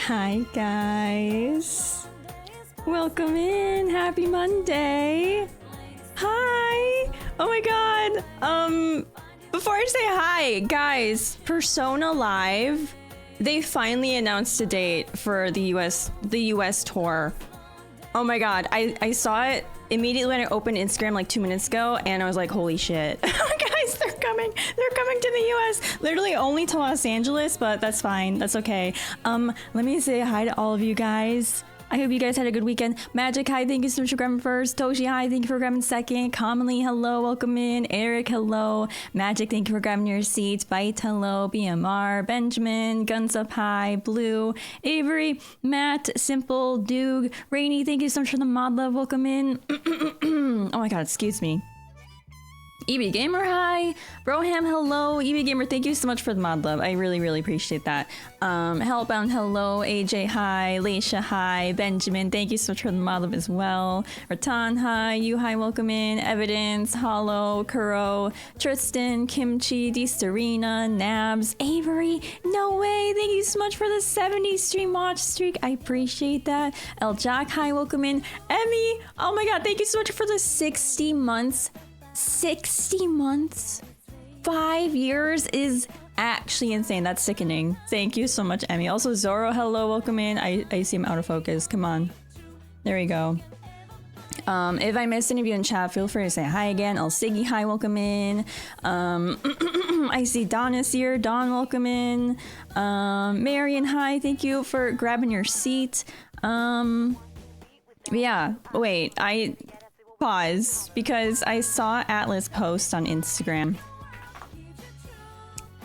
Hi guys, welcome in. Happy Monday. Hi. Oh my god. Before I say hi, guys, Persona Live, they finally announced a date for the US tour. Oh my god, I saw it immediately when I opened Instagram like 2 minutes ago, and I was like, holy shit. Guys, they're coming to the US. Literally only to Los Angeles, but that's fine, that's okay. Let me say hi to all of you guys. I hope you guys had a good weekend. Magic, hi, thank you so much for grabbing first. Toshi, hi, thank you for grabbing second. Commonly, hello, welcome in. Eric, hello. Magic, thank you for grabbing your seats. Bite, hello. BMR, Benjamin, Guns Up High, Blue, Avery, Matt, Simple, Doog, Rainy, thank you so much for the mod love, welcome in. Oh my god, excuse me. EB Gamer, hi. Broham, hello. EB Gamer, thank you so much for the mod love. I really appreciate that. Hellbound, hello. AJ, hi. Leisha, hi. Benjamin, thank you so much for the mod love as well. Ratan, hi. You, hi, welcome in. Evidence, Hollow, Kuro, Tristan, Kimchi, D Serena, Nabs, Avery. No way. Thank you so much for the 70 stream watch streak. I appreciate that. El Jack, hi, welcome in. Emmy, oh my god, thank you so much for the 60 months. 60 months? 5 years is actually insane. That's sickening. Thank you so much, Emmy. Also, Zoro, hello, welcome in. I see him out of focus. Come on. There we go. If I missed any of you in chat, feel free to say hi again. El Siggy, hi, welcome in. I see Don is here. Don, welcome in. Marion, hi, thank you for grabbing your seat. Yeah, wait, I pause because I saw Atlas post on Instagram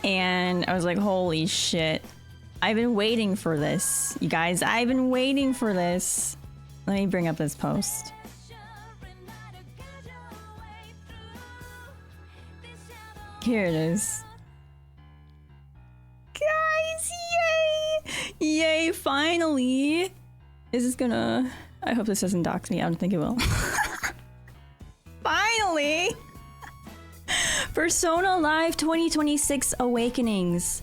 and I was like, holy shit, I've been waiting for this, you guys. I've been waiting for this. Let me bring up this post. Here it is. Guys, yay! Yay, finally! Is this gonna... I hope this doesn't dox me. I don't think it will. Finally! Persona Live 2026 Awakenings.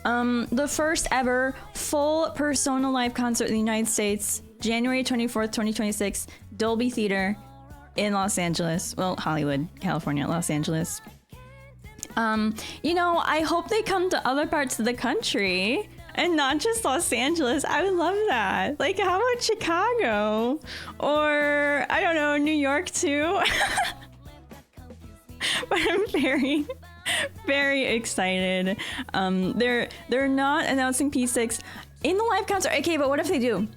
The first ever full Persona Live concert in the United States, January 24th, 2026, Dolby Theater in Los Angeles. Well, Hollywood, California, Los Angeles. You know, I hope they come to other parts of the country and not just Los Angeles. I would love that. Like, how about Chicago? Or, I don't know, New York too? But I'm very excited. They're not announcing P6 in the live concert. Okay, but what if they do?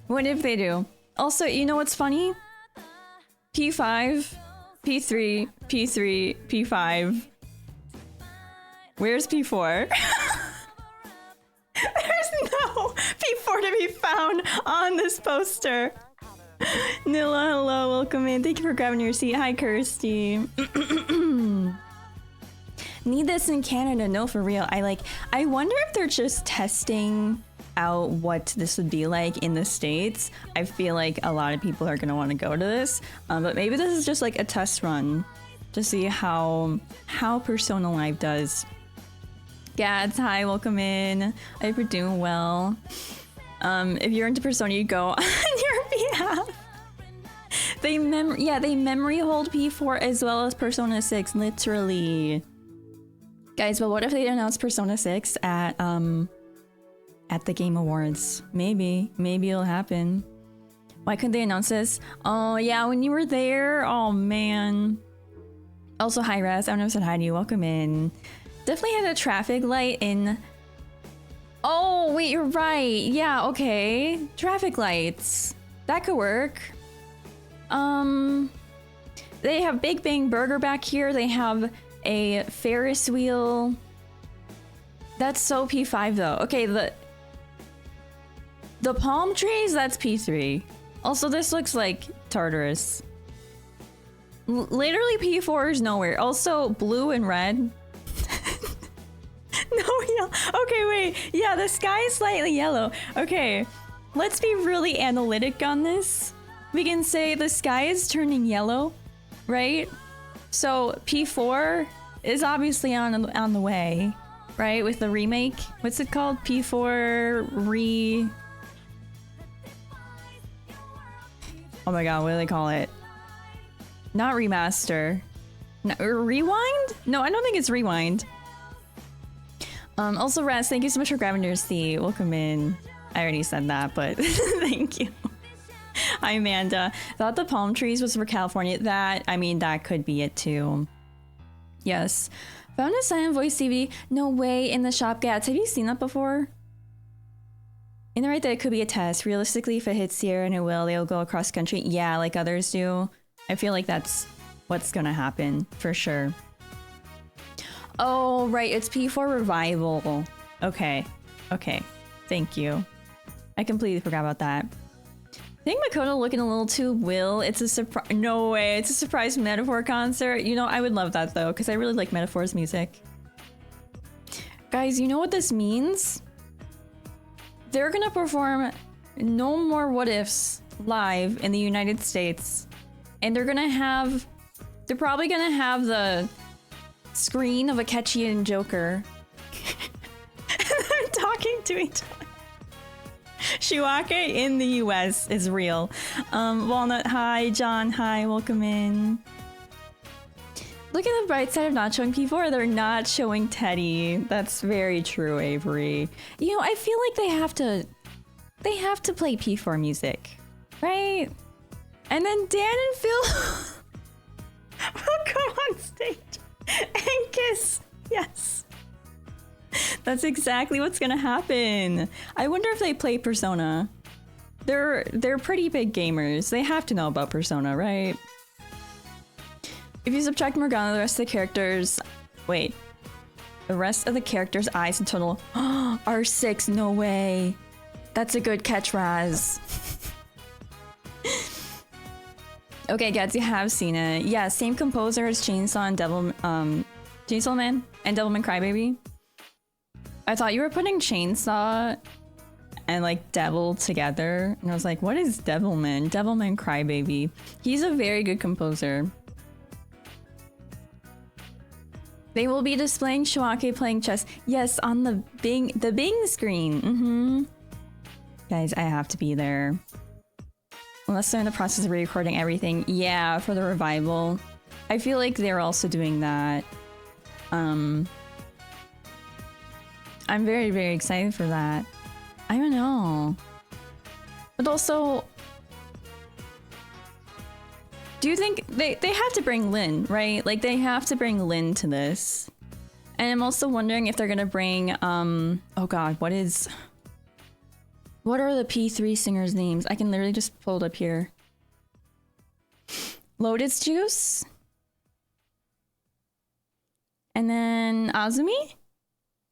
What if they do? Also, you know what's funny? P5, P3, P3, P5. Where's P4? There's no P4 to be found on this poster. Nilla, hello, welcome in. Thank you for grabbing your seat. Hi, Kirsty. Need this in Canada? No, for real. I wonder if they're just testing out what this would be like in the States. I feel like a lot of people are gonna want to go to this, but maybe this is just like a test run to see how Persona Live does. Gads, hi, welcome in. I hope you're doing well. If you're into Persona, you go on your behalf. They memory hold P4 as well as Persona 6, literally. Guys, but what if they announce Persona 6 at the Game Awards? Maybe it'll happen. Why couldn't they announce this? Oh yeah, when you were there. Oh man. Also, hi Raz. I don't know if I said hi to you. Welcome in. Definitely had a traffic light in. Oh wait, you're right. Yeah, okay. Traffic lights. That could work. They have Big Bang Burger back here. They have a Ferris wheel. That's so P5 though. Okay, the palm trees, that's P3. Also, this looks like Tartarus. Literally P4 is nowhere. Also, blue and red. No yellow. Okay, wait. Yeah, the sky is slightly yellow. Okay, let's be really analytic on this. We can say the sky is turning yellow, right? So P4 is obviously on the way, right? With the remake. What's it called? P4 oh my god, what do they call it? Not remaster. No, rewind? No, I don't think it's rewind. Also, Raz, thank you so much for grabbing your seat. Welcome in. I already said that, but thank you. Hi, Amanda. Thought the palm trees was for California. That, I mean, that could be it too. Yes. Found a silent voice DVD. No way, in the shop gats. Have you seen that before? In the right that it could be a test. Realistically, if it hits here, and it will, they'll go across country. Yeah, like others do. I feel like that's what's gonna happen, for sure. Oh, right, it's P4 Revival. Okay, okay, thank you. I completely forgot about that. I think Makoto looking a little too Will. It's a surprise. No way, it's a surprise Metaphor concert. You know, I would love that though, because I really like Metaphor's music. Guys, you know what this means? They're gonna perform No More What Ifs live in the United States. And they're probably gonna have the screen of Akechi and Joker. And they're talking to each other. Shiwake in the US is real. Walnut, hi. John, hi. Welcome in. Look at the bright side of not showing P4. They're not showing Teddy. That's very true, Avery. You know, I feel like they have to play P4 music, right? And then Dan and Phil will go on stage and kiss. Yes. That's exactly what's gonna happen. I wonder if they play Persona. They're pretty big gamers. They have to know about Persona, right? If you subtract Morgana, the rest of the characters... Wait. The rest of the characters' eyes in total are 6. No way. That's a good catch, Raz. Okay, Gads, you have seen it. Yeah, same composer as Chainsaw and Chainsaw Man and Devilman Crybaby. I thought you were putting Chainsaw and like Devil together, and I was like, what is Devilman? Devilman Crybaby. He's a very good composer. They will be displaying Shiwake playing chess. Yes, on the Bing screen. Guys, I have to be there. Unless they're in the process of re-recording everything. Yeah, for the revival. I feel like they're also doing that. I'm very, very excited for that. I don't know. But also... Do you think they have to bring Lin, right? Like, they have to bring Lin to this. And I'm also wondering if they're gonna bring, oh god, what are the P3 singers' names? I can literally just pull it up here. Lotus Juice? And then Azumi?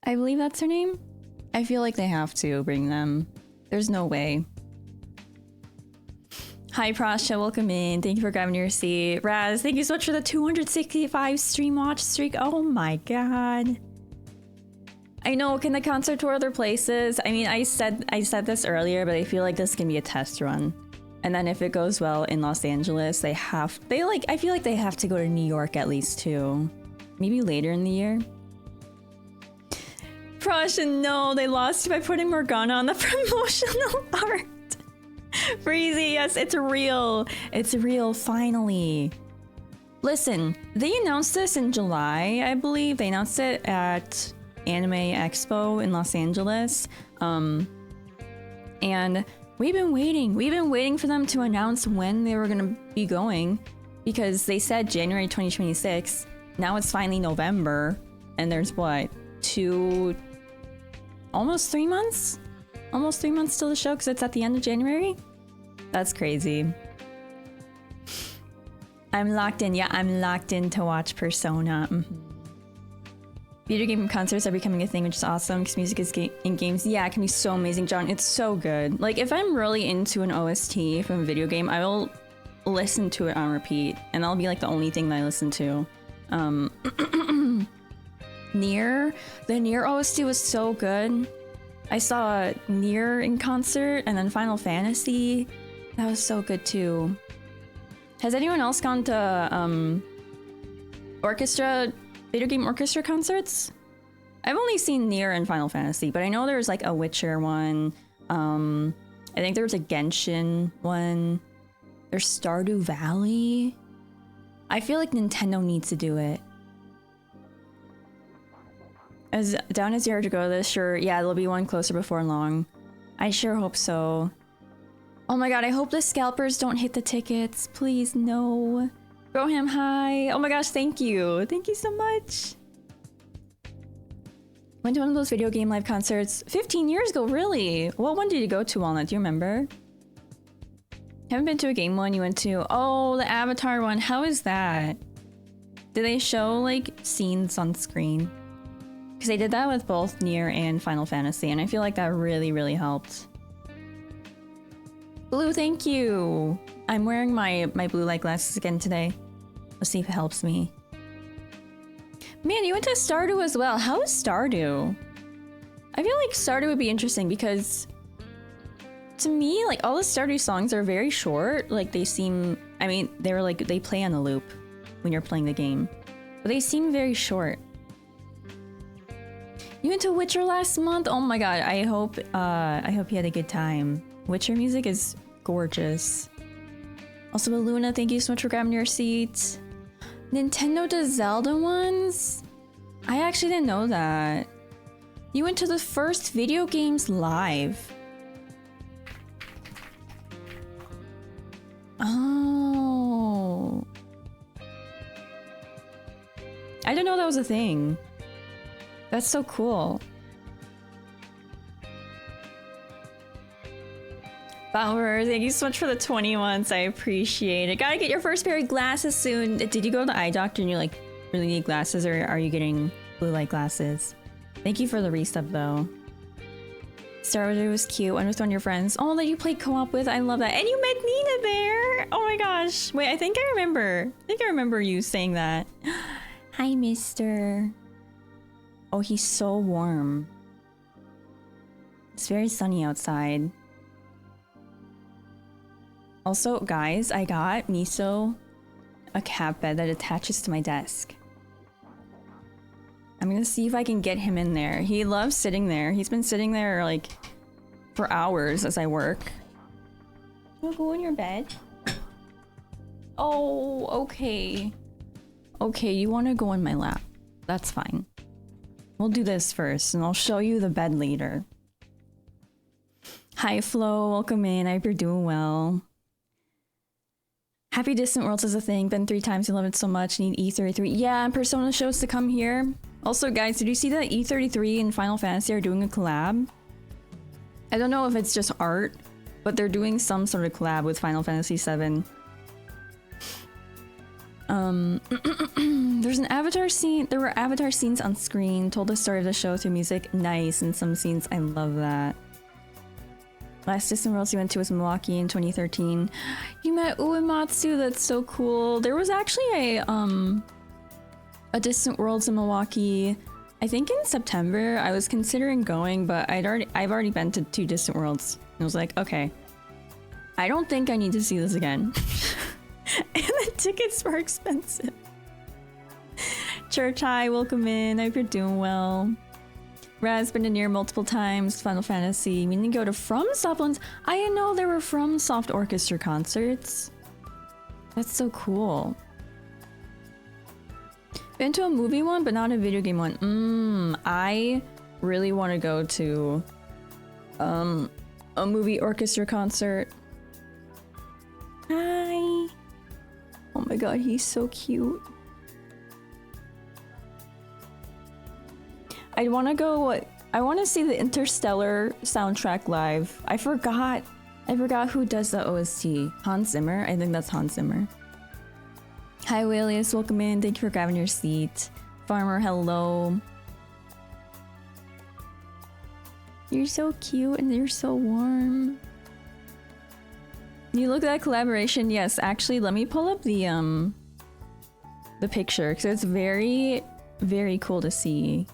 I believe that's her name. I feel like they have to bring them. There's no way. Hi Prasha, welcome in. Thank you for grabbing your seat. Raz, thank you so much for the 265 stream watch streak. Oh my god. I know, can the concert tour other places? I mean, I said this earlier, but I feel like this can be a test run. And then if it goes well in Los Angeles, I feel like they have to go to New York at least too. Maybe later in the year. Prasha, no, they lost you by putting Morgana on the promotional art. Freezy, yes, it's real. It's real, finally. Listen, they announced this in July, I believe. They announced it at Anime Expo in Los Angeles. And we've been waiting. We've been waiting for them to announce when they were gonna be going. Because they said January 2026. Now it's finally November. And there's what? Almost 3 months? Almost 3 months till the show because it's at the end of January? That's crazy. I'm locked in. Yeah, I'm locked in to watch Persona. Video game concerts are becoming a thing, which is awesome because music is in games. Yeah, it can be so amazing, John. It's so good. Like, if I'm really into an OST from a video game, I will listen to it on repeat. And that'll be like the only thing that I listen to. Nier. The Nier OST was so good. I saw Nier in concert and then Final Fantasy. That was so good too. Has anyone else gone to video game orchestra concerts? I've only seen Nier and Final Fantasy, but I know there's like a Witcher one. I think there was a Genshin one. There's Stardew Valley. I feel like Nintendo needs to do it. As down as 0 to go this, sure. Yeah, there'll be one closer before long. I sure hope so. Oh my god, I hope the scalpers don't hit the tickets. Please, no. Broham, hi. Oh my gosh, thank you. Thank you so much. Went to one of those video game live concerts 15 years ago, really? What one did you go to, Walnut? Do you remember? Haven't been to a game one you went to. Oh, the Avatar one. How is that? Did they show, like, scenes on screen? Because they did that with both Nier and Final Fantasy, and I feel like that really, really helped. Blue, thank you! I'm wearing my blue light glasses again today. Let's see if it helps me. Man, you went to Stardew as well. How is Stardew? I feel like Stardew would be interesting because to me, like, all the Stardew songs are very short. Like, they seem, I mean, they're like, they play on a loop when you're playing the game. But they seem very short. You went to Witcher last month? Oh my god, I hope you had a good time. Witcher music is gorgeous. Also, Luna, thank you so much for grabbing your seat. Nintendo does Zelda ones? I actually didn't know that. You went to the first video games live. Oh. I didn't know that was a thing. That's so cool. Bauer, thank you so much for the 20 months. I appreciate it. Gotta get your first pair of glasses soon. Did you go to the eye doctor and you like really need glasses, or are you getting blue light glasses? Thank you for the resub though. Star Wars was cute. Went with one of your friends. Oh, that you played co-op with. I love that. And you met Nina there. Oh my gosh. Wait, I think I remember you saying that. Hi, mister. Oh, he's so warm. It's very sunny outside. Also, guys, I got Miso a cat bed that attaches to my desk. I'm gonna see if I can get him in there. He loves sitting there. He's been sitting there like for hours as I work. You wanna go in your bed? Oh, okay. Okay, you wanna go in my lap. That's fine. We'll do this first, and I'll show you the bed later. Hi, Flo. Welcome in. I hope you're doing well. Happy Distant Worlds is a thing. Been 3 times. You love it so much. Need E33. Yeah, and Persona shows to come here. Also, guys, did you see that E33 and Final Fantasy are doing a collab? I don't know if it's just art, but they're doing some sort of collab with Final Fantasy VII. There's an Avatar scene. There were Avatar scenes on screen. Told the story of the show through music. Nice. And some scenes. I love that. Last Distant Worlds you went to was Milwaukee in 2013. You met Uematsu. That's so cool. There was actually a Distant Worlds in Milwaukee. I think in September. I was considering going, but I've already been to 2 Distant Worlds. And I was like, okay, I don't think I need to see this again. And the tickets were expensive. Church, hi, welcome in. I hope you're doing well. Raz been to Nier multiple times. Final Fantasy. We didn't go to FromSoft ones. I didn't know there were FromSoft orchestra concerts. That's so cool. Been to a movie one, but not a video game one. I really want to go to a movie orchestra concert. Hi. Oh my god, he's so cute. I want to go. I want to see the Interstellar soundtrack live. I forgot who does the OST. Hans Zimmer. I think that's Hans Zimmer. Hi, Wilius. Welcome in. Thank you for grabbing your seat. Farmer, hello. You're so cute and you're so warm. You look at that collaboration. Yes, actually, let me pull up the picture because it's very, very cool to see.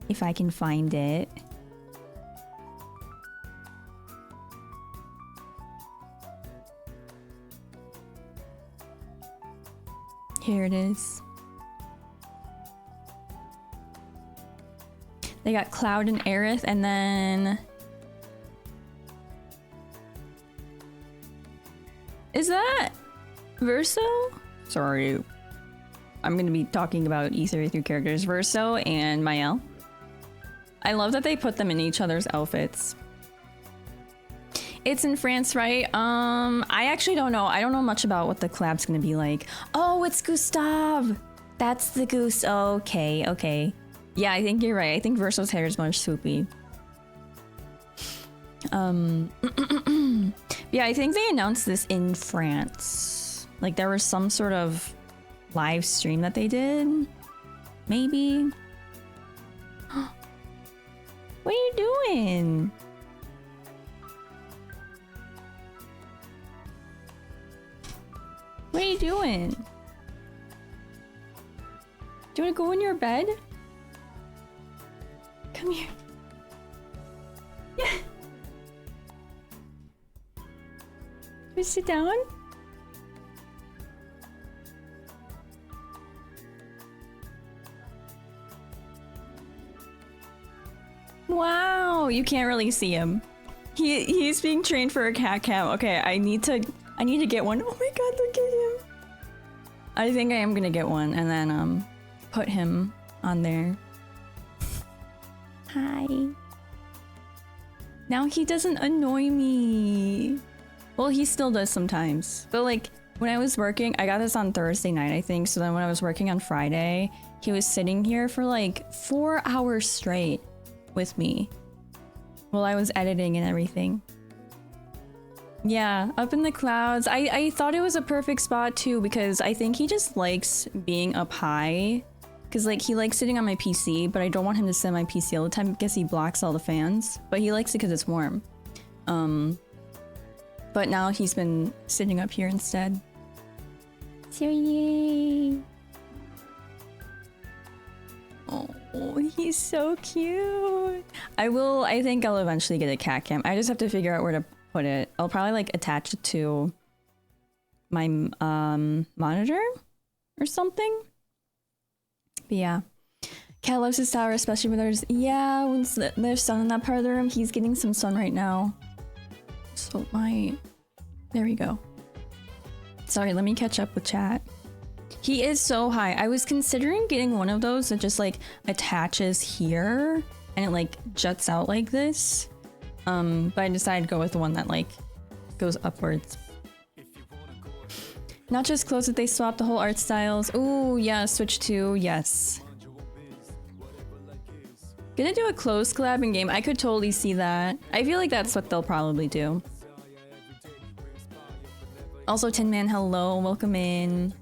If I can find it. Here it is. They got Cloud and Aerith, and then Is that Verso? Sorry. I'm gonna be talking about E33 characters, Verso and Mael. I love that they put them in each other's outfits. It's in France, right? I actually don't know. I don't know much about what the collab's gonna be like. Oh, it's Gustave! That's the goose. Okay, okay. Yeah, I think you're right. I think Verso's hair is more swoopy. Yeah, I think they announced this in France. Like there was some sort of live stream that they did. Maybe. What are you doing? What are you doing? Do you want to go in your bed? Come here. Yeah. Do you sit down? Wow, you can't really see him. He's being trained for a cat cam. Okay, I need to get one. Oh my god, look at him. I think I am gonna get one and then put him on there. Hi. Now he doesn't annoy me. Well, he still does sometimes. But like when I was working, I got this on Thursday night, I think. So then when I was working on Friday, he was sitting here for like 4 hours straight with me while I was editing and everything. Yeah, up in the clouds. I thought it was a perfect spot too because I think he just likes being up high. Cause like he likes sitting on my PC, but I don't want him to sit on my PC all the time because he blocks all the fans. But he likes it because it's warm. But now he's been sitting up here instead. So yay! Oh, he's so cute. I think I'll eventually get a cat cam. I just have to figure out where to put it. I'll probably like attach it to my monitor or something. But yeah, cat loves his tower, especially when there's sun in that part of the room. He's getting some sun right now. So there we go. Sorry, let me catch up with chat. He is so high. I was considering getting one of those that just like attaches here and it like juts out like this. But I decided to go with the one that like goes upwards. Not just clothes, that they swapped the whole art styles. Ooh, yeah, Switch 2, yes. Gonna do a clothes collab in game. I could totally see that. I feel like that's what they'll probably do. Also, Tin Man, hello, welcome in.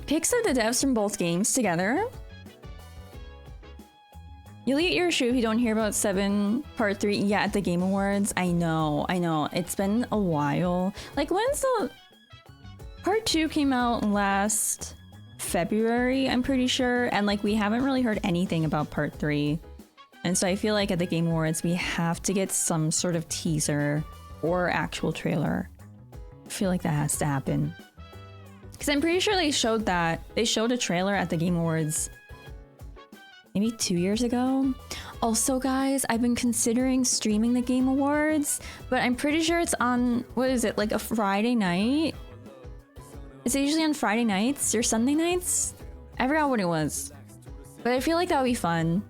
Pics of the devs from both games together. You'll eat your shoe if you don't hear about 7 Part 3. Yeah, at the Game Awards. I know. It's been a while. Like, when's the... Part 2 came out last February, I'm pretty sure. And, like, we haven't really heard anything about Part 3. And so I feel like at the Game Awards, we have to get some sort of teaser or actual trailer. I feel like that has to happen. Because I'm pretty sure they showed that. They showed a trailer at the Game Awards maybe 2 years ago. Also, guys, I've been considering streaming the Game Awards, but I'm pretty sure it's on, what is it, like a Friday night? Is it usually on Friday nights or Sunday nights? I forgot what it was. But I feel like that would be fun.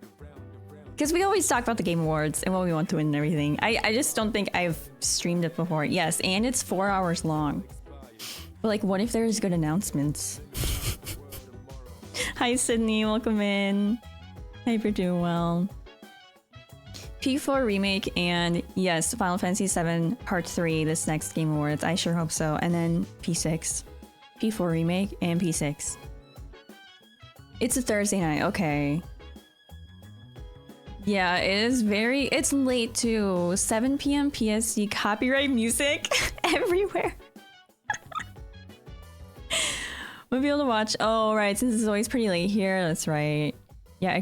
Because we always talk about the Game Awards and what we want to win and everything. I just don't think I've streamed it before. Yes, and it's 4 hours long. But like, what if there's good announcements? Hi, Sydney, welcome in. Hope you're doing well. P4 remake and yes, Final Fantasy VII Part 3 this next Game Awards. I sure hope so. And then P6. P4 remake and P6. It's a Thursday night, okay. Yeah, it's late too. 7 p.m. PST, copyright music everywhere. We'll be able to watch. Oh, right, since it's always pretty late here, that's right. Yeah, I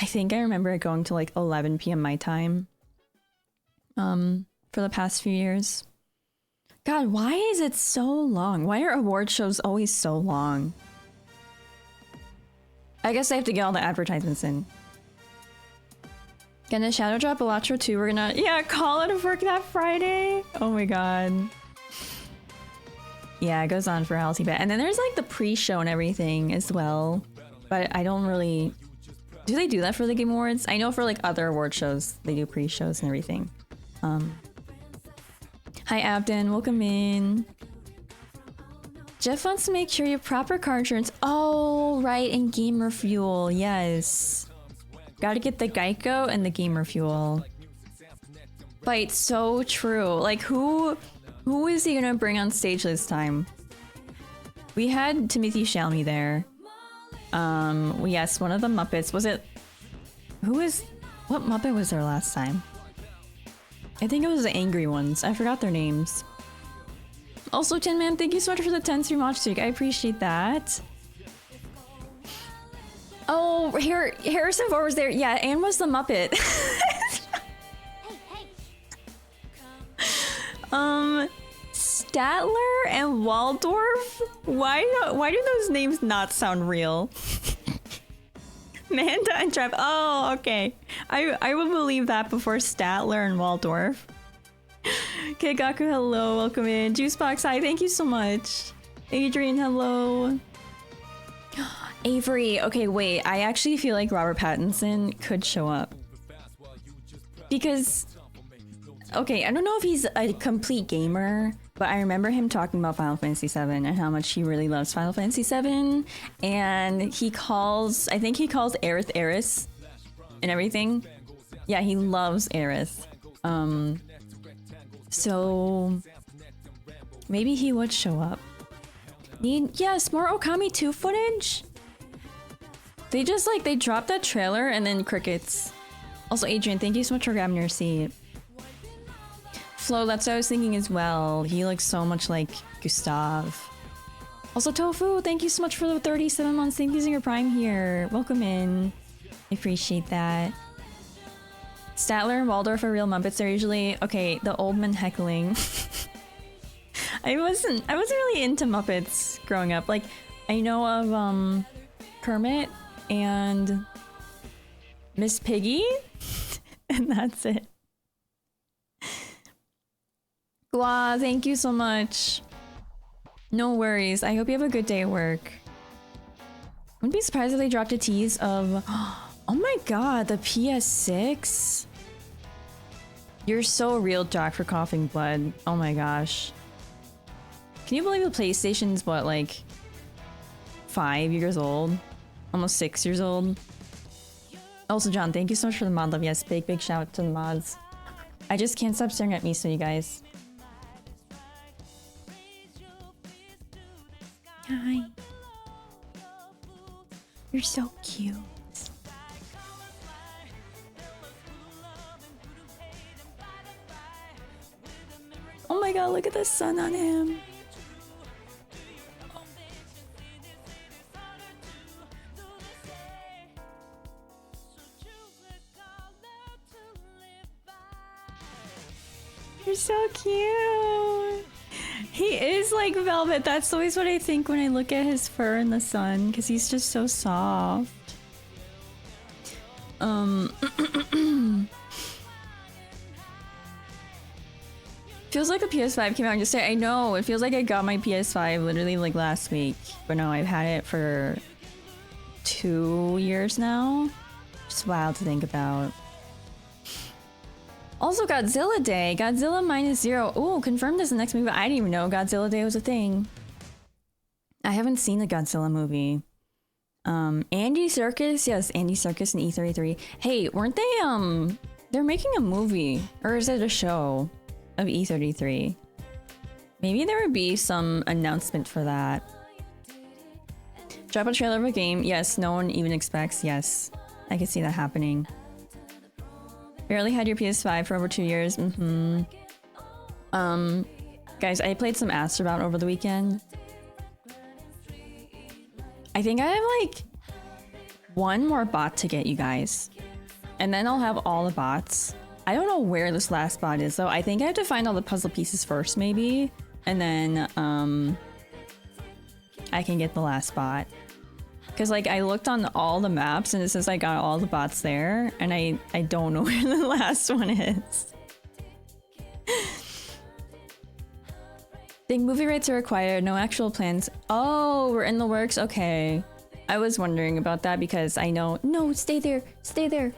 think I remember it going to like 11 p.m. my time. For the past few years. God, why is it so long? Why are award shows always so long? I guess I have to get all the advertisements in. Gonna shadow drop Elatro too. We're gonna, yeah, call out of work that Friday. Oh my god. Yeah, it goes on for a healthy bit. And then there's like the pre-show and everything as well. But I don't really... Do they do that for the Game Awards? I know for like other award shows, they do pre-shows and everything. Hi Abden, welcome in. Jeff wants to make sure you have proper car insurance. Oh, right, and gamer fuel, yes. Gotta get the Geico and the gamer fuel. But it's so true. Like, who is he gonna bring on stage this time? We had Timothy Chalamet there. Yes, one of the Muppets. Was it... What Muppet was there last time? I think it was the Angry Ones. I forgot their names. Also, Tin Man, thank you so much for the 10 stream watch streak. I appreciate that. Oh, Harrison Ford was there. Yeah, Anne was the Muppet. Statler and Waldorf? Why do those names not sound real? Manda and Trev. Oh, okay. I will believe that before Statler and Waldorf. Okay, Gaku, hello, welcome in. Juicebox, hi, thank you so much. Adrian, hello. Avery, okay, wait. I actually feel like Robert Pattinson could show up. Because... Okay, I don't know if he's a complete gamer, but I remember him talking about Final Fantasy VII and how much he really loves Final Fantasy VII. And he calls... I think he calls Aerith Aerith and everything. Yeah, he loves Aerith. So... Maybe he would show up. Yes, more Okami 2 footage? They just like, they dropped that trailer and then crickets. Also, Adrian, thank you so much for grabbing your seat. Flo, that's what I was thinking as well. He looks so much like Gustav. Also, Tofu, thank you so much for the 37 months. Thank you for your Prime here. Welcome in. I appreciate that. Statler and Waldorf are real Muppets. They're usually... Okay, the old man heckling. I wasn't really into Muppets growing up. Like, I know of Kermit and Miss Piggy, and that's it. Gua, thank you so much. No worries. I hope you have a good day at work. Wouldn't be surprised if they dropped a tease of... Oh my god, the PS6? You're so real, Jack, for coughing blood. Oh my gosh. Can you believe the PlayStation's, what, like... 5 years old? Almost 6 years old? Also, John, thank you so much for the mod love. Yes, big shout out to the mods. I just can't stop staring at Miso, you guys. Hi. You're so cute. Oh my god, look at the sun on him. You're so cute. He is like velvet. That's always what I think when I look at his fur in the sun, because he's just so soft. Feels like a PS5 came out yesterday. I know, it feels like I got my PS5 literally like last week. But no, I've had it for 2 years now. Just wild to think about. Also, Godzilla Day. Godzilla -0. Ooh, confirmed as the next movie. I didn't even know Godzilla Day was a thing. I haven't seen the Godzilla movie. Andy Serkis. Yes, Andy Serkis and E33. Hey, weren't they, they're making a movie. Or is it a show of E33? Maybe there would be some announcement for that. Drop a trailer of a game. Yes, no one even expects. Yes, I can see that happening. Barely had your PS5 for over 2 years. Guys, I played some Astrobout over the weekend. I think I have like one more bot to get, you guys. And then I'll have all the bots. I don't know where this last bot is though. I think I have to find all the puzzle pieces first maybe. And then I can get the last bot. Because like I looked on all the maps and it says I got all the bots there, and I don't know where the last one is. Think movie rights are required, no actual plans. Oh, we're in the works? Okay. I was wondering about that because I know. No, stay there. Stay there.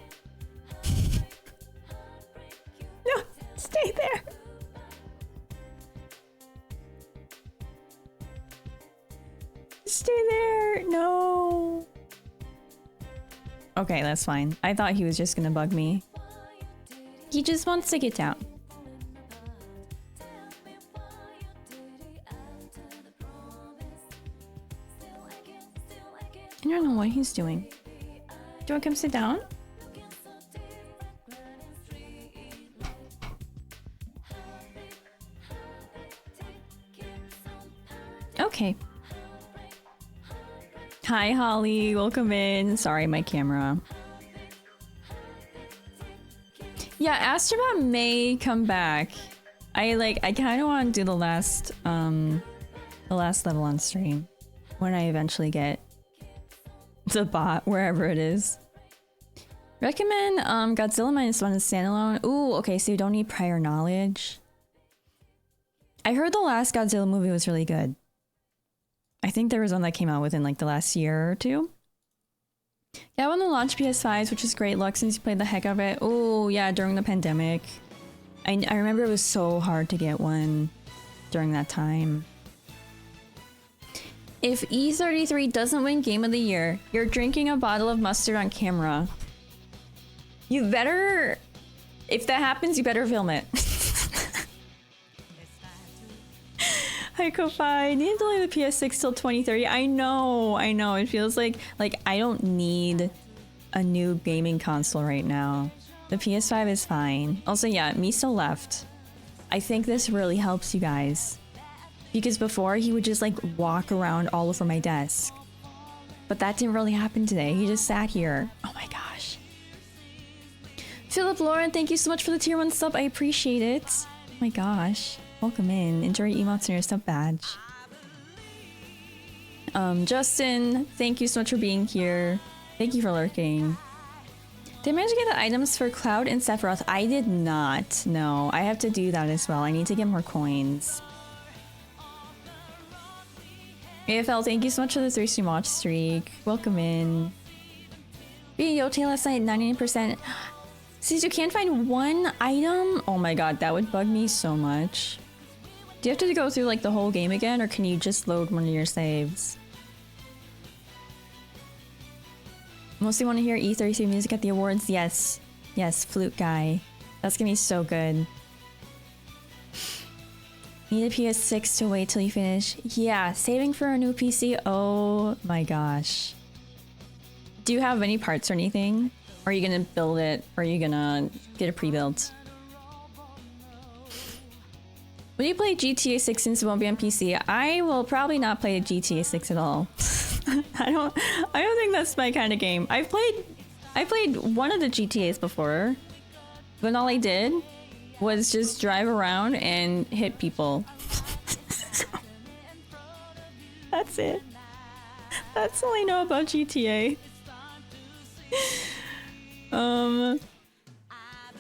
No, stay there. Stay there. No. Okay, that's fine. I thought he was just gonna bug me. He just wants to get down. I don't know what he's doing. Do you want to come sit down? Okay. Hi, Holly. Welcome in. Sorry, my camera. Yeah, Astrobot may come back. I kind of want to do the last level on stream when I eventually get the bot, wherever it is. Recommend Godzilla -1 is standalone. Ooh, okay, so you don't need prior knowledge. I heard the last Godzilla movie was really good. I think there was one that came out within like the last year or two. Yeah, when they launched PS5s, which is great luck since you played the heck of it. Oh yeah, during the pandemic. I remember it was so hard to get one during that time. If E33 doesn't win Game of the Year, you're drinking a bottle of mustard on camera. You better... If that happens, you better film it. Hi, Ko-Fi. Need to delay the PS6 till 2030. I know. It feels like I don't need a new gaming console right now. The PS5 is fine. Also, yeah, Miso left. I think this really helps you guys. Because before, he would just like walk around all over my desk. But that didn't really happen today. He just sat here. Oh my gosh. Philip Lauren, thank you so much for the tier 1 sub. I appreciate it. Oh my gosh. Welcome in. Enjoy your emotes and your sub badge. Justin, thank you so much for being here. Thank you for lurking. Did I manage to get the items for Cloud and Sephiroth? I did not. No, I have to do that as well. I need to get more coins. AFL, thank you so much for the 3-stream watch streak. Welcome in. Yote last night, 99%. Since you can't find one item? Oh my god, that would bug me so much. Do you have to go through like the whole game again, or can you just load one of your saves? Mostly want to hear E33 music at the awards? Yes. Yes, Flute Guy. That's gonna be so good. Need a PS6 to wait till you finish. Yeah, saving for a new PC. Oh my gosh. Do you have any parts or anything? Or are you gonna build it? Or are you gonna get it pre-built? Will you play GTA 6 since it won't be on PC? I will probably not play GTA 6 at all. I don't think that's my kind of game. I played one of the GTAs before, but all I did was just drive around and hit people. That's it. That's all I know about GTA.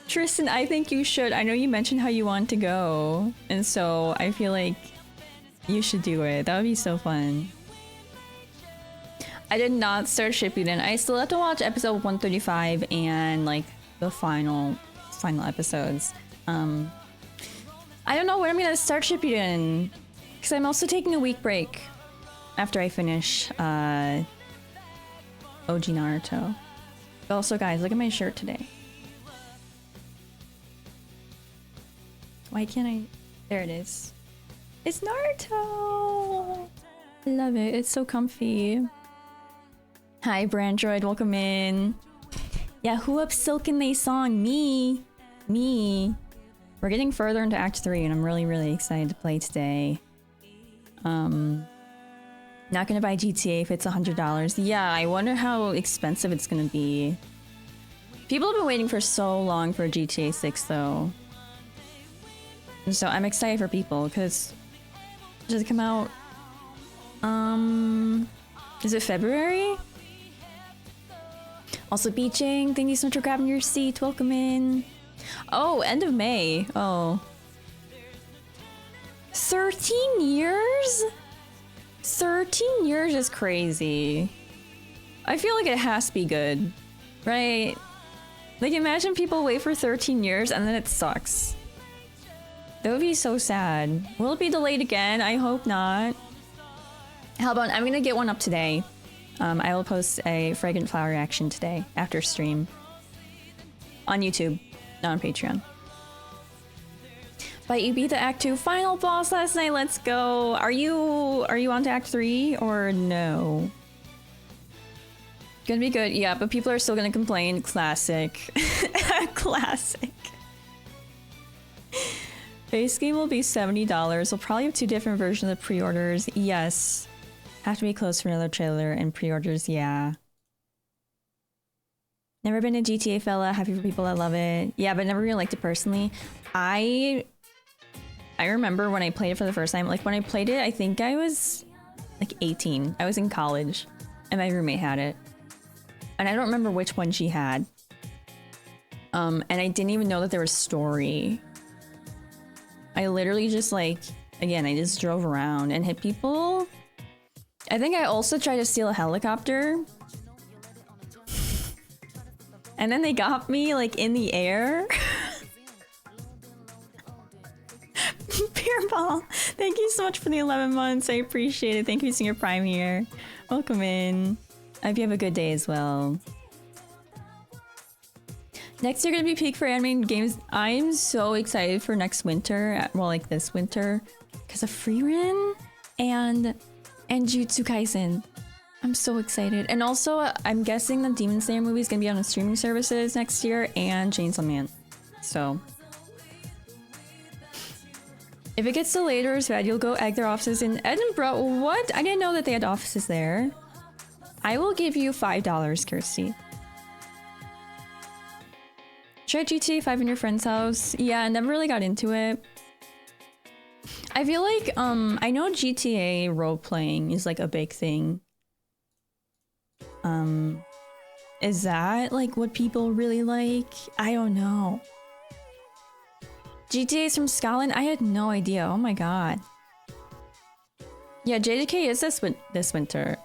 Tristan, I think you should. I know you mentioned how you want to go, and so I feel like you should do it. That would be so fun. I did not start Shippuden. I still have to watch episode 135 and like the final episodes. I don't know when I'm gonna start Shippuden, because I'm also taking a week break after I finish OG Naruto. But also, guys, look at my shirt today. Why can't I? There it is. It's Naruto! I love it. It's so comfy. Hi, Brandroid. Welcome in. Yeah, who up Silken they song? Me. Me. We're getting further into Act 3, and I'm really, really excited to play today. Not gonna buy GTA if it's $100. Yeah, I wonder how expensive it's gonna be. People have been waiting for so long for GTA 6, though. So I'm excited for people, because does it come out? Is it February? Also beaching, thank you so much for grabbing your seat. Welcome in. Oh, end of May. Oh. 13 years? 13 years is crazy. I feel like it has to be good, right? Like, imagine people wait for 13 years and then it sucks. That would be so sad. Will it be delayed again? I hope not. How about, I'm gonna get one up today. I will post a Fragrant Flower reaction today after stream. On YouTube, not on Patreon. But you beat the Act 2 final boss last night, let's go. Are you on to Act 3 or no? Gonna be good, yeah, but people are still gonna complain. Classic. Classic. Base game will be $70. We'll probably have 2 different versions of pre-orders. Yes. Have to be close for another trailer and pre-orders, yeah. Never been a GTA fella, happy for people that love it. Yeah, but never really liked it personally. I remember when I played it for the first time, like when I played it, I think I was like 18. I was in college and my roommate had it. And I don't remember which one she had. And I didn't even know that there was story. I literally just like, again, I just drove around and hit people. I think I also tried to steal a helicopter. And then they got me like in the air. Beer ball. Thank you so much for the 11 months. I appreciate it. Thank you for seeing your Prime here. Welcome in. I hope you have a good day as well. Next year gonna be peak for animated games. I'm so excited for next winter. Well, like this winter. Because of Freerin and Jujutsu Kaisen. I'm so excited. And also, I'm guessing the Demon Slayer movie is gonna be on the streaming services next year and Chainsaw Man. So. If it gets delayed or is bad, you'll go egg their offices in Edinburgh. What? I didn't know that they had offices there. I will give you $5, Kirsty. Try GTA 5 in your friend's house. Yeah, I never really got into it. I feel like, I know GTA role-playing is like a big thing. Is that like what people really like? I don't know. GTA is from Scotland? I had no idea. Oh my god. Yeah, JJK is this winter.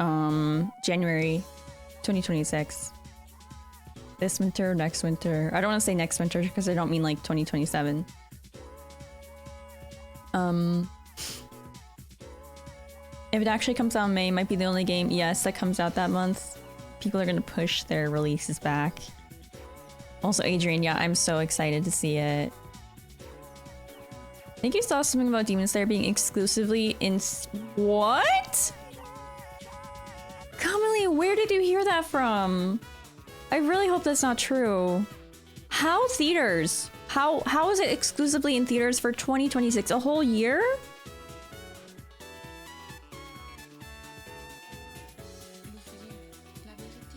January 2026. This winter, next winter. I don't want to say next winter because I don't mean like 2027. If it actually comes out in May, it might be the only game, yes, that comes out that month. People are gonna push their releases back. Also, Adrian, yeah, I'm so excited to see it. I think you saw something about Demon Slayer being exclusively in... What? Commonly, where did you hear that from? I really hope that's not true. How theaters? How is it exclusively in theaters for 2026? A whole year?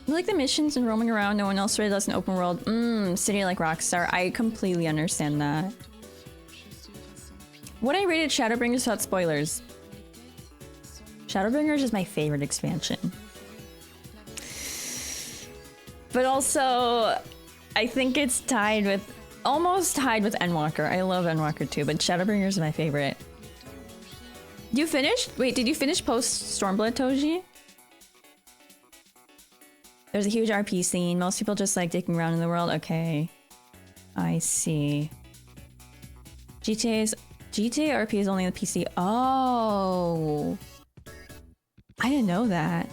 You like the missions and roaming around, no one else really does an open world. City like Rockstar. I completely understand that. What I rated Shadowbringers without spoilers. Shadowbringers is my favorite expansion. But also, I think it's tied with, almost tied with Endwalker. I love Endwalker too, but Shadowbringers is my favorite. You finished? Wait, did you finish post Stormblood, Toji? There's a huge RP scene. Most people just like dicking around in the world. Okay. I see. GTA RP is only on the PC. Oh. I didn't know that.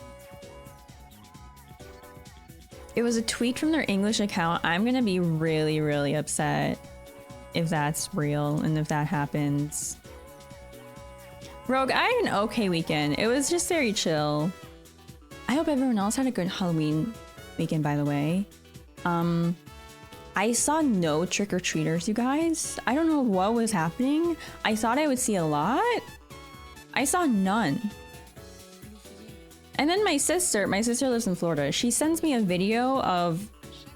It was a tweet from their English account. I'm gonna be really, really upset if that's real and if that happens. Rogue, I had an okay weekend. It was just very chill. I hope everyone else had a good Halloween weekend, by the way. I saw no trick-or-treaters, you guys. I don't know what was happening. I thought I would see a lot. I saw none. And then my sister lives in Florida. She sends me a video of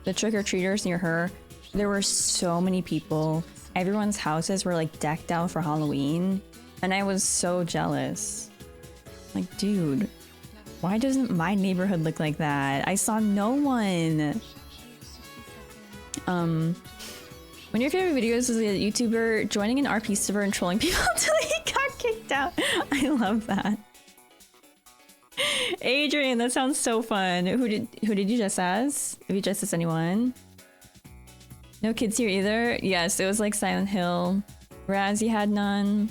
the trick-or-treaters near her. There were so many people. Everyone's houses were like decked out for Halloween. And I was so jealous. Like, dude. Why doesn't my neighborhood look like that? I saw no one. One of your favorite videos is a YouTuber joining an RP server and trolling people until he got kicked out. I love that. Adrian, that sounds so fun. Who did you just as? Have you just as anyone? No kids here either? Yes, it was like Silent Hill. Razzie had none.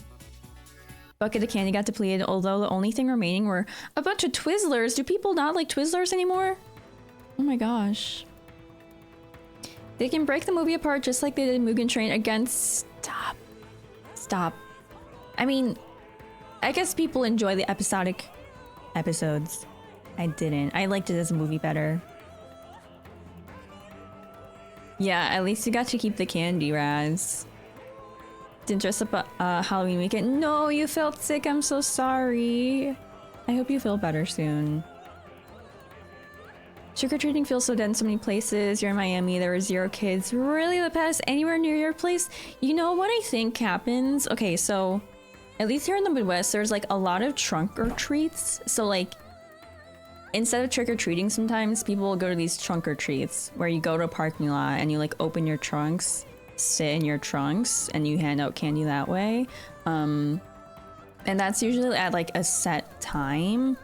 Bucket of candy got depleted, although the only thing remaining were a bunch of Twizzlers. Do people not like Twizzlers anymore? Oh my gosh. They can break the movie apart just like they did Mugen Train. Again, stop. Stop. I mean, I guess people enjoy the episodic episodes. I didn't. I liked it as a movie better. Yeah, at least you got to keep the candy, Raz. Didn't dress up Halloween weekend. No, you felt sick. I'm so sorry. I hope you feel better soon. Trick-or-treating feels so dead in so many places. You're in Miami, there were 0 kids. Really, the past anywhere near your place? You know what I think happens? Okay, so at least here in the Midwest, there's like a lot of trunk-or-treats. So like, instead of trick-or-treating sometimes, people will go to these trunk-or-treats where you go to a parking lot and you like open your trunks, sit in your trunks, and you hand out candy that way. And that's usually at like a set time.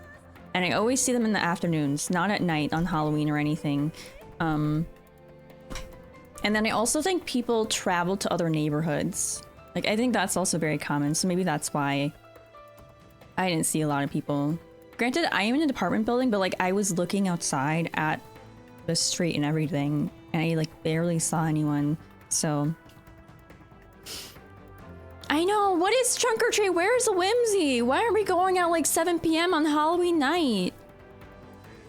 And I always see them in the afternoons, not at night on Halloween or anything. And then I also think people travel to other neighborhoods. Like, I think that's also very common, so maybe that's why I didn't see a lot of people. Granted, I am in an apartment building, but like I was looking outside at the street and everything, and I like barely saw anyone, so... I know, what is trunk or treat? Where's the whimsy? Why aren't we going out like 7 p.m. on Halloween night?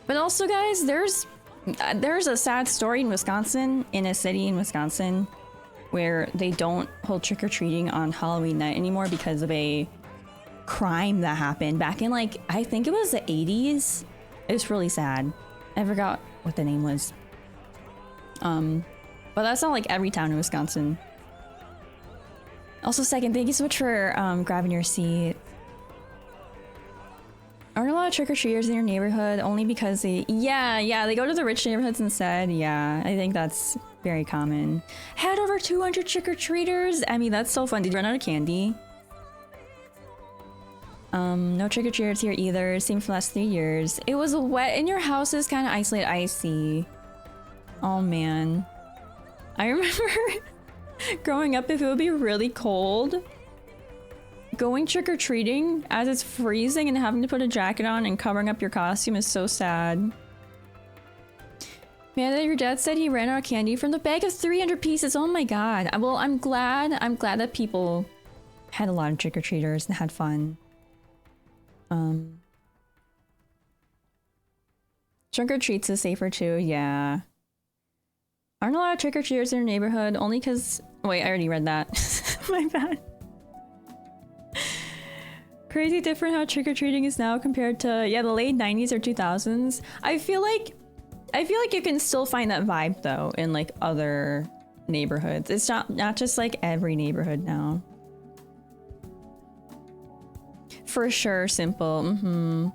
But also, guys, there's a sad story in Wisconsin, in a city in Wisconsin, where they don't hold trick-or-treating on Halloween night anymore because of a crime that happened back in like, I think it was the 80s. It was really sad. I forgot what the name was. But that's not like every town in Wisconsin. Also, second, thank you so much for grabbing your seat. Aren't a lot of trick-or-treaters in your neighborhood only because they... Yeah, they go to the rich neighborhoods instead. Yeah, I think that's very common. Had over 200 trick-or-treaters? I mean, that's so fun. Did you run out of candy? No trick-or-treaters here either. Same for the last 3 years. It was wet and your house is kind of isolated. I see. Oh, man. I remember... growing up, if it would be really cold, going trick-or-treating as it's freezing and having to put a jacket on and covering up your costume is so sad. Man, your dad said he ran out of candy from the bag of 300 pieces. Oh my god. Well, I'm glad that people had a lot of trick-or-treaters and had fun. Trunk-or-treats is safer too, yeah. Aren't a lot of trick-or-treaters in your neighborhood only because... Wait, I already read that. My bad. Crazy different how trick-or-treating is now compared to, yeah, the late 90s or 2000s. I feel like you can still find that vibe though in like other neighborhoods. It's not just like every neighborhood now. For sure, simple.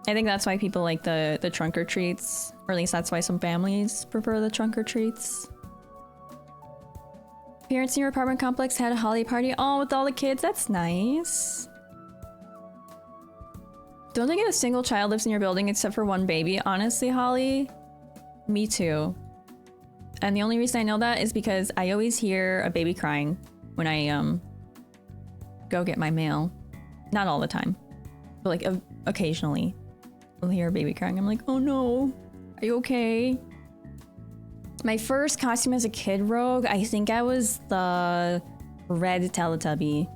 I think that's why people like the trunk-or-treats. Or at least that's why some families prefer the trunk-or-treats. Parents in your apartment complex had a holiday party. Oh, with all the kids. That's nice. Don't think a single child lives in your building except for one baby. Honestly, Holly, me too. And the only reason I know that is because I always hear a baby crying when I go get my mail. Not all the time, but like occasionally I'll hear a baby crying. I'm like, oh no. Are you okay? My first costume as a kid rogue, I think I was the red Teletubby.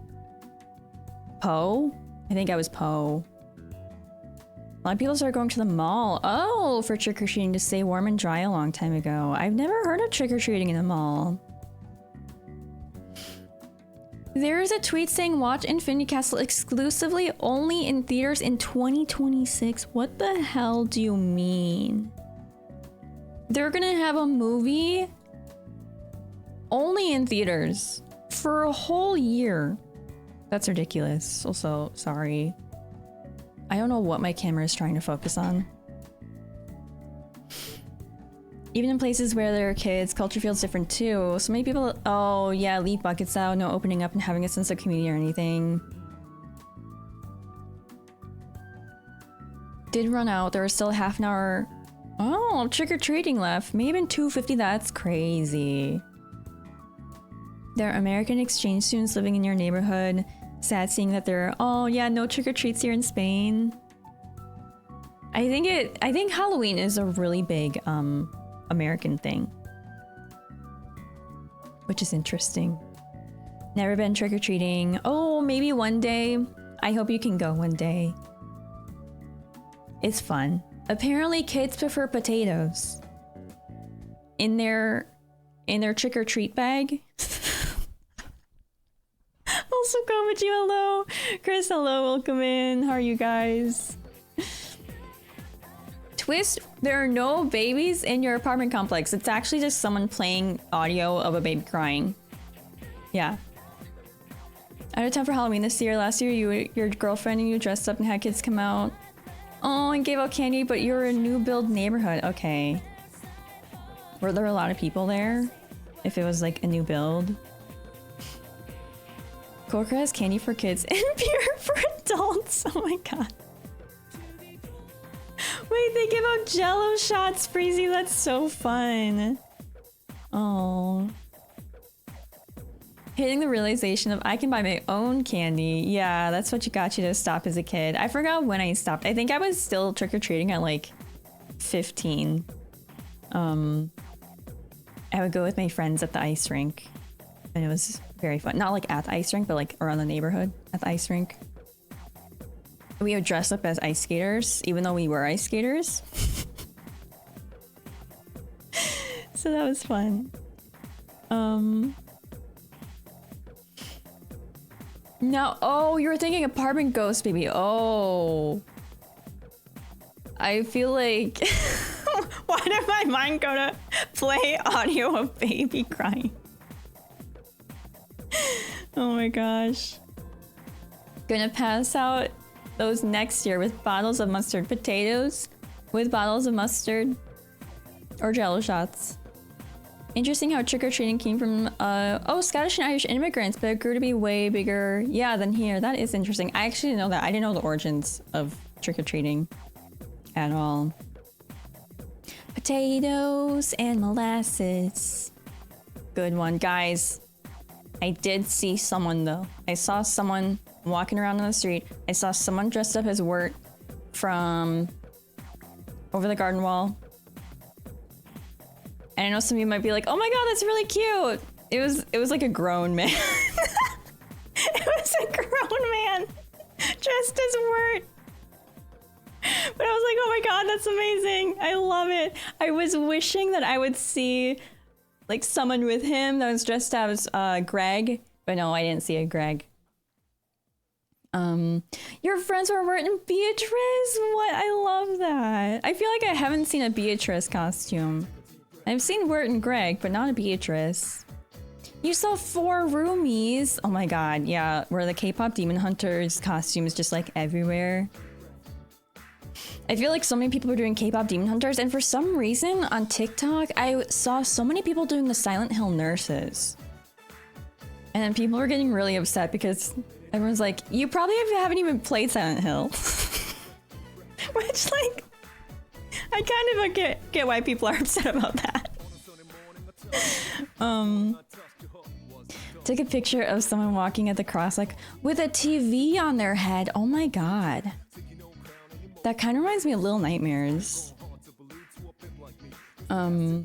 Poe? I think I was Poe. A lot of people started going to the mall. Oh, for trick-or-treating to stay warm and dry a long time ago. I've never heard of trick-or-treating in the mall. There is a tweet saying watch Infinity Castle exclusively only in theaters in 2026. What the hell do you mean? They're gonna have a movie only in theaters for a whole year. That's ridiculous. Also, sorry. I don't know what my camera is trying to focus on. Even in places where there are kids, culture feels different too. So many people, oh yeah, leave buckets out, no opening up and having a sense of community or anything. Did run out, there was still half an hour. Oh, trick-or-treating left. Maybe in 250, that's crazy. There are American exchange students living in your neighborhood. Sad seeing that there are, oh yeah, no trick-or-treats here in Spain. I think Halloween is a really big, American thing. Which is interesting. Never been trick-or-treating. Oh, maybe one day. I hope you can go one day. It's fun. Apparently kids prefer potatoes in their trick-or-treat bag. Also Komachi, hello. Chris, hello, welcome in. How are you guys? Twist, there are no babies in your apartment complex. It's actually just someone playing audio of a baby crying. Yeah. Out of time for Halloween this year. Last year, your girlfriend and you dressed up and had kids come out. Oh, and gave out candy, but you're a new build neighborhood. Okay. Were there a lot of people there? If it was like a new build? Corker has candy for kids and beer for adults. Oh my god. Wait, they give out jello shots, Breezy. That's so fun. Oh. Hitting the realization of I can buy my own candy. Yeah, that's what got you to stop as a kid. I forgot when I stopped. I think I was still trick-or-treating at like 15. I would go with my friends at the ice rink. And it was very fun. Not like at the ice rink, but like around the neighborhood at the ice rink. We would dress up as ice skaters, even though we were ice skaters. So that was fun. No, oh, you were thinking apartment ghost, baby. Oh. I feel like... Why did my mind go to play audio of baby crying? Oh my gosh. Gonna pass out those next year with bottles of mustard potatoes, with bottles of mustard, or jello shots. Interesting how trick-or-treating came from, oh, Scottish and Irish immigrants, but it grew to be way bigger, yeah, than here. That is interesting. I actually didn't know that. I didn't know the origins of trick-or-treating at all. Potatoes and molasses. Good one, guys. I did see someone though. I saw someone walking around on the street. I saw someone dressed up as Wirt from Over the Garden Wall. And I know some of you might be like, oh my god, that's really cute. It was like a grown man. It was a grown man dressed as Wirt. But I was like, oh my god, that's amazing. I love it. I was wishing that I would see like someone with him that was dressed as Greg, but no, I didn't see a Greg. Your friends were Wirt and Beatrice? What? I love that. I feel like I haven't seen a Beatrice costume. I've seen Wirt and Greg, but not a Beatrice. You saw 4 roomies. Oh my god, yeah, where the K-pop Demon Hunters costumes just like everywhere. I feel like so many people are doing K-pop Demon Hunters, and for some reason on TikTok, I saw so many people doing the Silent Hill nurses. And then people were getting really upset because everyone's like, you probably haven't even played Silent Hill. Which, like, I kind of get why people are upset about that. Took a picture of someone walking at the cross, like, with a TV on their head. Oh my god. That kind of reminds me of Little Nightmares. Oh,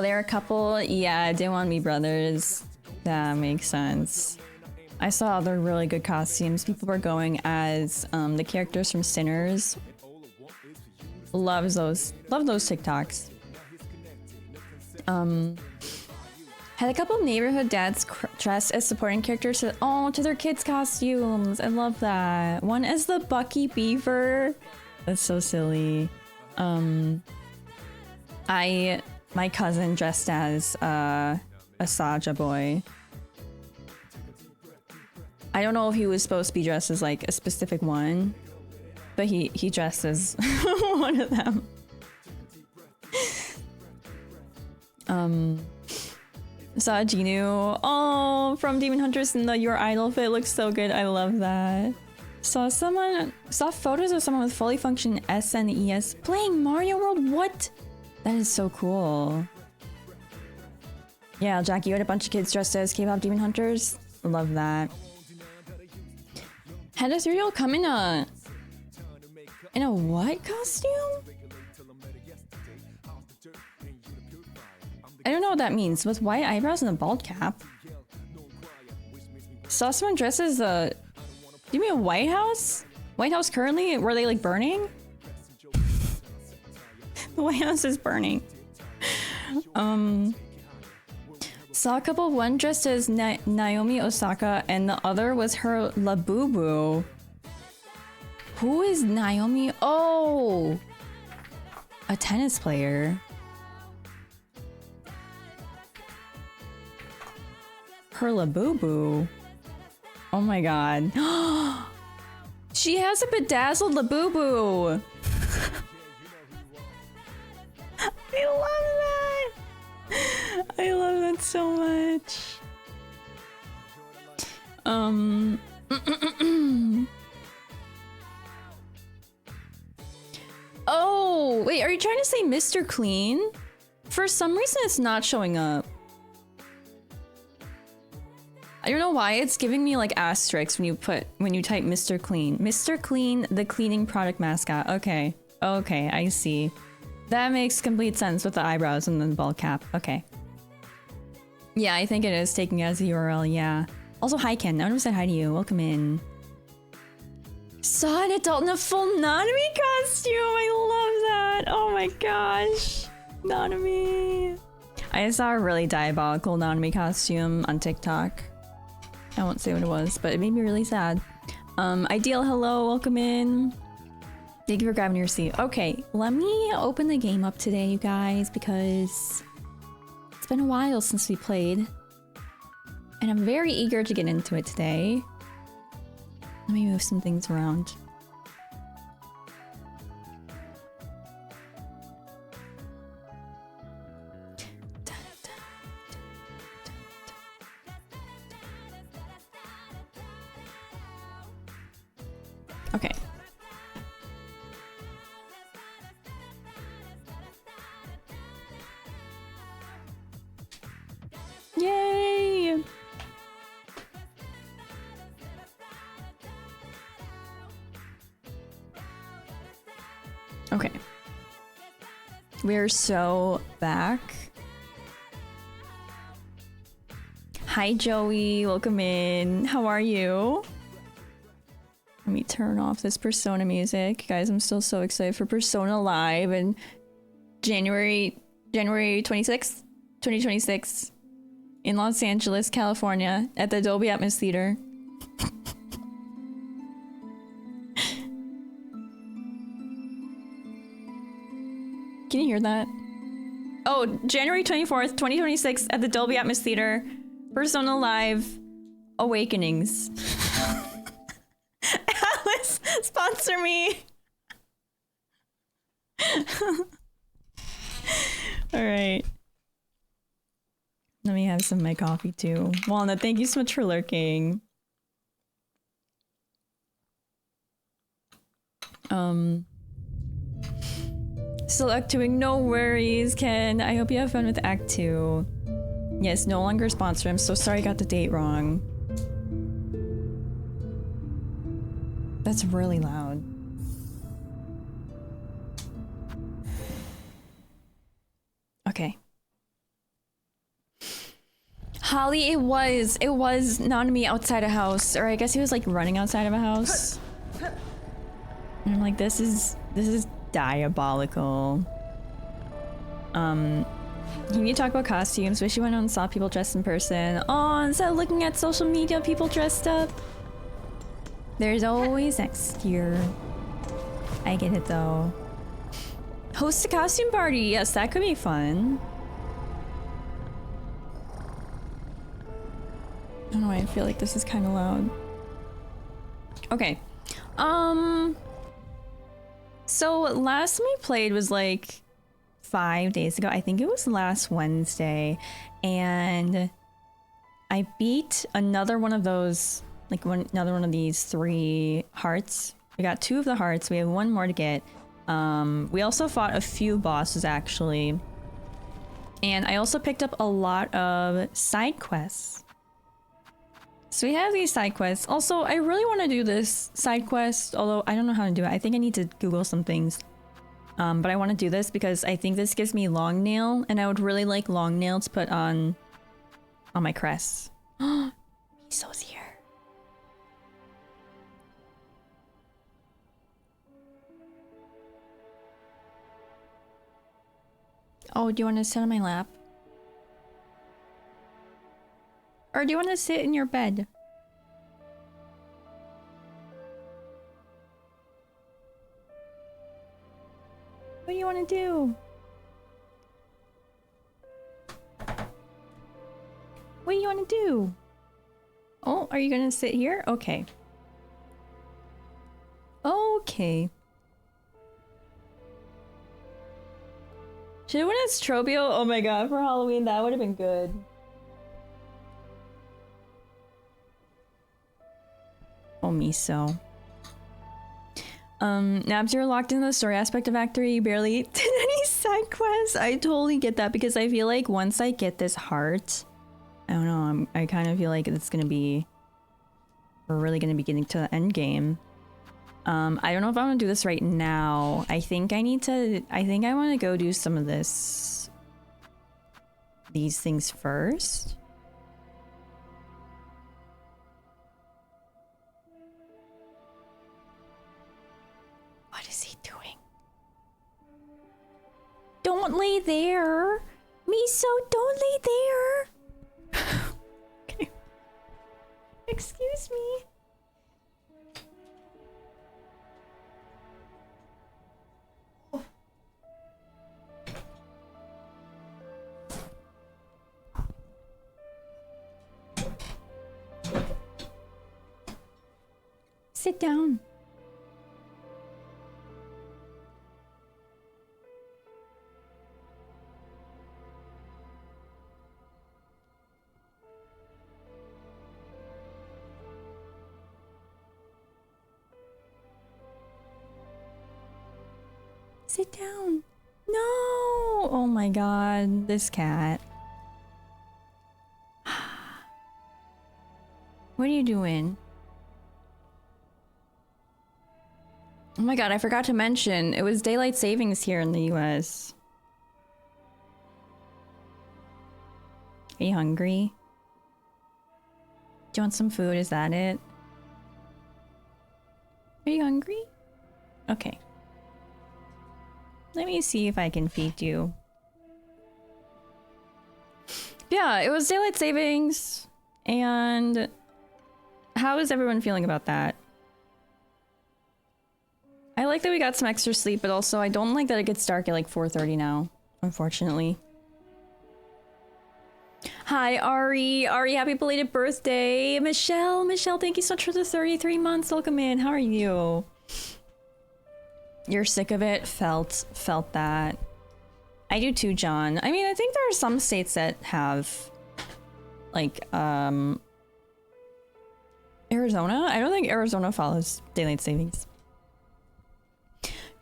they're a couple. Yeah, Didn't Want Me Brothers. That makes sense. I saw other really good costumes. People were going as the characters from Sinners. Love those TikToks. Had a couple neighborhood dads dressed as supporting characters to their kids' costumes. I love that. One is the Bucky Beaver. That's so silly. My cousin dressed as a Saja boy. I don't know if he was supposed to be dressed as like a specific one, but he dressed as one of them. Saw Jinu. Oh, from Demon Hunters in the Your Idol fit looks so good. I love that. Saw photos of someone with fully functioning SNES playing Mario World. What? That is so cool. Yeah, Jackie, you had a bunch of kids dressed as K-pop Demon Hunters. Love that. Had a cereal come in a what costume? I don't know what that means. With white eyebrows and a bald cap. Saw someone dressed as a... Do you mean a White House? White House currently? Were they like burning? The White House is burning. Saw a couple, one dressed as Naomi Osaka and the other was her Labubu. Who is Naomi? Oh! A tennis player. Her Labubu. Oh my god. She has a bedazzled Labubu. I love that. I love that so much. Oh, wait, are you trying to say Mr. Clean? For some reason it's not showing up. I don't know why it's giving me like asterisks when you type Mr. Clean. Mr. Clean, the cleaning product mascot. Okay. Okay, I see. That makes complete sense with the eyebrows and the bald cap. Okay. Yeah, I think it is taking as a URL, yeah. Also, hi Ken, no one said hi to you. Welcome in. Saw an adult in a full Nanami costume! I love that! Oh my gosh. Nanami. I saw a really diabolical Nanami costume on TikTok. I won't say what it was, but it made me really sad. Ideal, hello, welcome in. Thank you for grabbing your seat. Okay, let me open the game up today, you guys, because it's been a while since we played. And I'm very eager to get into it today. Let me move some things around. Okay. Yay! Okay. We're so back. Hi Joey, welcome in. How are you? Let me turn off this Persona music. Guys, I'm still so excited for Persona Live in January 26th, 2026 in Los Angeles, California at the Dolby Atmos Theater. Can you hear that? Oh, January 24th, 2026 at the Dolby Atmos Theater. Persona Live Awakenings. Alice, sponsor me. All right. Let me have some of my coffee too. Walnut, thank you so much for lurking. Still Act 2ing, no worries, Ken. I hope you have fun with Act 2. Yes, no longer sponsor. I'm so sorry I got the date wrong. That's really loud. Okay. Holly, it was Nanami outside a house, or I guess he was like running outside of a house. And I'm like, this is diabolical. You need to talk about costumes. Wish you went out and saw people dressed in person. Oh, instead of looking at social media, people dressed up. There's always next year. I get it though. Host a costume party. Yes, that could be fun. I don't know why I feel like this is kind of loud. Okay. So last time we played was like 5 days ago. I think it was last Wednesday, and I beat another one of those, like another one of these 3 hearts. We got 2 of the hearts. We have 1 more to get. We also fought a few bosses actually, and I also picked up a lot of side quests. So we have these side quests. Also, I really want to do this side quest, although I don't know how to do it. I think I need to Google some things. But I want to do this because I think this gives me long nail, and I would really like long nail to put on my crests. Miso's here. Oh, do you want to sit on my lap? Or do you want to sit in your bed? What do you want to do? What do you want to do? Oh, are you going to sit here? Okay. Okay. Should I win as Trobio? Oh my god, for Halloween, that would have been good. Oh, Miso. Now after you're locked in the story aspect of Act 3, you barely did any side quests. I totally get that because I feel like once I get this heart, I don't know, I kind of feel like it's gonna be, we're really gonna be getting to the end game. I don't know if I'm gonna do this right now. I think I want to go do some of these things first. What is he doing? Don't lay there! Miso, don't lay there! Okay. Excuse me. Sit down. Sit down. No! Oh my god, this cat. What are you doing? Oh my god, I forgot to mention, it was daylight savings here in the US. Are you hungry? Do you want some food? Is that it? Are you hungry? Okay. Let me see if I can feed you. Yeah, it was daylight savings. And how is everyone feeling about that? I like that we got some extra sleep, but also I don't like that it gets dark at like 4:30 now, unfortunately. Hi, Ari. Ari, happy belated birthday. Michelle, thank you so much for the 33 months. Welcome in. How are you? You're sick of it? Felt that. I do too, John. I mean, I think there are some states that have, like, Arizona? I don't think Arizona follows daylight savings.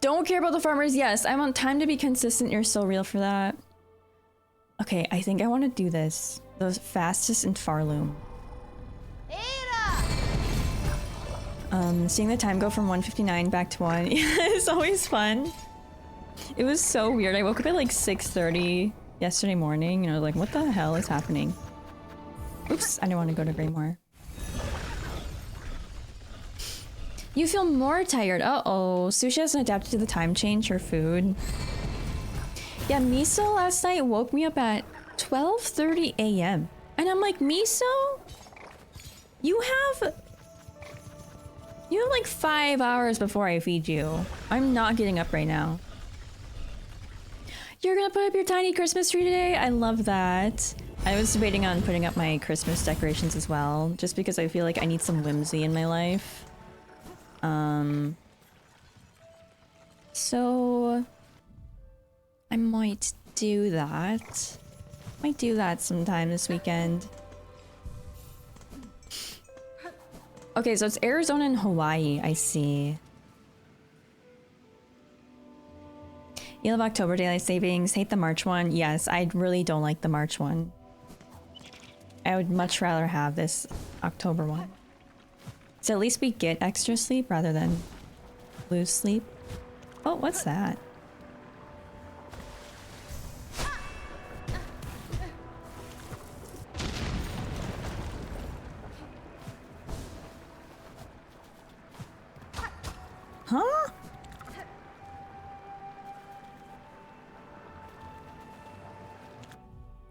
Don't care about the farmers. Yes, I want time to be consistent. You're so real for that. Okay, I think I want to do this. The fastest in Farloom. Seeing the time go from 1:59 back to 1. It's always fun. It was so weird. I woke up at like 6:30 yesterday morning and I was like, what the hell is happening? Oops, I didn't want to go to Greymore. You feel more tired. Uh-oh. Sushi hasn't adapted to the time change for food. Yeah, Miso last night woke me up at 12:30 a.m. And I'm like, Miso? You have like 5 hours before I feed you. I'm not getting up right now. You're gonna put up your tiny Christmas tree today? I love that. I was debating on putting up my Christmas decorations as well, just because I feel like I need some whimsy in my life. So I might do that. Might do that sometime this weekend. Okay, so it's Arizona and Hawaii, I see. You love October Daylight Savings, hate the March one. Yes, I really don't like the March one. I would much rather have this October one. So at least we get extra sleep rather than lose sleep. Oh, what's that? Huh?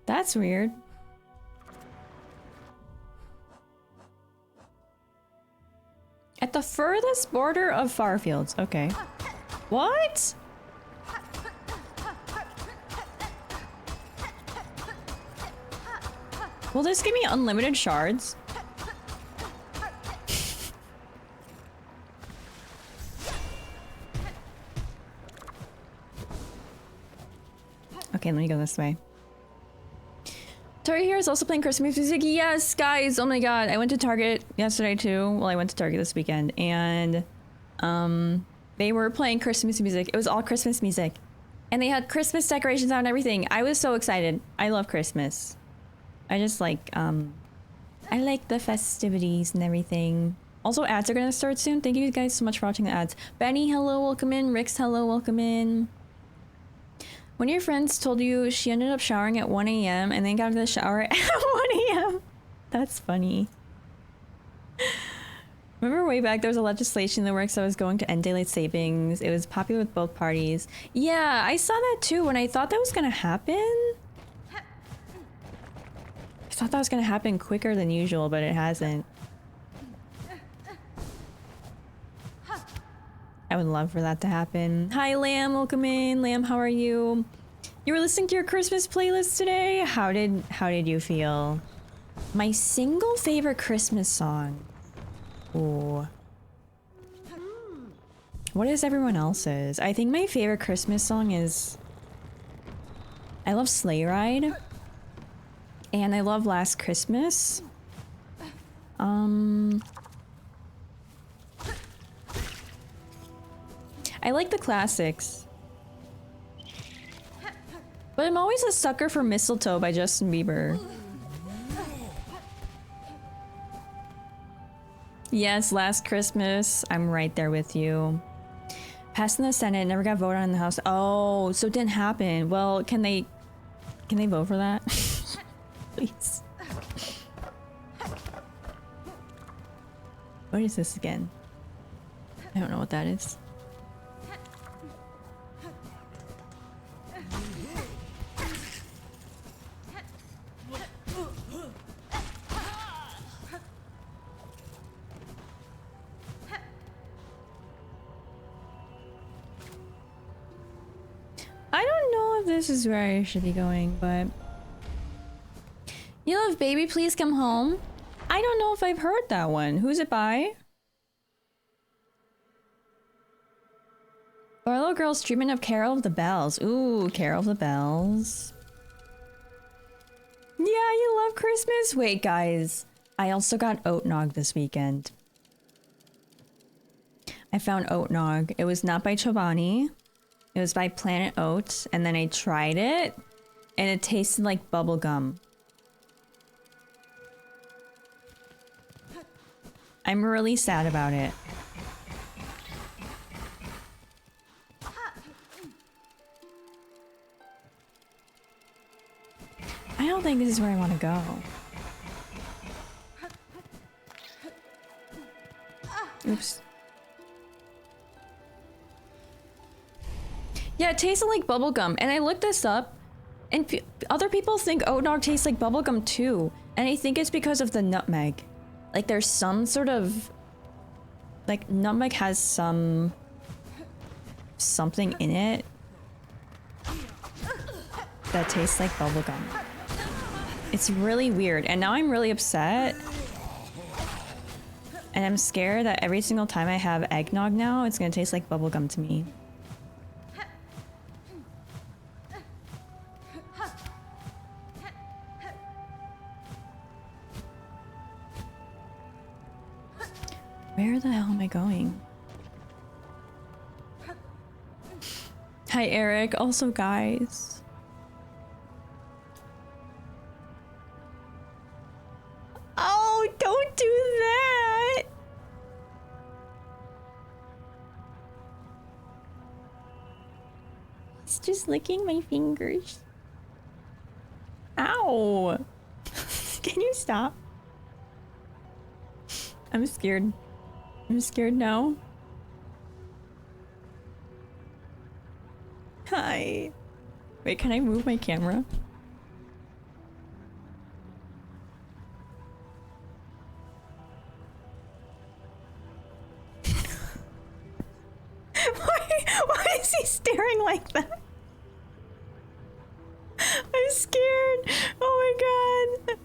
That's weird. At the furthest border of Farfields. Okay. What? Will this give me unlimited shards? Okay, let me go this way. Target here is also playing Christmas music. Yes, guys. Oh my god. I went to Target yesterday too. Well, I went to Target this weekend and they were playing Christmas music. It was all Christmas music. And they had Christmas decorations out and everything. I was so excited. I love Christmas. I just like I like the festivities and everything. Also, ads are gonna start soon. Thank you guys so much for watching the ads. Benny, hello, welcome in. Rix, hello, welcome in. One of your friends told you she ended up showering at 1 a.m. and then got into the shower at 1 a.m. That's funny. Remember way back there was a legislation in the works that was going to end daylight savings. It was popular with both parties. Yeah, I saw that too when I thought that was gonna happen. I thought that was gonna happen quicker than usual, but it hasn't. I would love for that to happen. Hi, Lamb. Welcome in. Lamb, how are you? You were listening to your Christmas playlist today? How did you feel? My single favorite Christmas song. Ooh. What is everyone else's? I think my favorite Christmas song is... I love Sleigh Ride. And I love Last Christmas. I like the classics. But I'm always a sucker for Mistletoe by Justin Bieber. Yes, Last Christmas. I'm right there with you. Passed in the Senate, never got voted on in the House. Oh, so it didn't happen. Well, can they vote for that? Please. What is this again? I don't know what that is. I don't know if this is where I should be going, but... You love Baby Please Come Home? I don't know if I've heard that one. Who's it by? Our little girl's treatment of Carol of the Bells. Ooh, Carol of the Bells. Yeah, you love Christmas? Wait, guys. I also got oat nog this weekend. I found oat nog. It was not by Chobani. It was by Planet Oats, and then I tried it, and it tasted like bubble gum. I'm really sad about it. I don't think this is where I want to go. Oops. Yeah, it tasted like bubblegum, and I looked this up, and other people think oat nog tastes like bubblegum too, and I think it's because of the nutmeg. Like, there's some sort of... Like, nutmeg has something in it that tastes like bubblegum. It's really weird, and now I'm really upset And I'm scared that every single time I have eggnog now, it's gonna taste like bubblegum to me. Where the hell am I going? Hi, Eric. Also, guys. Oh, don't do that! It's just licking my fingers. Ow! Can you stop? I'm scared. I'm scared now. Hi. Wait, can I move my camera? Why is he staring like that? I'm scared. Oh my god.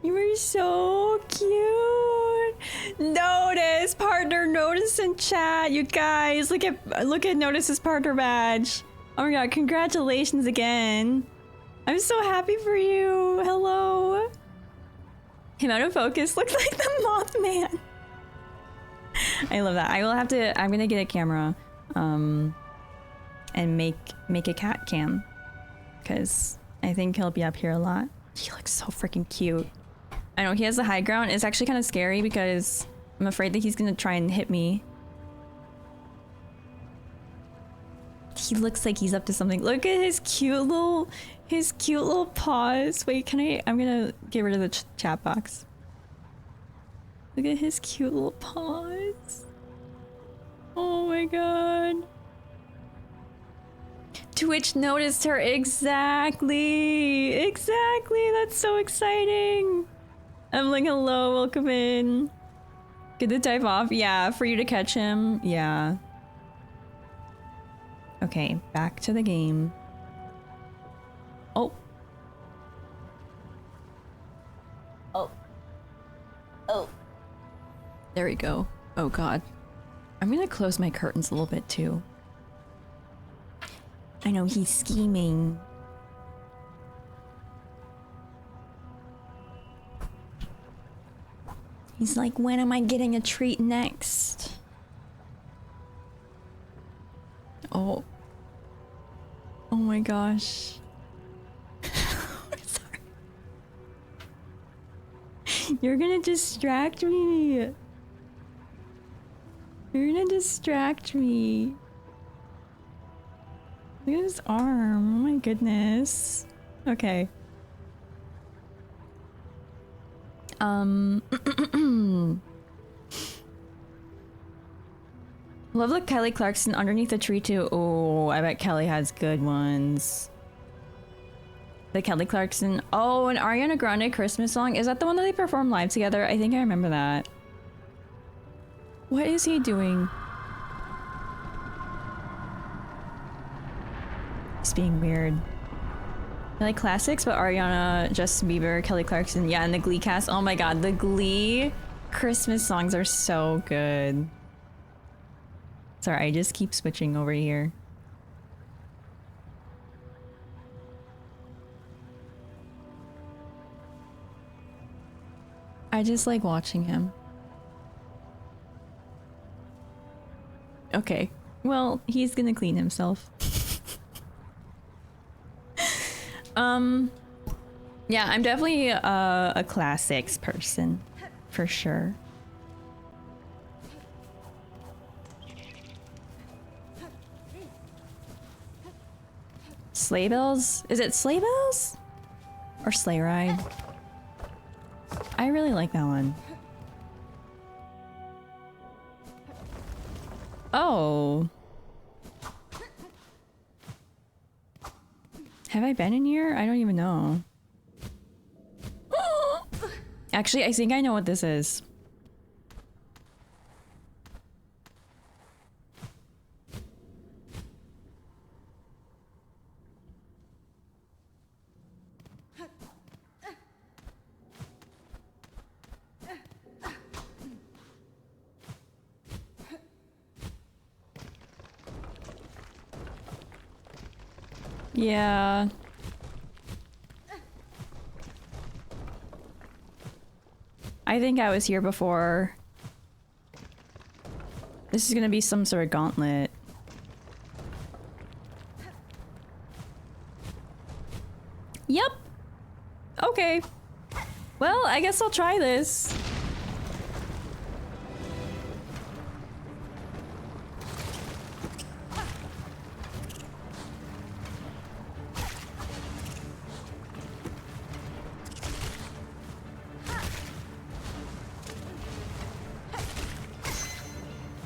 You are so cute. Notice, partner notice in chat. You guys, look at Notice's partner badge. Oh my god, congratulations again. I'm so happy for you. Hello. Him out of focus looks like the Mothman. I love that. I will have to, I'm gonna get a camera and make a cat cam, because I think he'll be up here a lot. He looks so freaking cute. I know he has the high ground. It's actually kind of scary because I'm afraid that he's gonna try and hit me. He looks like he's up to something. Look at his cute little paws. Wait, I'm gonna get rid of the chat box. Look at his cute little paws. Oh my god. Twitch noticed her. Exactly. That's so exciting. I'm like, hello, welcome in. Get the dive off. Yeah, for you to catch him. Yeah. Okay, back to the game. Oh. Oh. There we go. Oh god. I'm gonna close my curtains a little bit too. I know he's scheming. He's like, when am I getting a treat next? Oh. Oh my gosh. Sorry. You're gonna distract me. You're gonna distract me. Look at his arm. Oh my goodness. Okay. Love the Kelly Clarkson underneath the tree too. Oh, I bet Kelly has good ones. The Kelly Clarkson. Oh, an Ariana Grande Christmas song. Is that the one that they performed live together? I think I remember that. What is he doing? He's being weird. I like classics, but Ariana, Justin Bieber, Kelly Clarkson, yeah, and the Glee cast. Oh my god, the Glee Christmas songs are so good. Sorry, I just keep switching over here. I just like watching him. Okay, well, he's gonna clean himself. Yeah, I'm definitely a classics person, for sure. Sleigh Bells? Is it Sleigh Bells? Or Sleigh Ride? I really like that one. Oh. Have I been in here? I don't even know. Actually, I think I know what this is. Yeah. I think I was here before. This is gonna be some sort of gauntlet. Yep. Okay. Well, I guess I'll try this.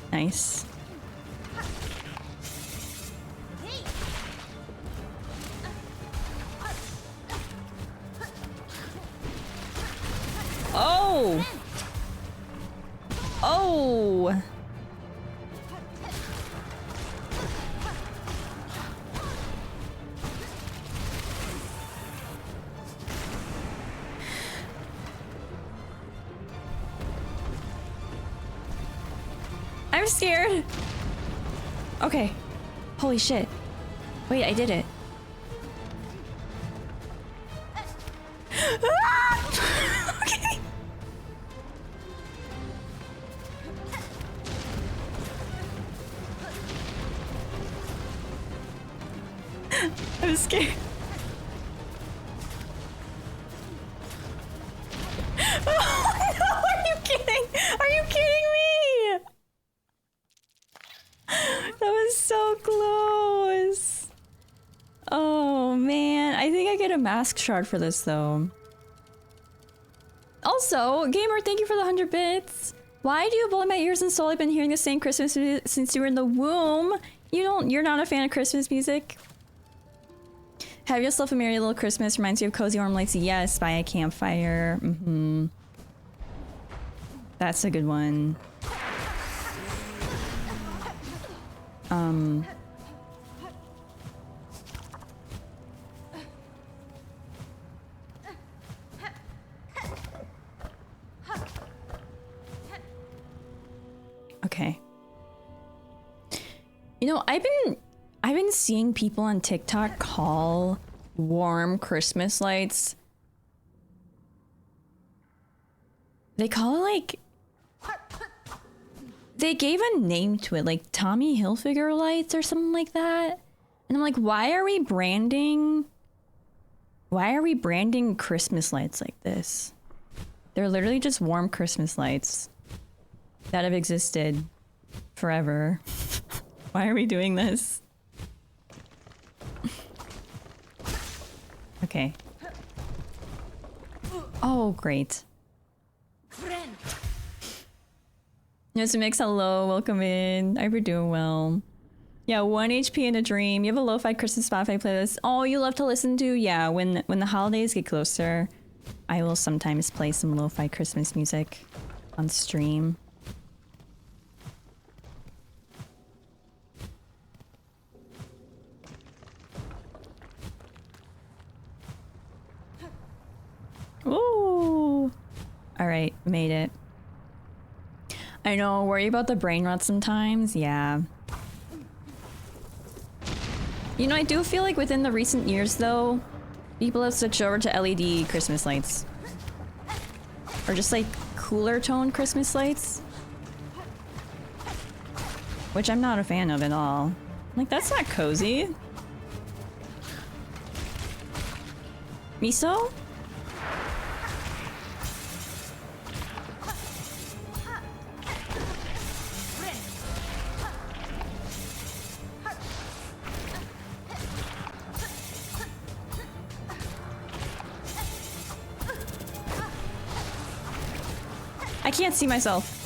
Nice. Oh! Oh! I'm scared. Okay. Holy shit. Wait, I did it. Ah! Okay. I'm scared. Oh no, are you kidding? Are you kidding me? That was so close. Oh man, I think I get a mask shard for this though. Also, gamer, thank you for the 100 bits. Why do you blow my ears and soul? I've been hearing the same Christmas music since you were in the womb. You're not a fan of Christmas music? Have yourself a merry little Christmas. Reminds you of cozy warm lights. Yes, by a campfire. Mm-hmm. That's a good one. Okay. You know, I've been seeing people on TikTok call warm Christmas lights. They call it like... They gave a name to it, like Tommy Hilfiger lights or something like that. And I'm like, why are we branding Christmas lights like this? They're literally just warm Christmas lights that have existed forever. Why are we doing this? Okay. Oh, great. Yes, Mix, hello, welcome in. I hope you're doing well. Yeah, 1 HP in a dream. You have a lo-fi Christmas Spotify playlist. Oh, you love to listen to? Yeah, when the holidays get closer, I will sometimes play some lo-fi Christmas music on stream. Ooh. All right, made it. I know, worry about the brain rot sometimes. Yeah. You know, I do feel like within the recent years, though, people have switched over to LED Christmas lights. Or just like cooler tone Christmas lights. Which I'm not a fan of at all. Like, that's not cozy. Miso? I can't see myself.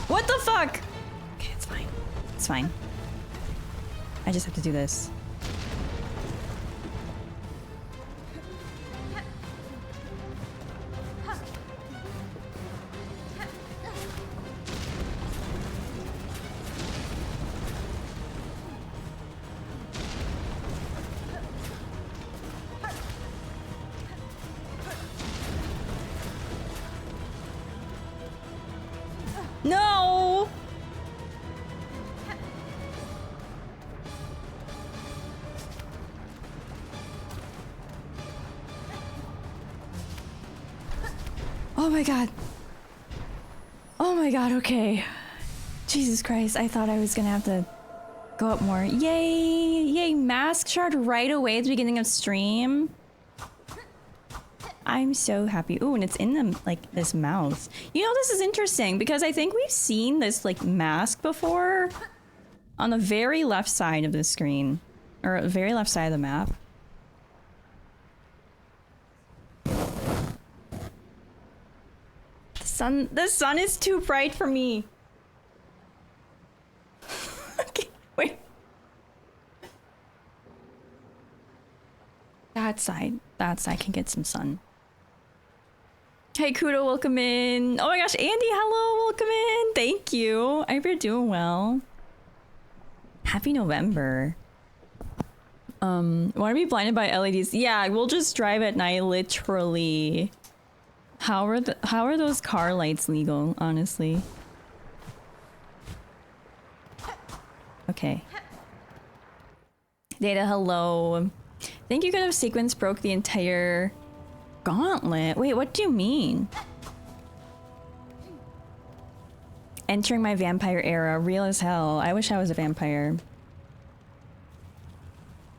What the fuck? Okay, it's fine. It's fine. I just have to do this. No! Oh my god. Oh my god, okay. Jesus Christ, I thought I was gonna have to go up more. Yay! Yay, mask shard right away at the beginning of stream. I'm so happy. Ooh, and it's in the, like, this mouth. You know, this is interesting because I think we've seen this, like, mask before on the very left side of the screen. Or very left side of the map. The sun is too bright for me. Okay, wait. That side can get some sun. Hey Kudo, welcome in. Oh my gosh, Andy, hello, welcome in. Thank you. I hope you're doing well. Happy November. Want to be blinded by LEDs? Yeah, we'll just drive at night, literally. How are those car lights legal, honestly? Okay. Data, hello. Think you could have sequence broke the entire gauntlet? Wait, what do you mean? Entering my vampire era, real as hell. I wish I was a vampire.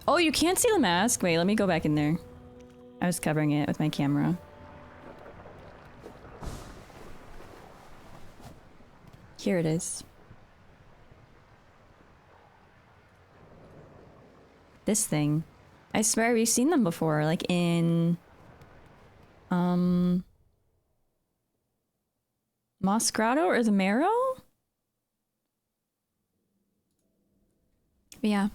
Oh, you can't see the mask? Wait, let me go back in there. I was covering it with my camera. Here it is. This thing. I swear we've seen them before, like in... Moss Grotto or the Marrow? But yeah.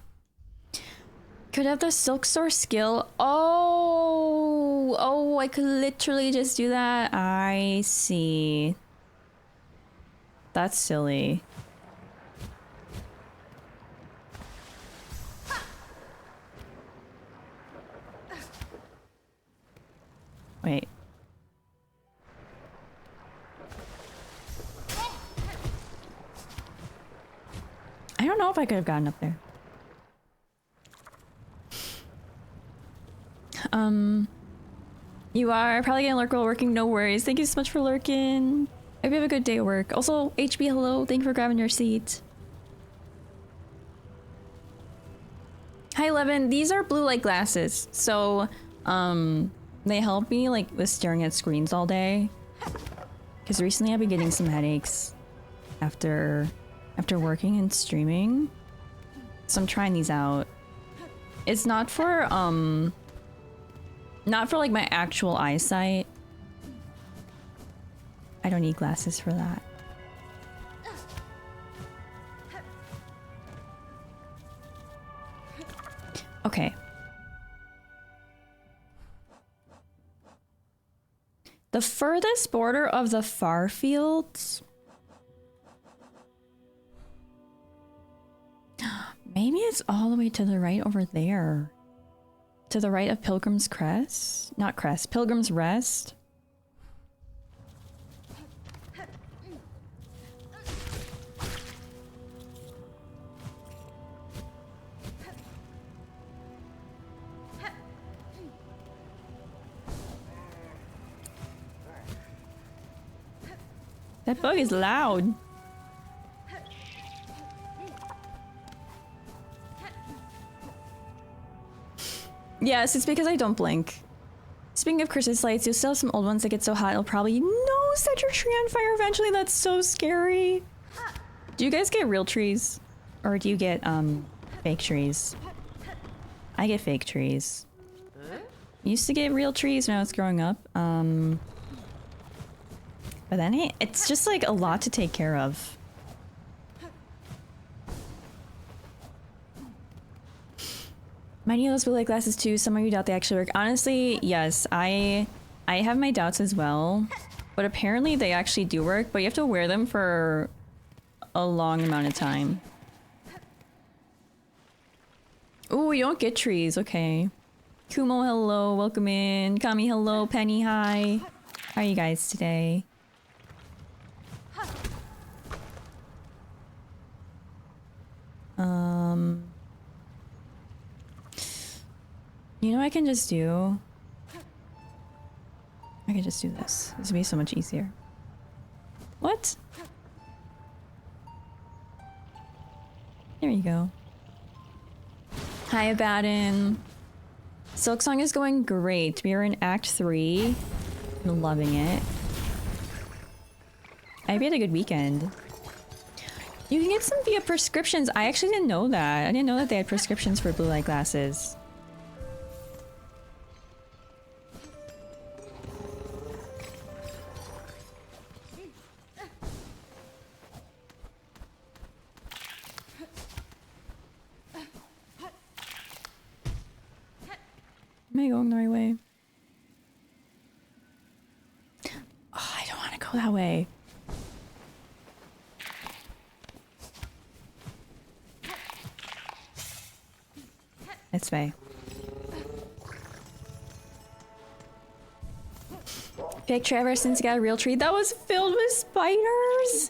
Could have the Silksong skill. Oh, I could literally just do that. I see. That's silly. Wait. I don't know if I could have gotten up there. You are probably gonna lurk while working, no worries. Thank you so much for lurking. I hope you have a good day at work. Also, HB, hello. Thank you for grabbing your seat. Hi, Levin. These are blue light glasses. So, they help me, like, with staring at screens all day. Because recently I've been getting some headaches after working and streaming. So I'm trying these out. It's not for, like, my actual eyesight. I don't need glasses for that. Okay. The furthest border of the far fields? Maybe it's all the way to the right over there. To the right of Pilgrim's Crest? Not Crest, Pilgrim's Rest. That bug is loud. Yes, it's because I don't blink. Speaking of Christmas lights, you'll still have some old ones that get so hot it'll probably set your tree on fire eventually. That's so scary. Do you guys get real trees? Or do you get fake trees? I get fake trees. Used to get real trees when I was growing up. But then it's just like a lot to take care of. Many of those blue light glasses too. Some of you doubt they actually work. Honestly, yes, I have my doubts as well. But apparently they actually do work, but you have to wear them for a long amount of time. Ooh, you don't get trees, okay. Kumo, hello, welcome in. Kami, hello, Penny, hi. How are you guys today? You know what I can just do? I can just do this. This would be so much easier. What? There you go. Hi, Abaddon. Silksong is going great. We are in Act 3. I'm loving it. I hope you had a good weekend. You can get some via prescriptions. I actually didn't know that. I didn't know that they had prescriptions for blue light glasses. Am I going the right way? Oh, I don't want to go that way. This way. Fake Trevor since he got a real tree that was filled with spiders.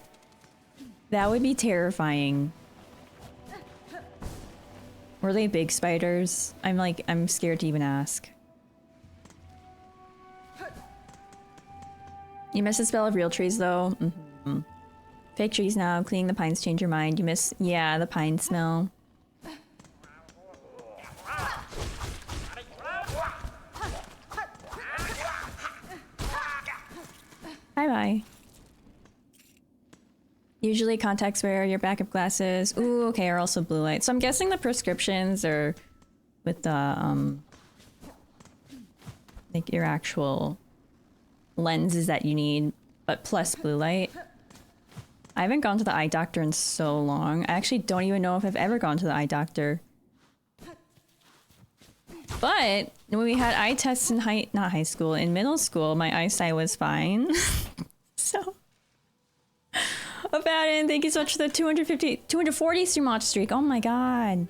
That would be terrifying. Were they big spiders? I'm scared to even ask. You miss the smell of real trees though. Mm-hmm. Fake trees now. Cleaning the pines change your mind. You miss, yeah, the pine smell. Bye-bye. Usually contacts wear your backup glasses. Ooh, okay, are also blue light. So I'm guessing the prescriptions are with the, like your actual lenses that you need, but plus blue light. I haven't gone to the eye doctor in so long. I actually don't even know if I've ever gone to the eye doctor. But when we had eye tests in not high school, in middle school, my eyesight was fine. So, Abaddon, thank you so much for the 240 stream watch streak. Oh my god.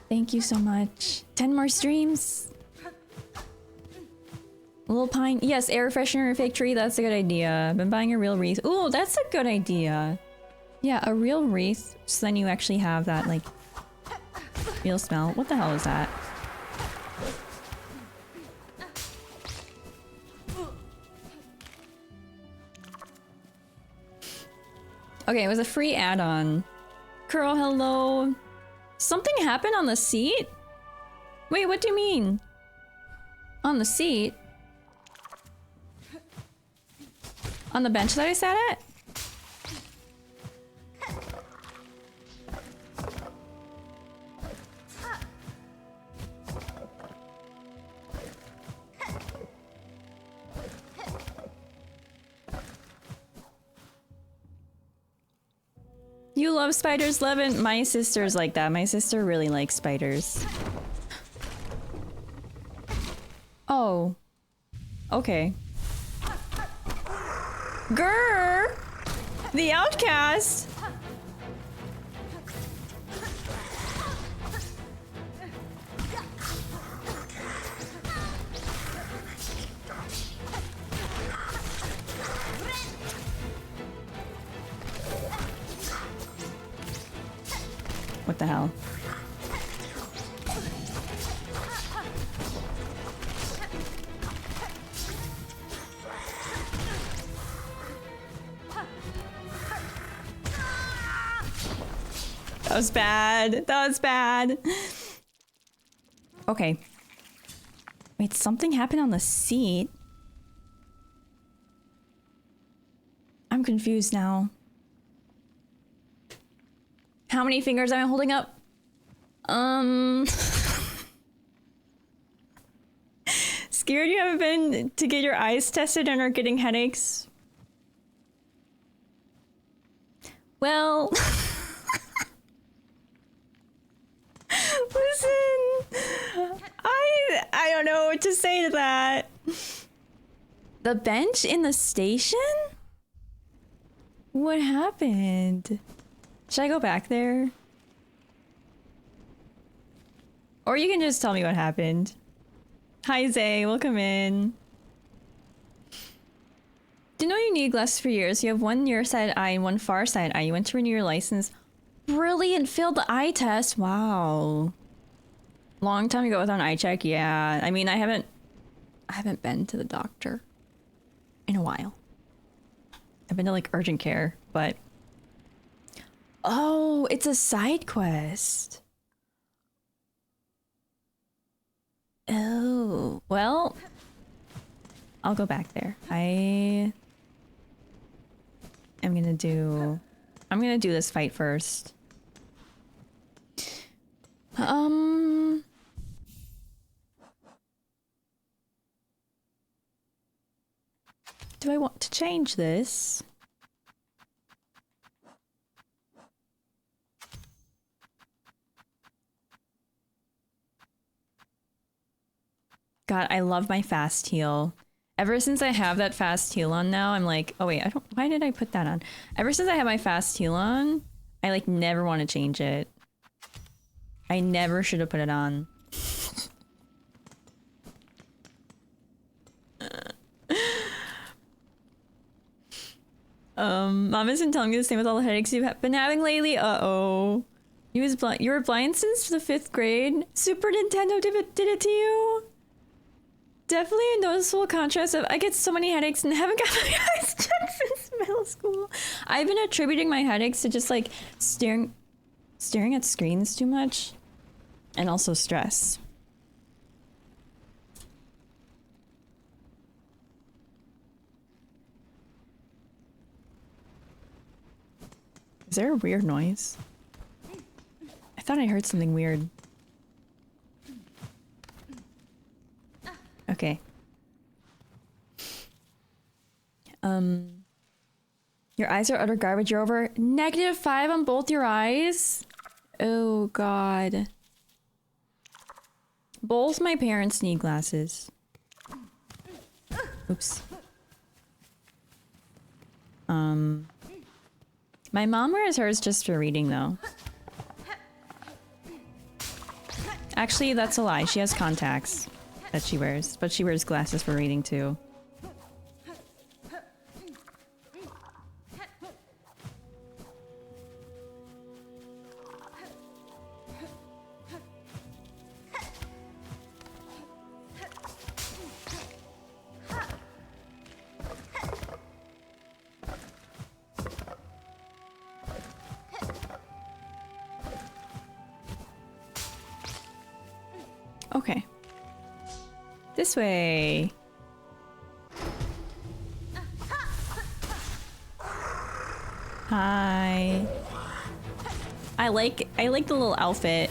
Thank you so much. 10 more streams. Little pine. Yes, air freshener, fake tree. That's a good idea. I've been buying a real wreath. Ooh, that's a good idea. Yeah, a real wreath. So then you actually have that, like, real smell. What the hell is that? Okay, it was a free add-on. Curl, hello. Something happened on the seat? Wait, what do you mean? On the seat? On the bench that I sat at? You love spiders, Levin? My sister's like that. My sister really likes spiders. Oh. Okay. Grr! The outcast! What the hell? That was bad. That was bad. Okay. Wait, something happened on the seat. I'm confused now. How many fingers am I holding up? Scared you haven't been to get your eyes tested and are getting headaches? Well... Listen, I don't know what to say to that. The bench in the station? What happened? Should I go back there? Or you can just tell me what happened. Hi Zay, welcome in. Didn't know you need glasses for years. You have one near-sighted eye and one far-sighted eye. You went to renew your license. Brilliant, failed the eye test. Wow. Long time ago without an eye check, yeah. I mean, I haven't been to the doctor in a while. I've been to like urgent care, but oh, it's a side quest. Oh, well, I'll go back there. I'm gonna do this fight first. Do I want to change this? God, I love my fast heal. Ever since I have that fast heal on now, I'm like, oh wait, why did I put that on? Ever since I have my fast heal on, I like never want to change it. I never should have put it on. Mom has been telling me the same with all the headaches you've been having lately. Uh-oh. You were blind since the 5th grade? Super Nintendo did it to you? Definitely a noticeable contrast of I get so many headaches and haven't got my eyes checked since middle school. I've been attributing my headaches to just like staring at screens too much and also stress. Is there a weird noise? I thought I heard something weird. Okay. Your eyes are utter garbage. You're over -5 on both your eyes? Oh god. Both my parents need glasses. Oops. My mom wears hers just for reading though. Actually, that's a lie. She has contacts that she wears, but she wears glasses for reading too. Okay. This way. Hi. I like the little outfit.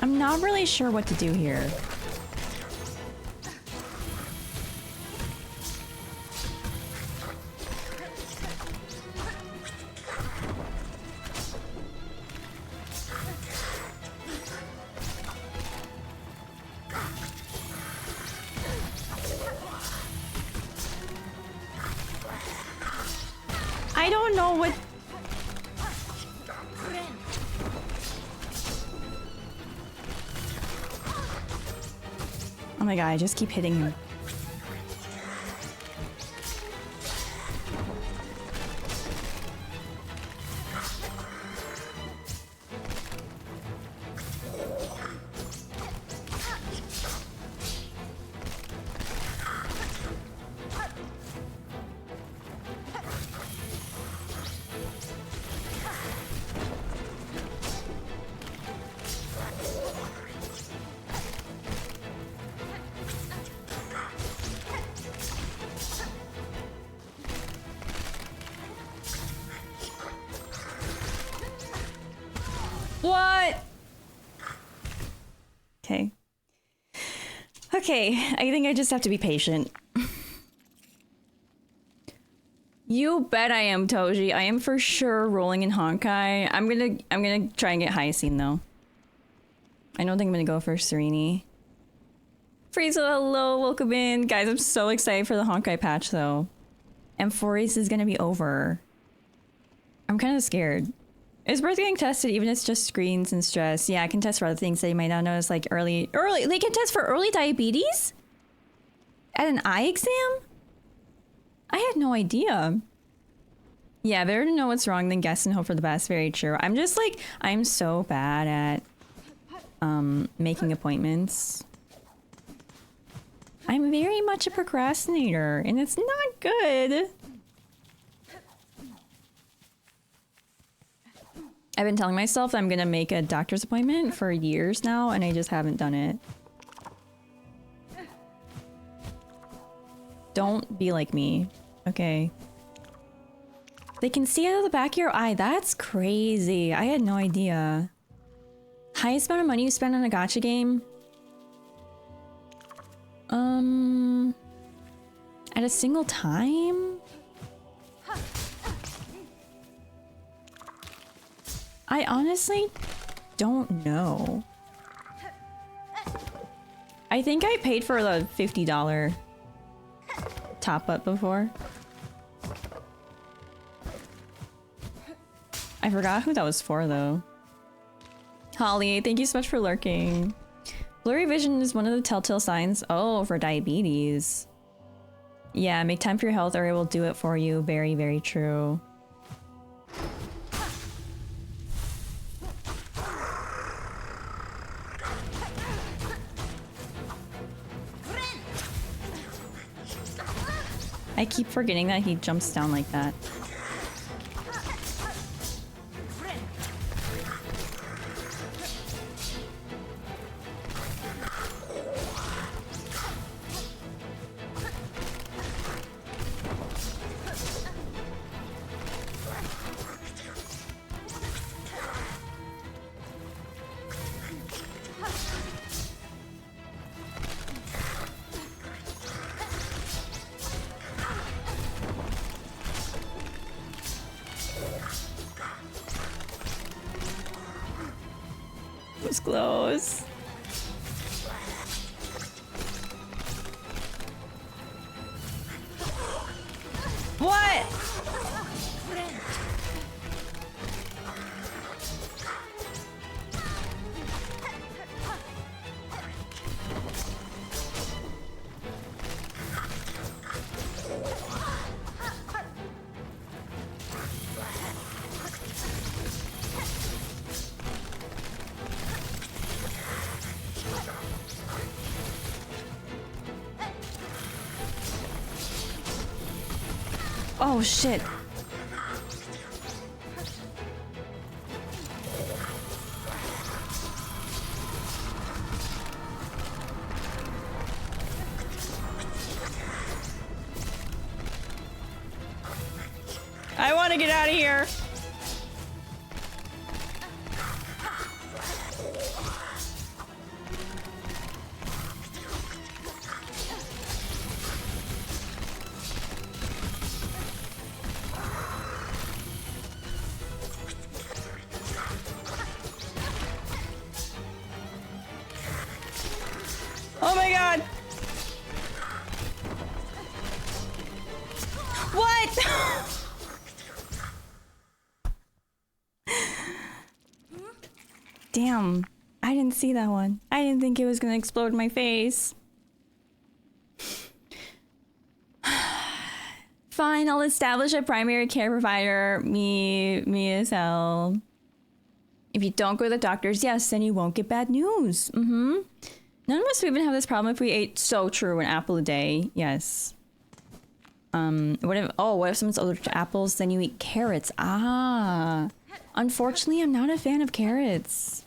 I'm not really sure what to do here. I don't know what... Oh my god, I just keep hitting him. What? Okay. Okay, I think I just have to be patient. You bet I am, Toji. I am for sure rolling in Honkai. I'm gonna try and get Hyacine though. I don't think I'm gonna go for Serini. Frieza, hello, welcome in. Guys, I'm so excited for the Honkai patch though. And 4 Ace is gonna be over. I'm kind of scared. Is birth getting tested even if it's just screens and stress? Yeah, I can test for other things that you might not notice, like early. They can test for early diabetes? At an eye exam? I had no idea. Yeah, better to know what's wrong than guess and hope for the best. Very true. I'm just like, I'm so bad at making appointments. I'm very much a procrastinator, and it's not good. I've been telling myself that I'm gonna make a doctor's appointment for years now, and I just haven't done it. Don't be like me, okay? They can see out of the back of your eye. That's crazy. I had no idea. Highest amount of money you spend on a gacha game? At a single time? I honestly don't know. I think I paid for the $50 top up before. I forgot who that was for though. Holly, thank you so much for lurking. Blurry vision is one of the telltale signs. Oh, for diabetes. Yeah, make time for your health or it will do it for you. Very, very true. I keep forgetting that he jumps down like that. It was close. What? Oh shit. I want to get out of here. Oh my god! What? Damn, I didn't see that one. I didn't think it was gonna explode in my face. Fine, I'll establish a primary care provider. Me as hell. If you don't go to the doctors, yes, then you won't get bad news. None of us would even have this problem if we ate so true an apple a day. Yes. What if someone's allergic to apples? Then you eat carrots. Ah. Unfortunately, I'm not a fan of carrots.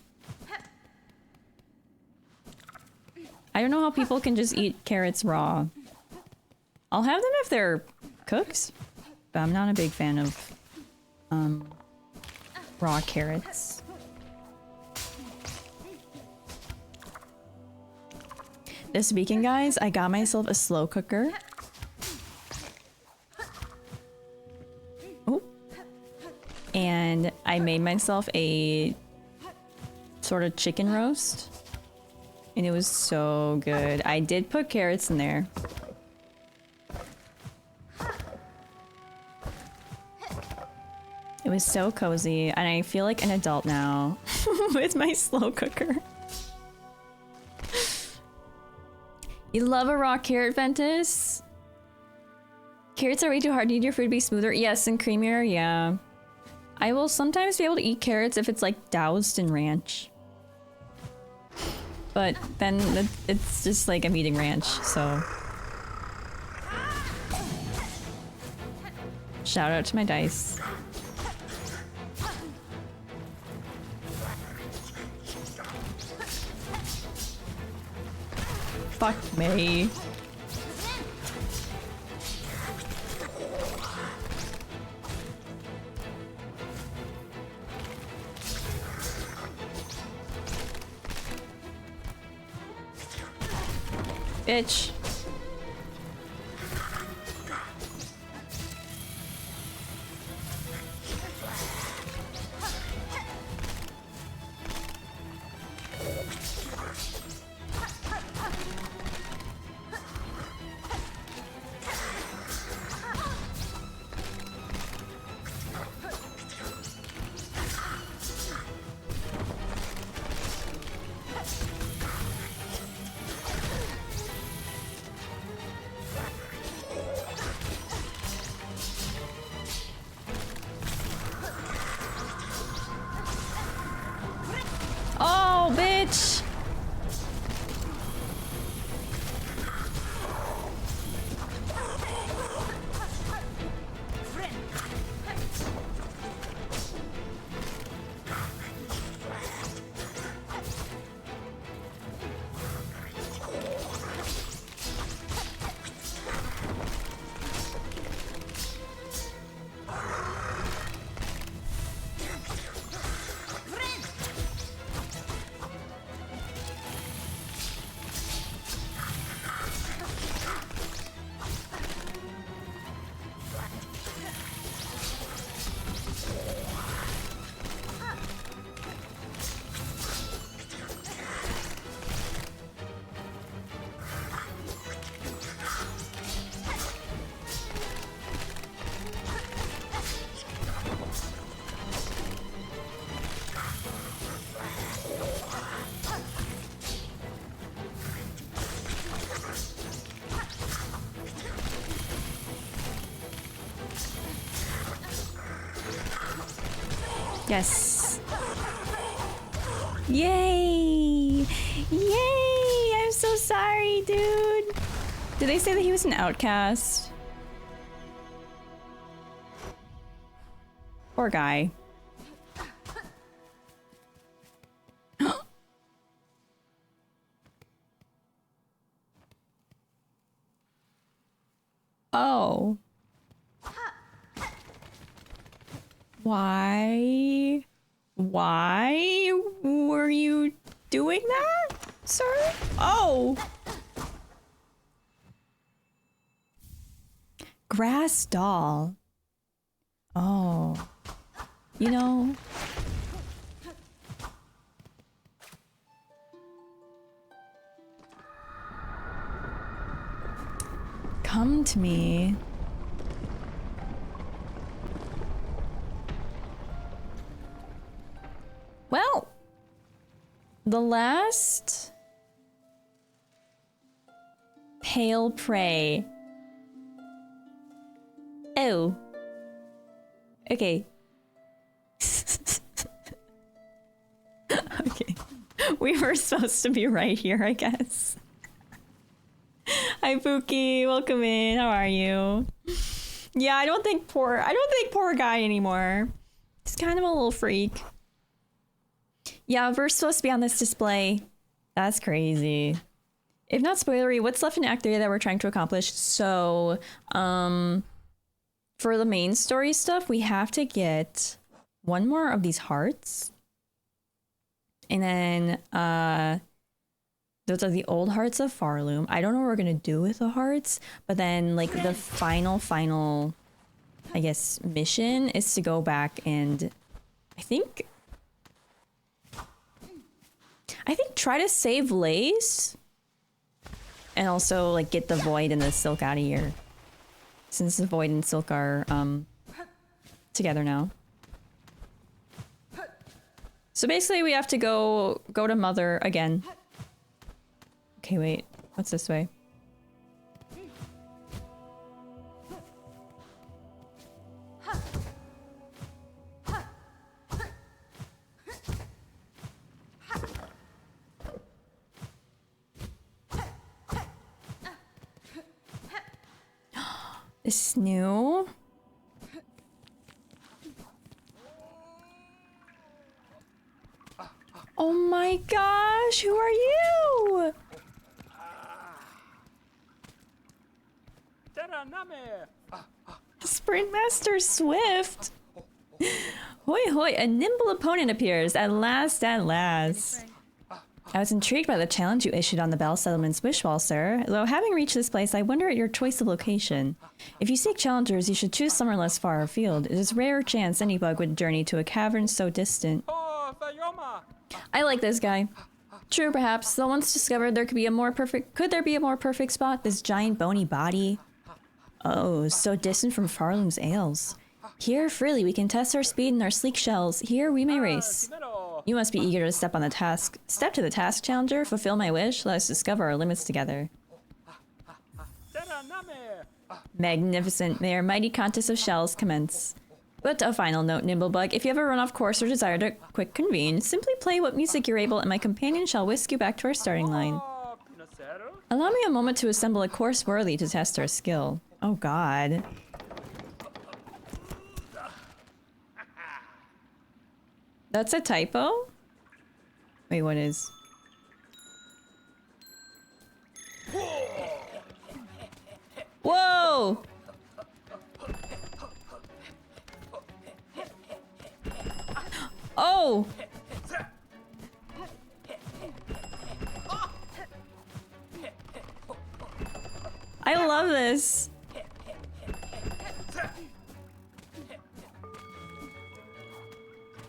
I don't know how people can just eat carrots raw. I'll have them if they're cooked, but I'm not a big fan of raw carrots. This weekend, guys, I got myself a slow cooker. Oh. And I made myself a sort of chicken roast. And it was so good. I did put carrots in there. It was so cozy, and I feel like an adult now with my slow cooker. You love a raw carrot, Ventus? Carrots are way too hard. Need your food to be smoother? Yes, and creamier, yeah. I will sometimes be able to eat carrots if it's like doused in ranch. But then it's just like I'm eating ranch, so. Shout out to my dice. Fuck me. Bitch. Oh, bitch! Yes. Yay! Yay! I'm so sorry, dude. Did they say that he was an outcast? Poor guy. Oh. Why? Why were you doing that, sir? Oh! Grass doll. Oh. You know... Come to me. Well, the last pale prey. Oh. Okay. Okay. We were supposed to be right here, I guess. Hi, Pookie. Welcome in. How are you? Yeah, I don't think poor guy anymore. He's kind of a little freak. Yeah, we're supposed to be on this display. That's crazy. If not spoilery, what's left in Act 3 that we're trying to accomplish? So, for the main story stuff, we have to get one more of these hearts. And then, those are the old hearts of Farloom. I don't know what we're gonna do with the hearts, but then, like, the final, I guess, mission is to go back and, I think try to save Lace. And also, like, get the Void and the Silk out of here. Since the Void and Silk are, together now. So basically we have to go to Mother again. Okay, wait. What's this way? This is new. Oh my gosh, who are you? Sprint Master Swift. Hoi hoi, a nimble opponent appears. At last, at last. I was intrigued by the challenge you issued on the Bell Settlement's wish wall, sir. Though having reached this place, I wonder at your choice of location. If you seek challengers, you should choose somewhere less far afield. It is a rare chance any bug would journey to a cavern so distant. I like this guy. True, perhaps. Though once discovered, there could be a more perfect... Could there be a more perfect spot? This giant bony body? Oh, so distant from Farlung's ales. Here, freely, we can test our speed in our sleek shells. Here, we may race. You must be eager to step on the task. Step to the task, challenger. Fulfill my wish. Let us discover our limits together. Magnificent. May our mighty contest of shells commence. But a final note, Nimblebug. If you ever run off course or desire to quick convene, simply play what music you're able and my companion shall whisk you back to our starting line. Allow me a moment to assemble a course worthy to test our skill. Oh god. That's a typo? Wait, what is? Whoa! Oh! I love this.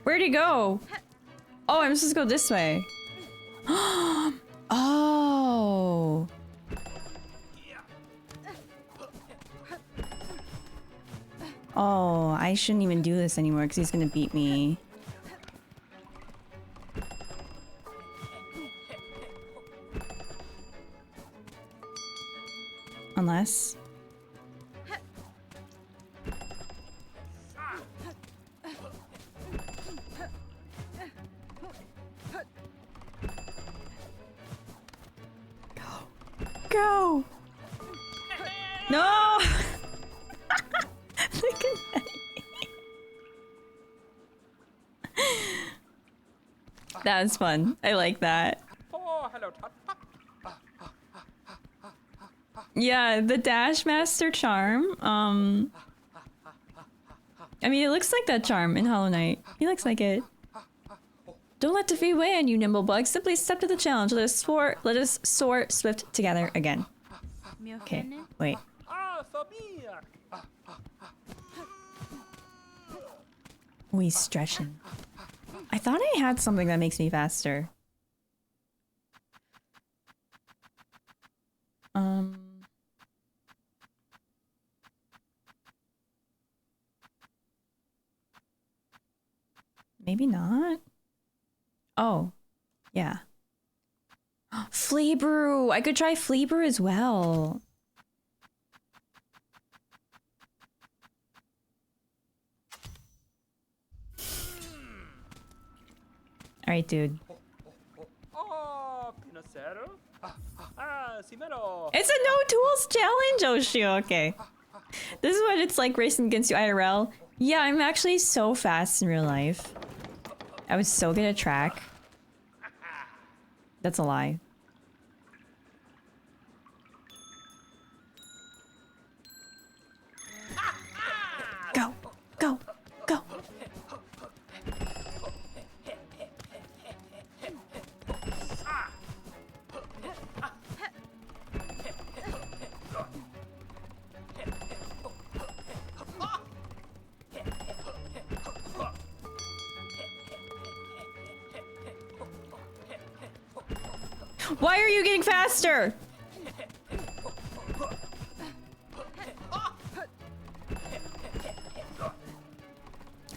Where'd he go? Oh, I'm supposed to go this way. Oh. Oh, I shouldn't even do this anymore because he's gonna beat me. Unless... Go! No! Look at that. That was fun. I like that. Yeah, the Dash Master charm. I mean, it looks like that charm in Hollow Knight. He looks like it. Don't let defeat weigh on you, Nimblebug. Simply step to the challenge. Let us soar swift together again. Okay, wait. Oh, he's stretching. I thought I had something that makes me faster. Maybe not. Oh, yeah. Flea Brew! I could try Flea Brew as well. Alright, dude. It's a no tools challenge? Oh shoot, okay. This is what it's like racing against you IRL. Yeah, I'm actually so fast in real life. I was so good at track. That's a lie. Go, go, go. Why are you getting faster?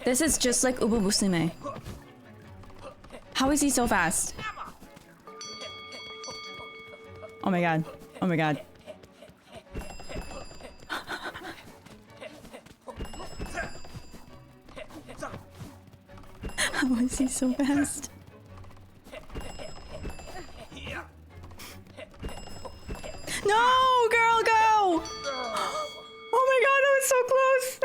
This is just like Ubu Musume. How is he so fast? Oh my god. Oh my god. How is he so fast? No, girl, go! Oh my god, that was so close.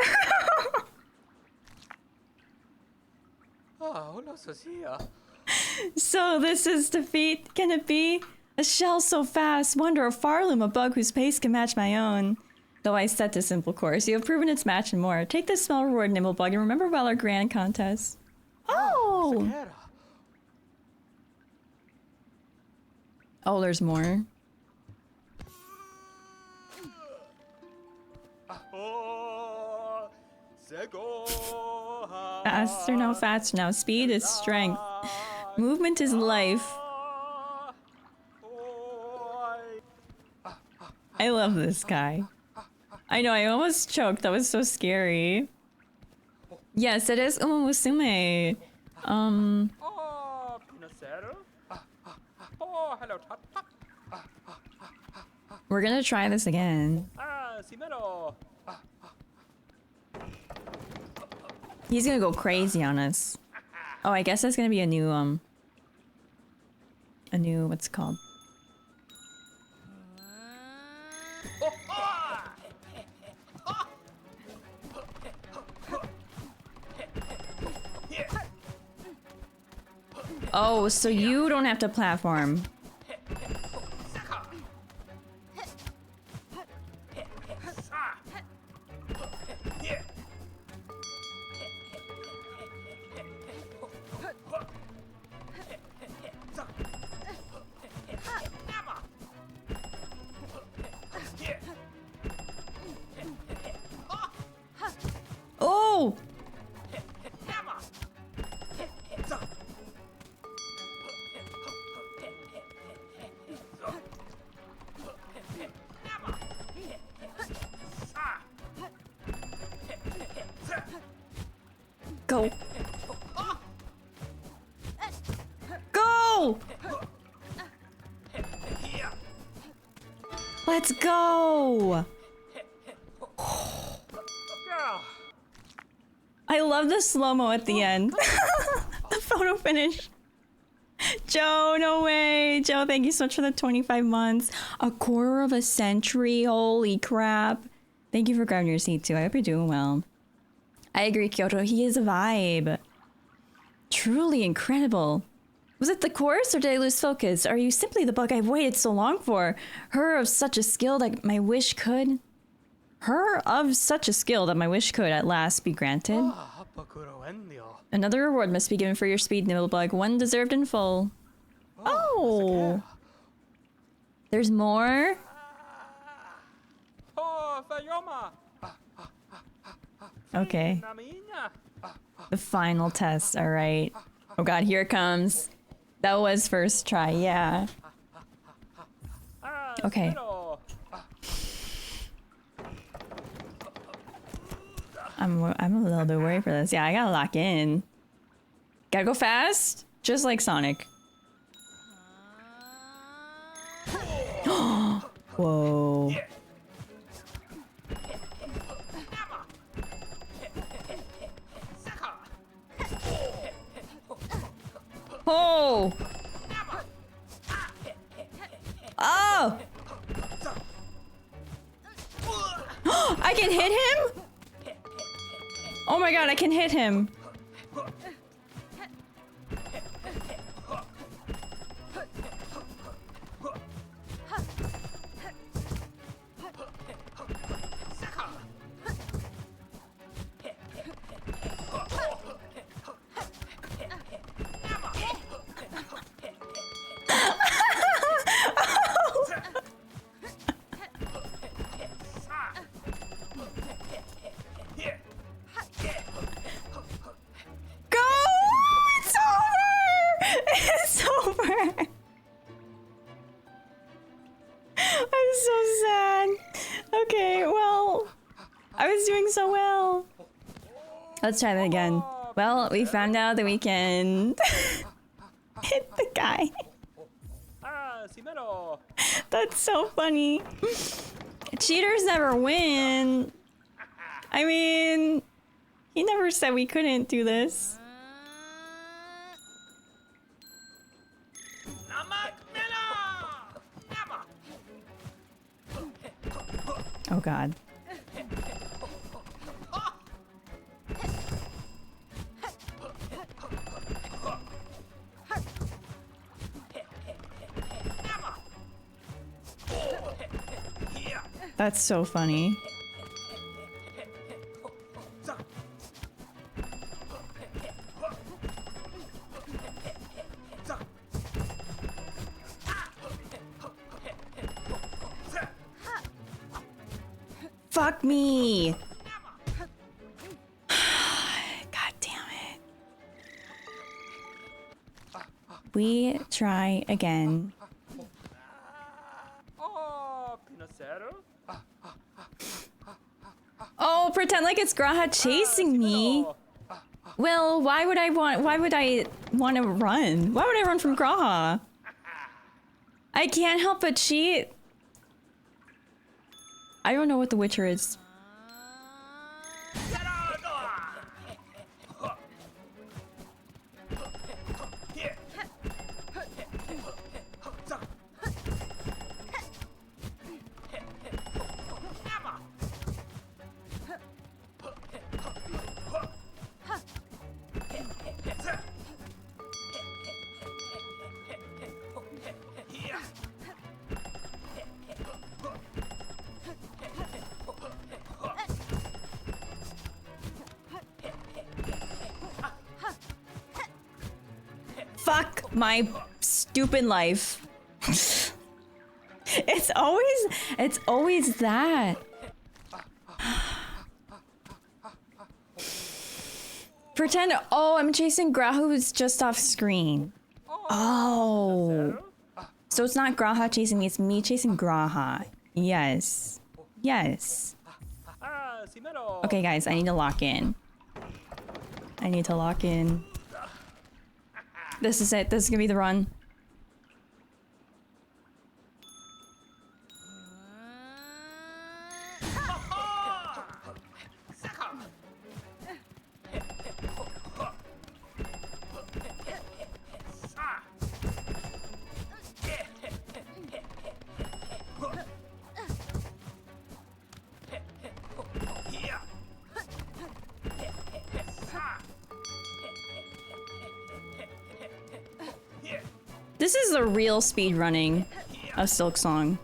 So this is defeat. Can it be? A shell so fast. Wonder a Farloom, a bug whose pace can match my own. Though I set to simple course, you have proven its match and more. Take this small reward, nimble bug, and remember well our grand contest. Oh! Oh, there's more. Faster now, faster now. Speed is strength. Movement is life. I love this guy. I know, I almost choked. That was so scary. Yes, it is Uma Musume. We're gonna try this again. He's gonna go crazy on us. Oh, I guess that's gonna be a new, what's it called? Oh, so you don't have to platform. Oh! Go. Go! Let's go! I love the slow-mo at the end. The photo finish. Joe, no way. Joe, thank you so much for the 25 months. A quarter of a century. Holy crap. Thank you for grabbing your seat too. I hope you're doing well. I agree, Kyoto. He is a vibe. Truly incredible. Was it the course or did I lose focus? Are you simply the bug I've waited so long for? Her of such a skill that my wish could... Her of such a skill that my wish could at last be granted. Another reward must be given for your speed, Nibblebug. One deserved in full. Oh! There's more? Okay. The final test, alright. Oh god, here it comes. That was first try, yeah. Okay. I'm a little bit worried for this. Yeah, I gotta lock in. Gotta go fast, just like Sonic. Whoa. Oh! Oh! I can hit him? Oh my god, I can hit him. Let's try that again. Well, we found out that we can Hit the guy. That's so funny. Cheaters never win. I mean, he never said we couldn't do this. Oh god. That's so funny. Fuck me! God damn it. We try again. Oh, pretend like it's Graha chasing me. Well, why would I want to run? Why would I run from Graha? I can't help but cheat. I don't know what the Witcher is. Fuck my stupid life. It's always that. Pretend, oh, I'm chasing Graha who's just off screen. Oh. So it's not Graha chasing me, it's me chasing Graha. Yes. Yes. Okay guys, I need to lock in. I need to lock in. This is it. This is gonna be the run. This is the real speed running of Silksong.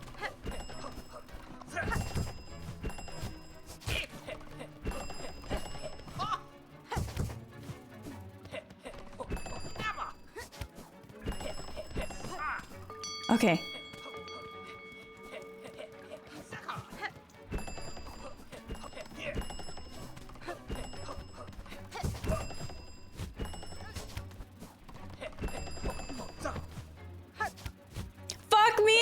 Okay. Fuck me!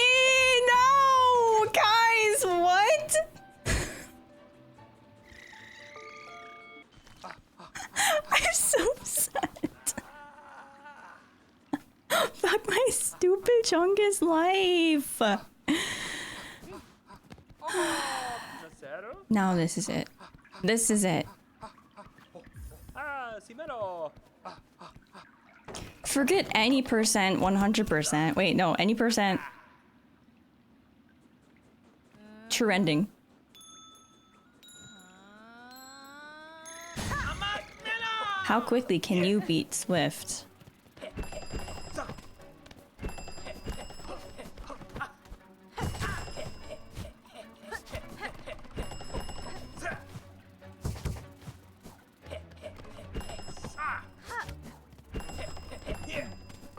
No! Guys, what? I'm so upset. Fuck my stupid Chungus life. Now this is it. This is it. Forget any percent, 100%. Wait, no, any percent. True ending. How quickly can you beat Swift?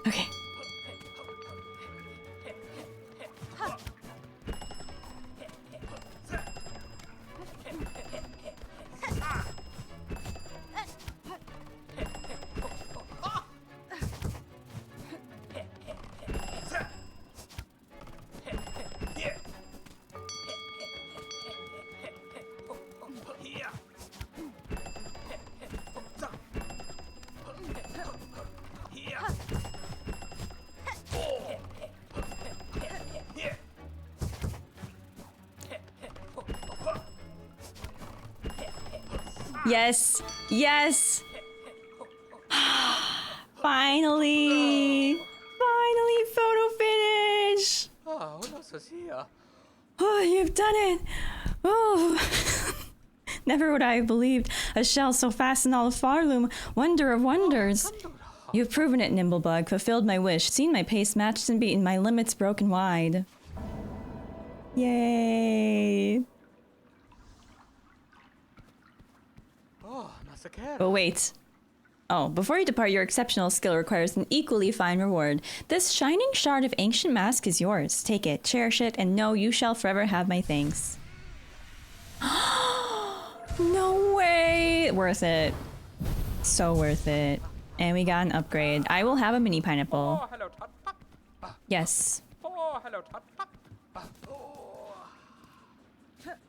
Okay. Yes! Yes! Finally! Finally, photo finish! Oh, you've done it! Oh! Never would I have believed a shell so fast in all of Farloom. Wonder of wonders! You've proven it, Nimblebug, fulfilled my wish, seen my pace matched and beaten, my limits broken wide. Yay! Oh, wait. Oh, before you depart, your exceptional skill requires an equally fine reward. This shining shard of ancient mask is yours. Take it, cherish it, and know you shall forever have my thanks. No way! Worth it. So worth it. And we got an upgrade. I will have a mini pineapple. Yes.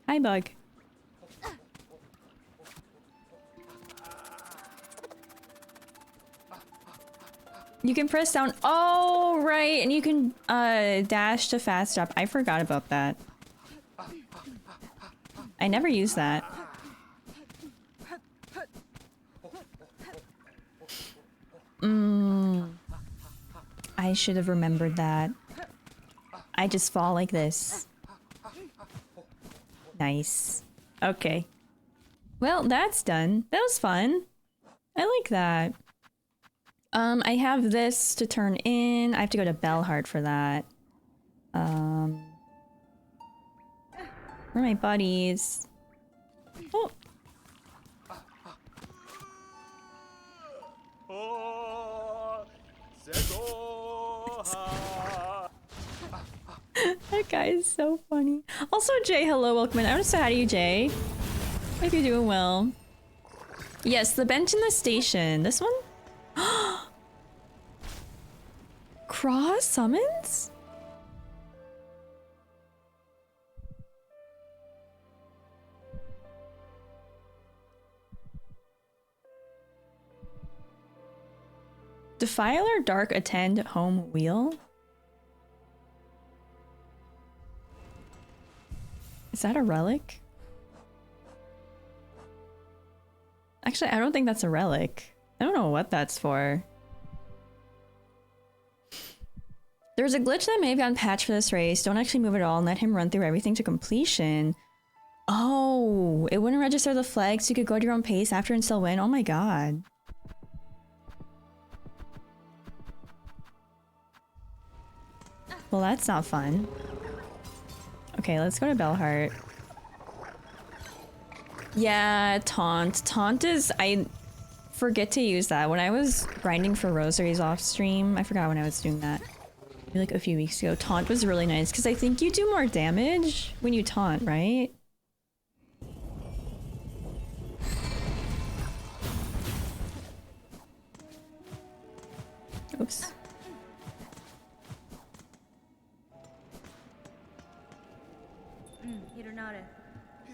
Hi, Bug. You can press down. Oh, right. And you can dash to fast drop. I forgot about that. I never used that. I should have remembered that. I just fall like this. Nice. Okay. Well, that's done. That was fun. I like that. I have this to turn in. I have to go to Bellheart for that. Where are my buddies? Oh. That guy is so funny. Also, Jay, hello, welcome in. I want to say hi to you, Jay. Hope you're doing well. Yes, the bench in the station. This one? Cross summons? Defiler Dark attend home wheel? Is that a relic? Actually, I don't think that's a relic. I don't know what that's for. There's a glitch that may have gotten patched for this race. Don't actually move at all and let him run through everything to completion. Oh, it wouldn't register the flag so you could go at your own pace after and still win? Oh my god. Well, that's not fun. Okay, let's go to Bellheart. Yeah, taunt. Taunt is... I forget to use that. When I was grinding for rosaries off stream, I forgot when I was doing that. Maybe like a few weeks ago. Taunt was really nice because I think you do more damage when you taunt, right? Oops.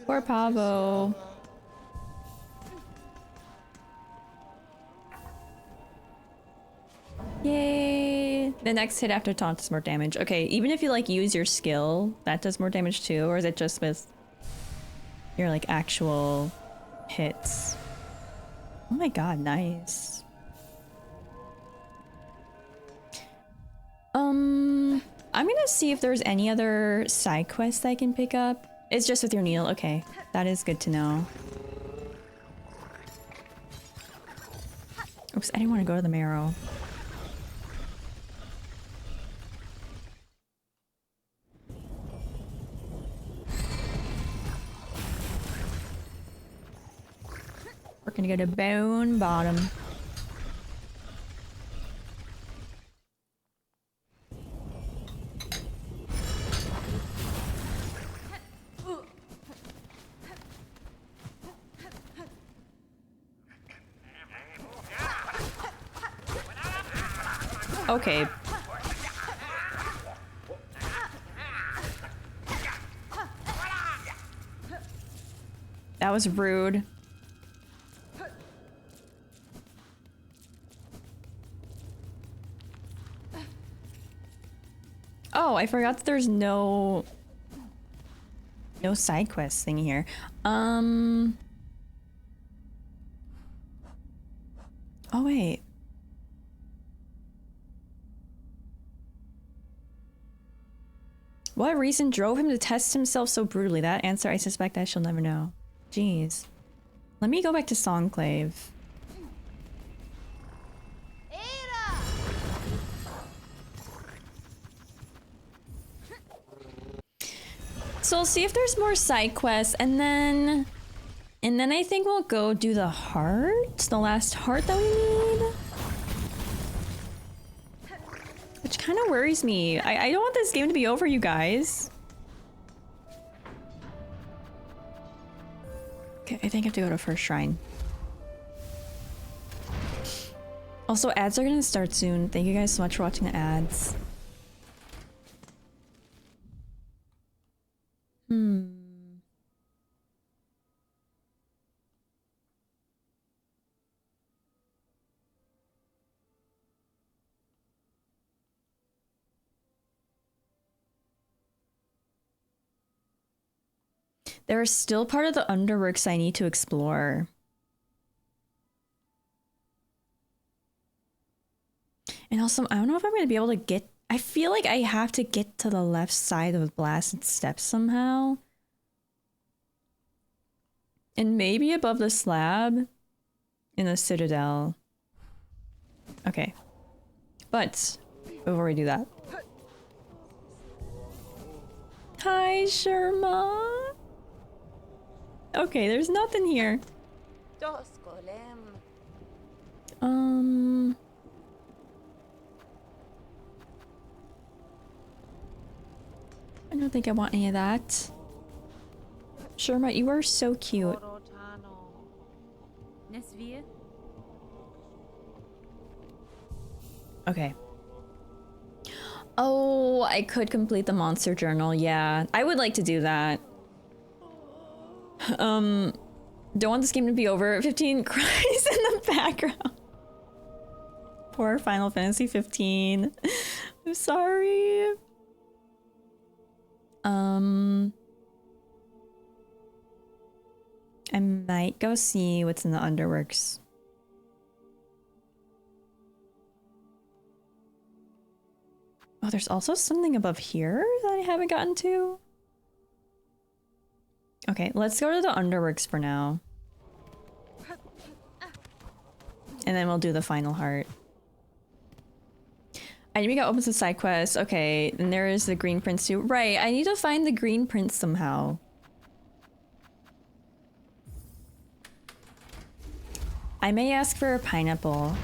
Poor Pavo. Yay! The next hit after taunt does more damage. Okay, even if you like use your skill, that does more damage too, or is it just with your like actual hits? Oh my god, nice. I'm gonna see if there's any other side quests I can pick up. It's just with your Neil. Okay, that is good to know. Oops, I didn't want to go to the marrow. We're gonna go to Bone Bottom. Okay. That was rude. Oh, I forgot that there's no side quest thing here. Oh, wait. What reason drove him to test himself so brutally? That answer I suspect I shall never know. Jeez. Let me go back to Songclave. So I'll see if there's more side quests, and then I think we'll go do the heart, the last heart that we need. Which kind of worries me. I don't want this game to be over, you guys. Okay, I think I have to go to first shrine. Also, ads are gonna start soon. Thank you guys so much for watching the ads. There are still part of the underworks I need to explore. And also, I don't know if I'm going to be able to get... I feel like I have to get to the left side of the blasted steps somehow. And maybe above the slab in the citadel. Okay. But, before we do that... Hi, Sherma! Okay, there's nothing here. I don't think I want any of that. Sherma, you are so cute. Okay. Oh, I could complete the monster journal. Yeah, I would like to do that. Don't want this game to be over. 15 cries in the background. Poor Final Fantasy 15. I'm sorry. I might go see what's in the underworks. Oh, there's also something above here that I haven't gotten to. Okay, let's go to the underworks for now. And then we'll do the final heart. I need to get open to side quests. Okay, and there is the green prince too. Right, I need to find the green prince somehow. I may ask for a pineapple.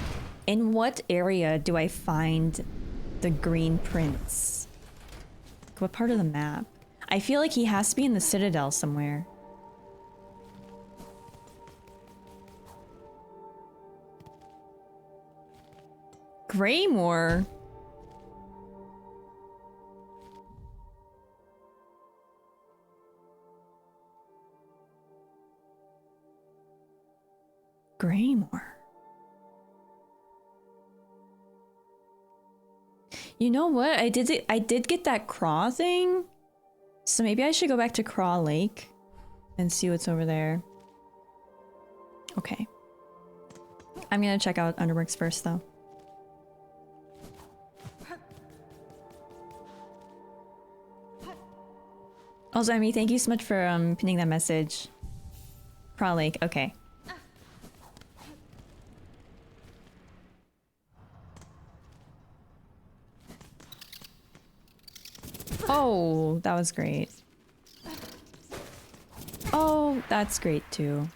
In what area do I find the green prince? What part of the map? I feel like he has to be in the citadel somewhere. Greymore? Greymore. You know what? I did get that craw thing. So maybe I should go back to Craw Lake and see what's over there. Okay. I'm gonna check out Underworks first though. Also, Emmy, thank you so much for pinning that message. Craw Lake, okay. Oh, that was great. Oh, that's great too.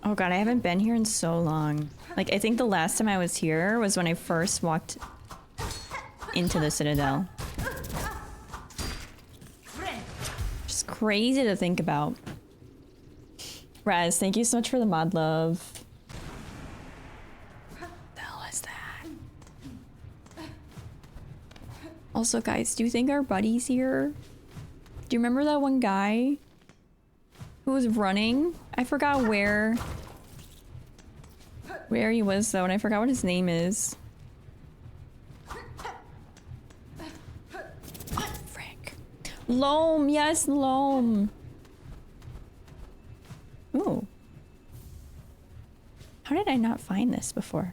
Oh god, I haven't been here in so long. Like, I think the last time I was here was when I first walked into the Citadel. Just crazy to think about. Raz, thank you so much for the mod love. What the hell is that? Also, guys, do you think our buddy's here? Do you remember that one guy? who was running. I forgot where he was though, and I forgot what his name is. Oh, frick. Loam, yes, Loam. Ooh. How did I not find this before?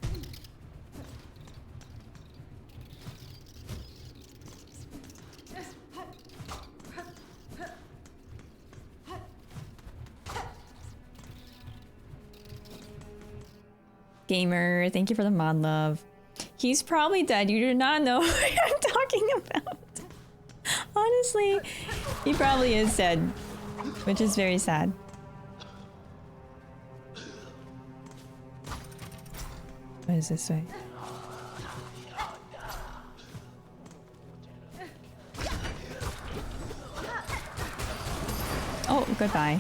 Gamer, thank you for the mod love. He's probably dead. You do not know what I'm talking about. Honestly, he probably is dead, which is very sad. What is this way? Oh, goodbye.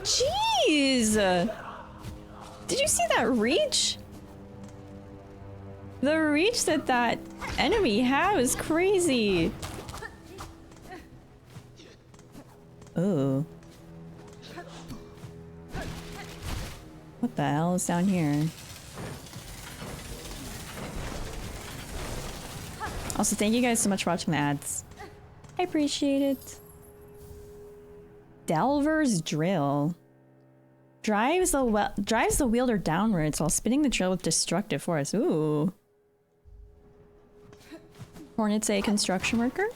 Jeez! Did you see that reach? The reach that that enemy had was crazy. Ooh. What the hell is down here? Also, thank you guys so much for watching the ads. I appreciate it. Delver's drill. Drives the wielder downwards while spinning the drill with destructive force. Ooh. Hornet's a construction worker?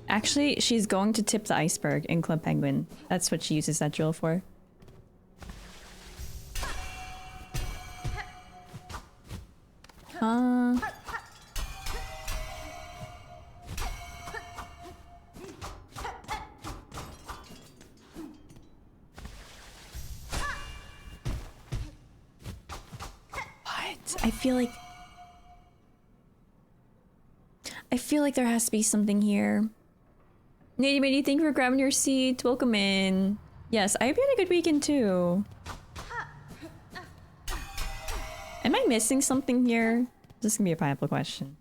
Actually, she's going to tip the iceberg in Club Penguin. That's what she uses that drill for. I feel like there has to be something here. Nady Matey, thank you for grabbing your seat. Welcome in. Yes, I hope you had a good weekend too. Am I missing something here? This is gonna be a pineapple question.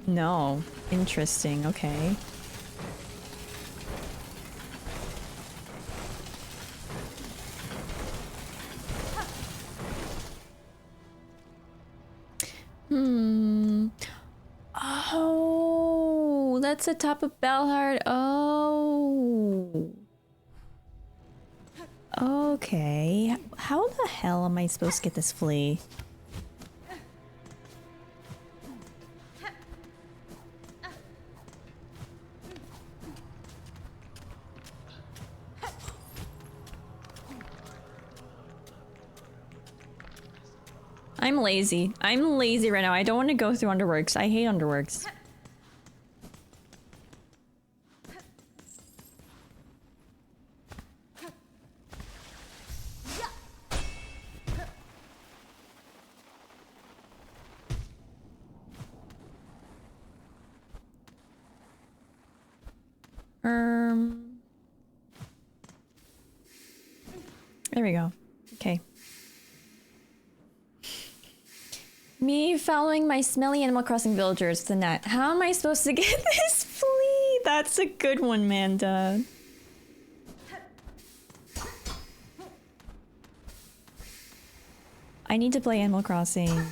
No. Interesting, okay. Oh, that's the top of Bellheart. Oh. Okay. How the hell am I supposed to get this flea? I'm lazy. I'm lazy right now. I don't want to go through Underworks. I hate Underworks. There we go. Okay. Me following my smelly Animal Crossing villagers with the net. How am I supposed to get this flea? That's a good one, Manda. I need to play Animal Crossing.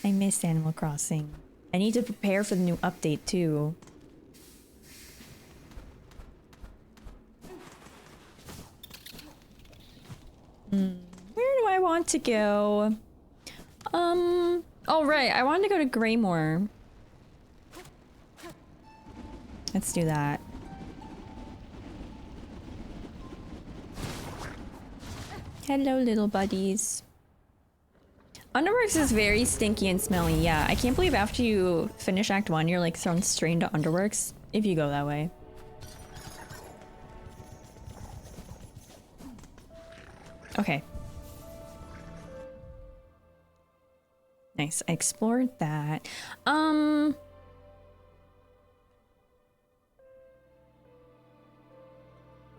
I miss Animal Crossing. I need to prepare for the new update too. Where do I want to go? Oh right, I wanted to go to Greymore. Let's do that. Hello, little buddies. Underworks is very stinky and smelly, yeah. I can't believe after you finish Act 1, you're like thrown straight into Underworks, if you go that way. Okay. Nice. I explored that.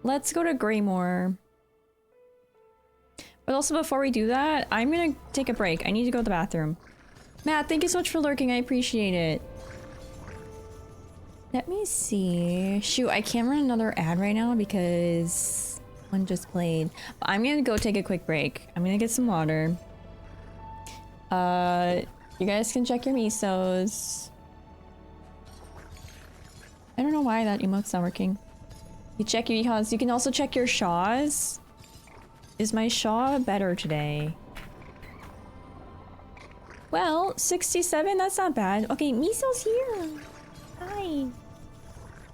Let's go to Greymore. But also before we do that, I'm gonna take a break. I need to go to the bathroom. Matt, thank you so much for lurking. I appreciate it. Let me see. Shoot, I can't run another ad right now because one just played. But I'm gonna go take a quick break. I'm gonna get some water. You guys can check your misos. I don't know why that emote's not working. You check your ehas. You can also check your shaws. Is my shaw better today? Well, 67, that's not bad. Okay, Miso's here. Hi.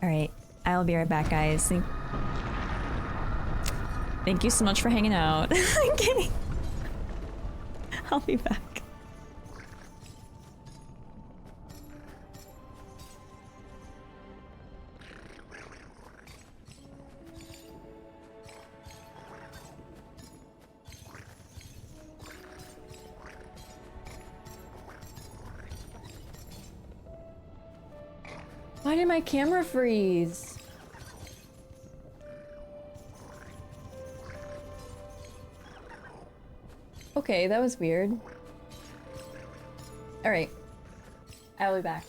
Alright, I'll be right back, guys. Thank you so much for hanging out. I'm kidding. I'll be back. Why did my camera freeze? Okay, that was weird. Alright. I'll be back.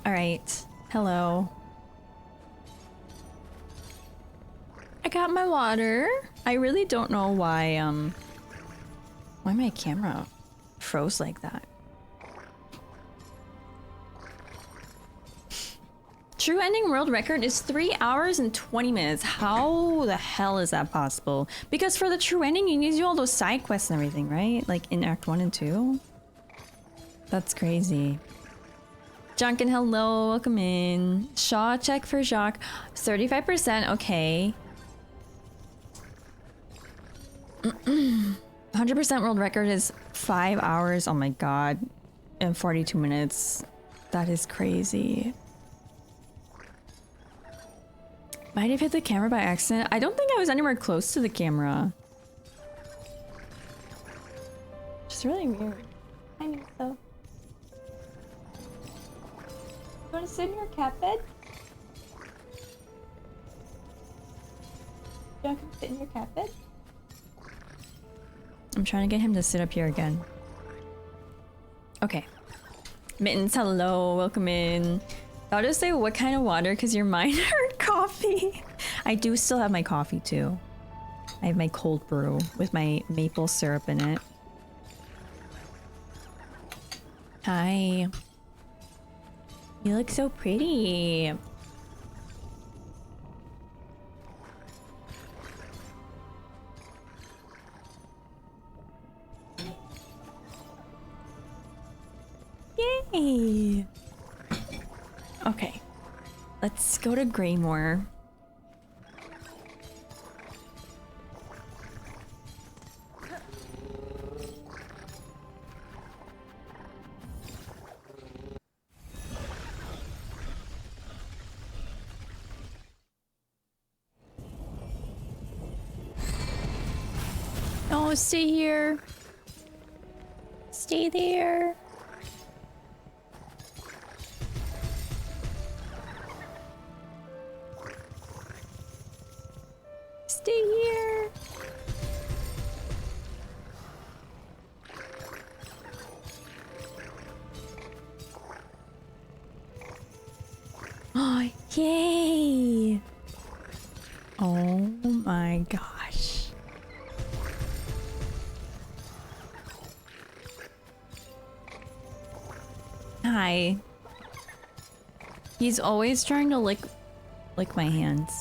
All right. Hello. I got my water. I really don't know why my camera froze like that. True ending world record is 3 hours and 20 minutes. How the hell is that possible? Because for the true ending, you need to do all those side quests and everything, right? Like in Act 1 and 2? That's crazy. Junkin, hello, welcome in. Shaw check for Jacques. 35%, okay. 100% world record is 5 hours, oh my god. And 42 minutes. That is crazy. Might have hit the camera by accident. I don't think I was anywhere close to the camera. Just really weird. I mean, so. You want to sit in your cat bed? You want to sit in your cat bed? I'm trying to get him to sit up here again. Okay. Mittens, hello, welcome in. I'll just say what kind of water, because you're mine or coffee. I do still have my coffee too. I have my cold brew with my maple syrup in it. Hi. You look so pretty. Yay! Okay, let's go to Greymore. Oh, stay here. Stay there. Stay here. Oh, yay. Oh my gosh. Hi. He's always trying to lick my hands.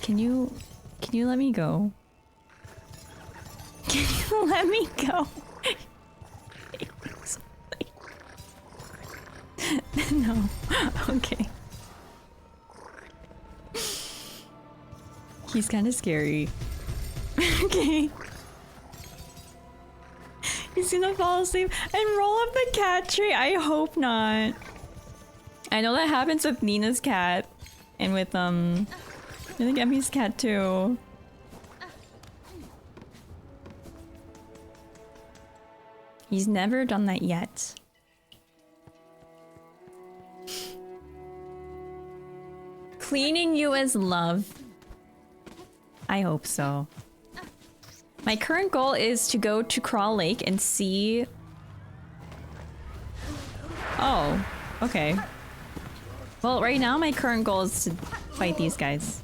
Can you let me go? Can you let me go? No. Okay. He's kind of scary. Okay. He's gonna fall asleep and roll up the cat tree. I hope not. I know that happens with Nina's cat and with I think Emmy's cat too. He's never done that yet. Cleaning you is love. I hope so. My current goal is to go to Crawl Lake and see... Oh, okay. Well, right now my current goal is to fight these guys.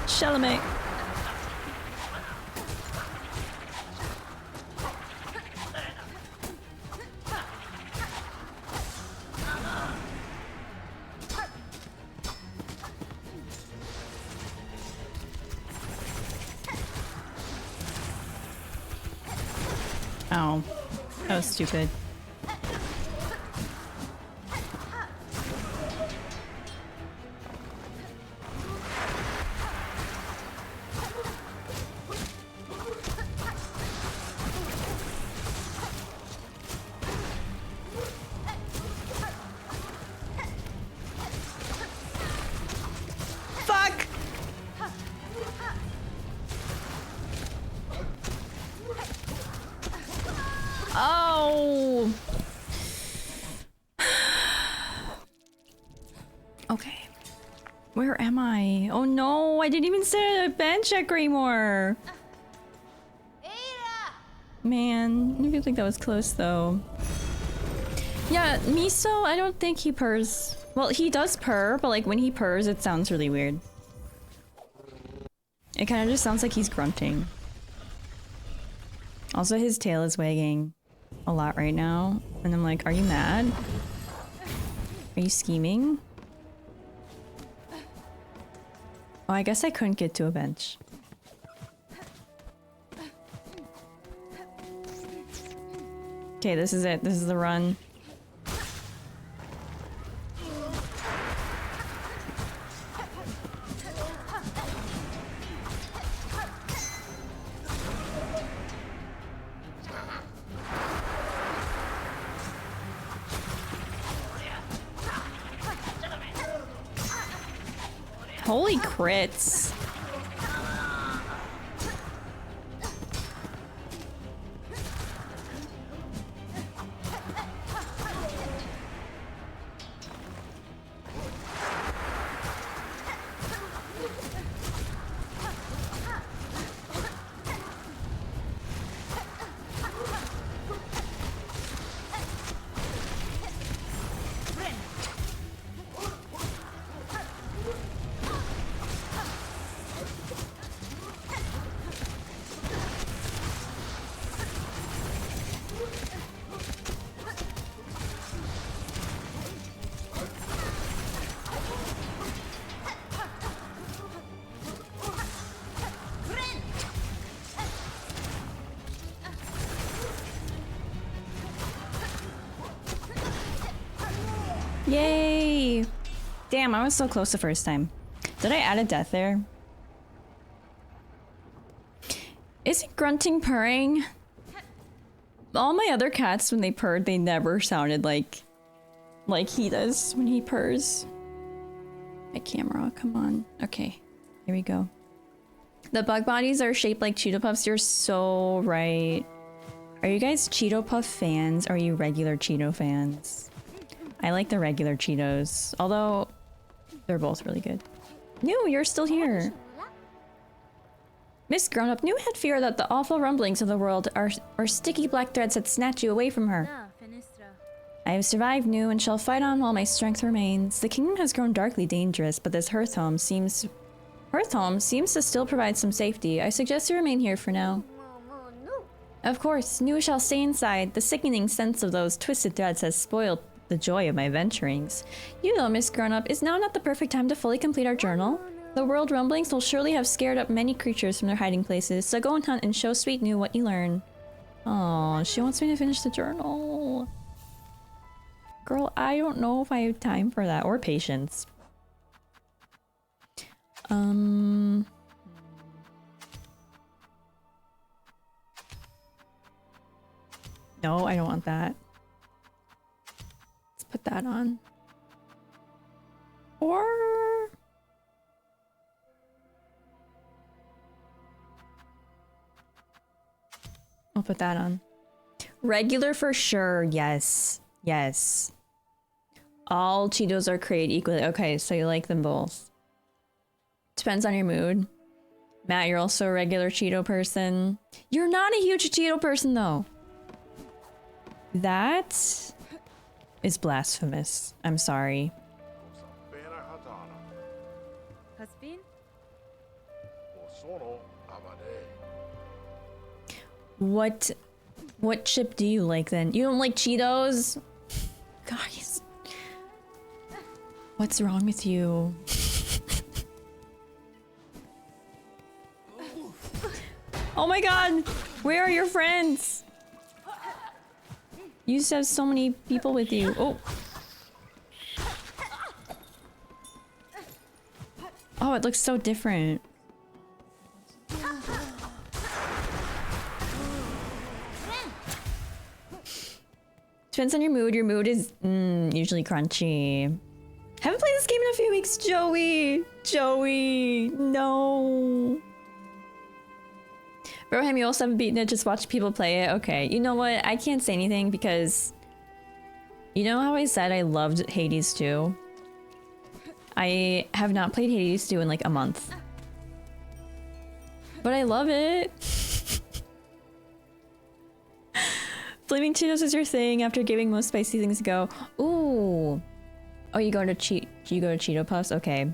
Chalamet. Oh, that was stupid. Fuck! Oh! Okay. Where am I? Oh no, I didn't even sit at a bench at Greymore. Man, I feel like that was close though. Yeah, Miso, I don't think he purrs. Well, he does purr, but like when he purrs, it sounds really weird. It kind of just sounds like he's grunting. Also, his tail is wagging a lot right now. And I'm like, are you mad? Are you scheming? Oh, I guess I couldn't get to a bench. Okay, this is it. This is the run. Holy crits. Yay! Damn, I was so close the first time. Did I add a death there? Is it grunting purring? All my other cats, when they purred, they never sounded like he does when he purrs. My camera, come on. Okay, here we go. The bug bodies are shaped like Cheeto Puffs. You're so right. Are you guys Cheeto Puff fans? Or are you regular Cheeto fans? I like the regular Cheetos, although they're both really good. New, you're still here. Miss Grown-Up, New had fear that the awful rumblings of the world are sticky black threads that snatch you away from her. I have survived, New, and shall fight on while my strength remains. The kingdom has grown darkly dangerous, but this Hearth home seems to still provide some safety. I suggest you remain here for now. Of course, New shall stay inside. The sickening sense of those twisted threads has spoiled the joy of my venturings. You know, Miss Grown-Up, is now not the perfect time to fully complete our journal? The world rumblings will surely have scared up many creatures from their hiding places, so go and hunt and show sweet New what you learn. Oh, she wants me to finish the journal. Girl, I don't know if I have time for that, or patience. No, I don't want that. Let's put that on. Or... I'll put that on. Regular for sure, yes. Yes. All Cheetos are created equally. Okay, so you like them both. Depends on your mood. Matt, you're also a regular Cheeto person. You're not a huge Cheeto person, though. That is blasphemous. I'm sorry. What chip do you like then? You don't like Cheetos? Guys. What's wrong with you? Oh my god! Where are your friends? You used to have so many people with you. Oh. Oh, it looks so different. Depends on your mood. Your mood is usually crunchy. Haven't played this game in a few weeks, Joey. Joey, no. Broham, you also haven't beaten it. Just watch people play it. Okay, you know what? I can't say anything because you know how I said I loved Hades 2? I have not played Hades 2 in like a month, but I love it. Flaming Cheetos is your thing after giving most spicy things a go. Ooh. Oh, you go to Cheeto Puffs? Okay.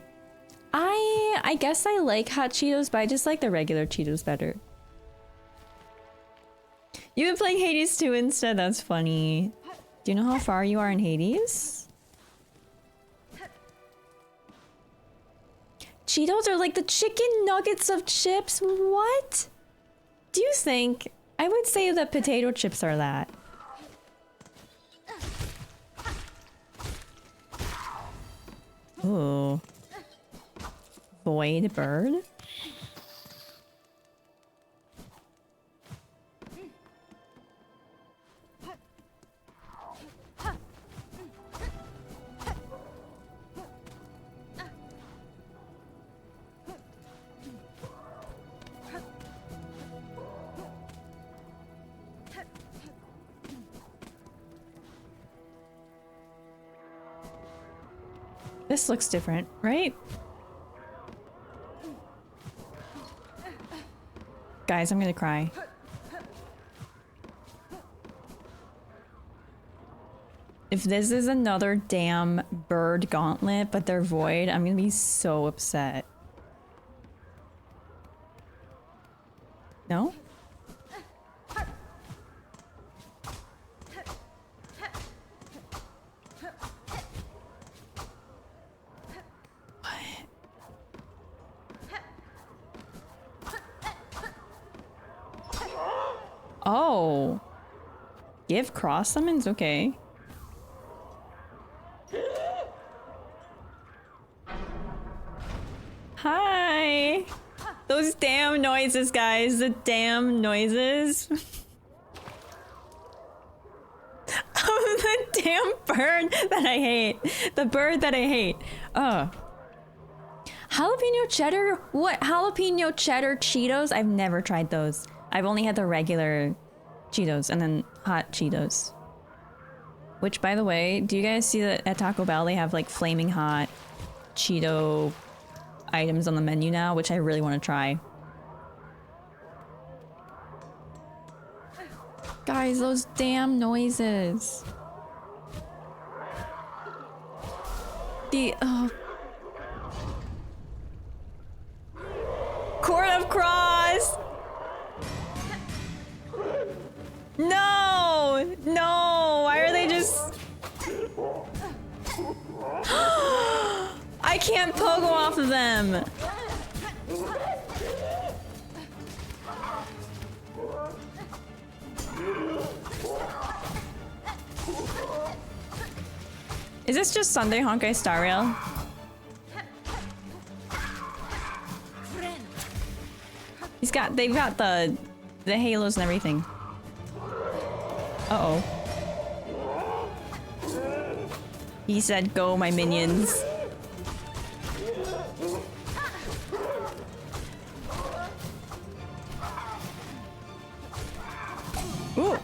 I guess I like hot Cheetos, but I just like the regular Cheetos better. You've been playing Hades 2 instead? That's funny. Do you know how far you are in Hades? Cheetos are like the chicken nuggets of chips? What? Do you think? I would say the potato chips are that. Ooh. Void bird? This looks different, right? Guys, I'm gonna cry. If this is another damn bird gauntlet, but they're void, I'm gonna be so upset. No? Oh. Give cross summons? Okay. Hi! Those damn noises, guys. The damn noises. Oh, the damn bird that I hate. The bird that I hate. Oh. Jalapeno cheddar? What? Jalapeno cheddar Cheetos? I've never tried those. I've only had the regular Cheetos and then hot Cheetos. Which, by the way, do you guys see that at Taco Bell they have like flaming hot Cheeto items on the menu now, which I really want to try. Guys, those damn noises. The Court of Cross. No! No! Why are they just... I can't pogo off of them! Is this just Sunday Honkai Star Rail? They've got the halos and everything. Uh-oh. He said, go, my minions. Ooh.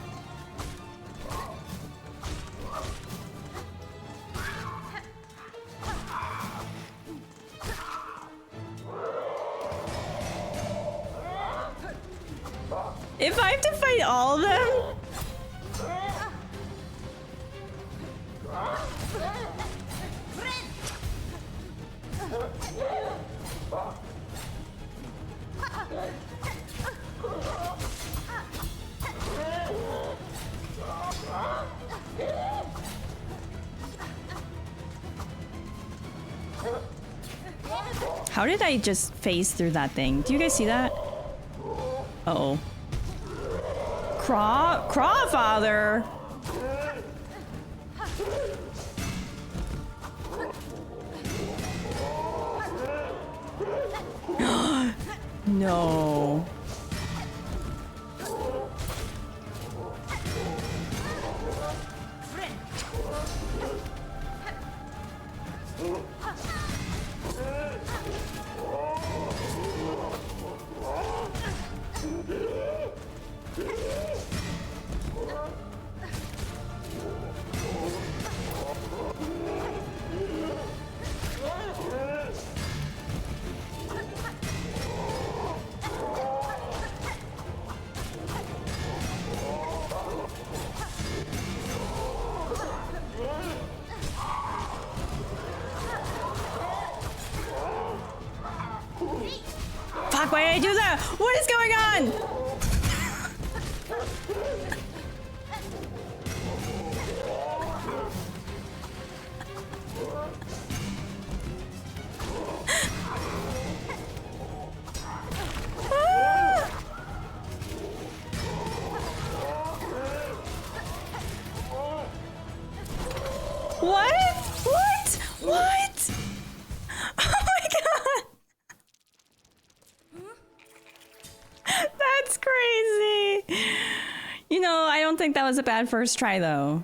If I have to fight all of them? How did I just phase through that thing? Do you guys see that? Uh-oh. Crawfather! No. fuck, why did I do that? What is going on? What? What? What? Oh my god! That's crazy! You know, I don't think that was a bad first try though.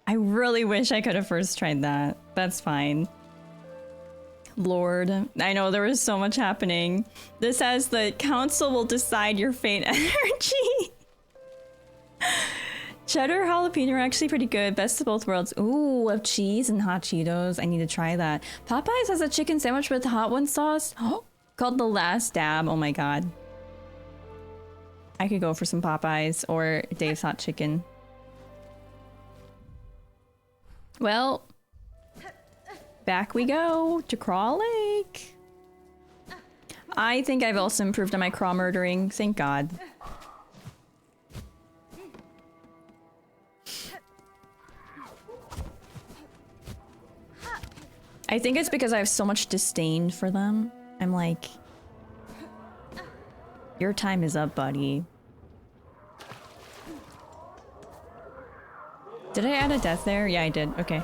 I really wish I could have first tried that. That's fine. Lord, I know there was so much happening. This says the council will decide your fate energy. Cheddar jalapeno are actually pretty good. Best of both worlds. Ooh, of cheese and hot Cheetos. I need to try that. Popeyes has a chicken sandwich with hot one sauce. Oh, called the last dab. Oh my god. I could go for some Popeyes or Dave's hot chicken. Well, back we go to Crawl Lake. I think I've also improved on my crawl murdering. Thank God. I think it's because I have so much disdain for them. I'm like, your time is up, buddy. Did I add a death there? Yeah, I did. Okay.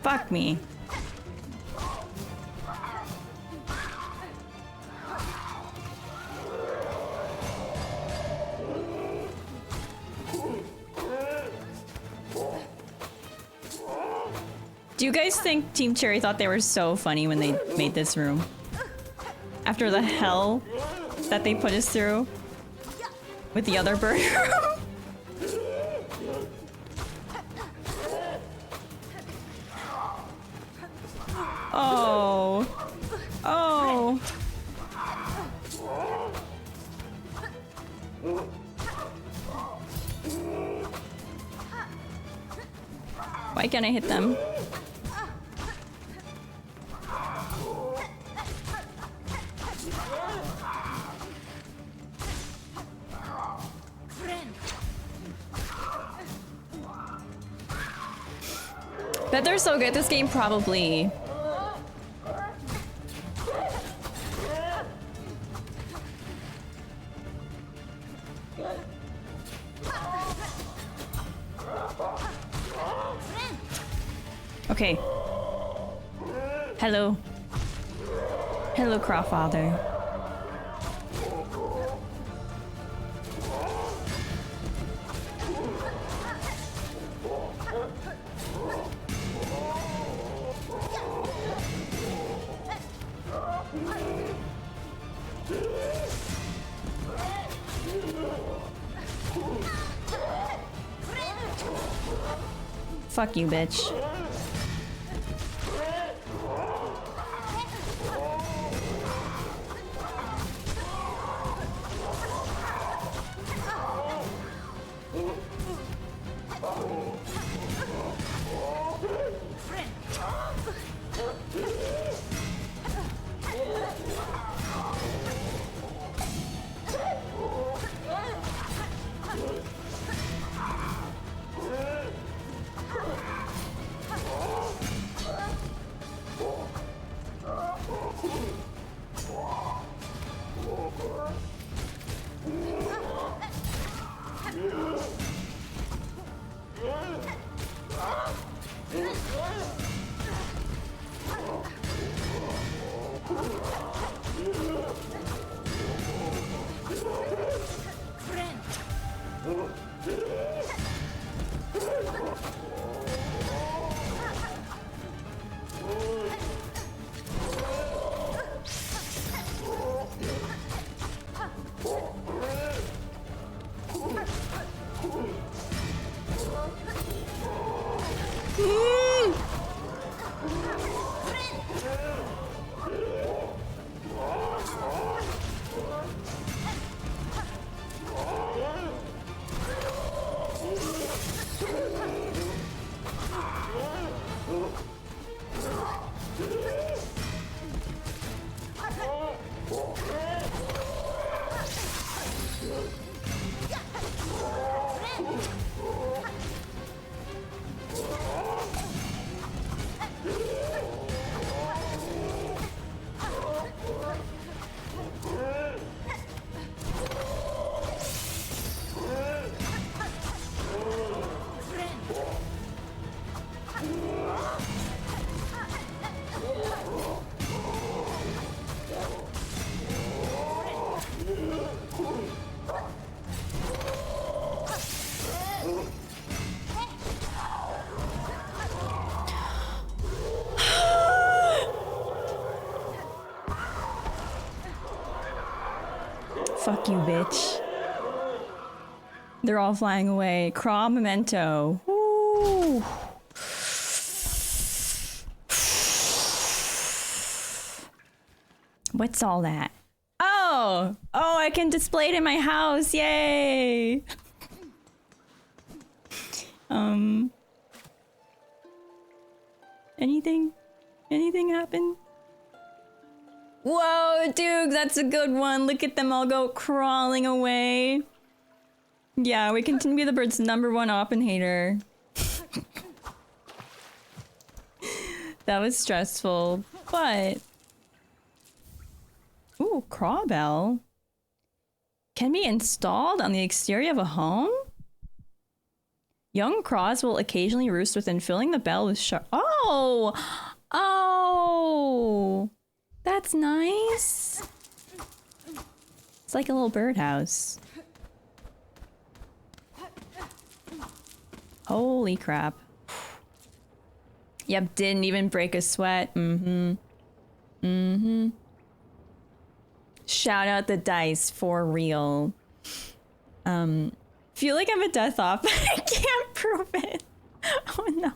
Fuck me. Do you guys think Team Cherry thought they were so funny when they made this room? After the hell that they put us through with the other bird room? Oh. Oh. Why can't I hit them? Bet they're so good. This game probably... Okay. Hello. Hello, Crawfather. Fuck you, bitch. Fuck you, bitch. They're all flying away. Craw memento. Woo. What's all that? Oh! Oh, I can display it in my house. Yay! Anything? Anything happen? Whoa, dude, that's a good one. Look at them all go crawling away. Yeah, we continue to be the bird's #1 Oppen hater. That was stressful, but... Ooh, craw bell. Can be installed on the exterior of a home? Young craws will occasionally roost within, filling the bell with Oh! Oh! That's nice. It's like a little birdhouse. Holy crap. Yep, didn't even break a sweat. Shout out the dice for real. Feel like I'm a death off, but I can't prove it. Oh no.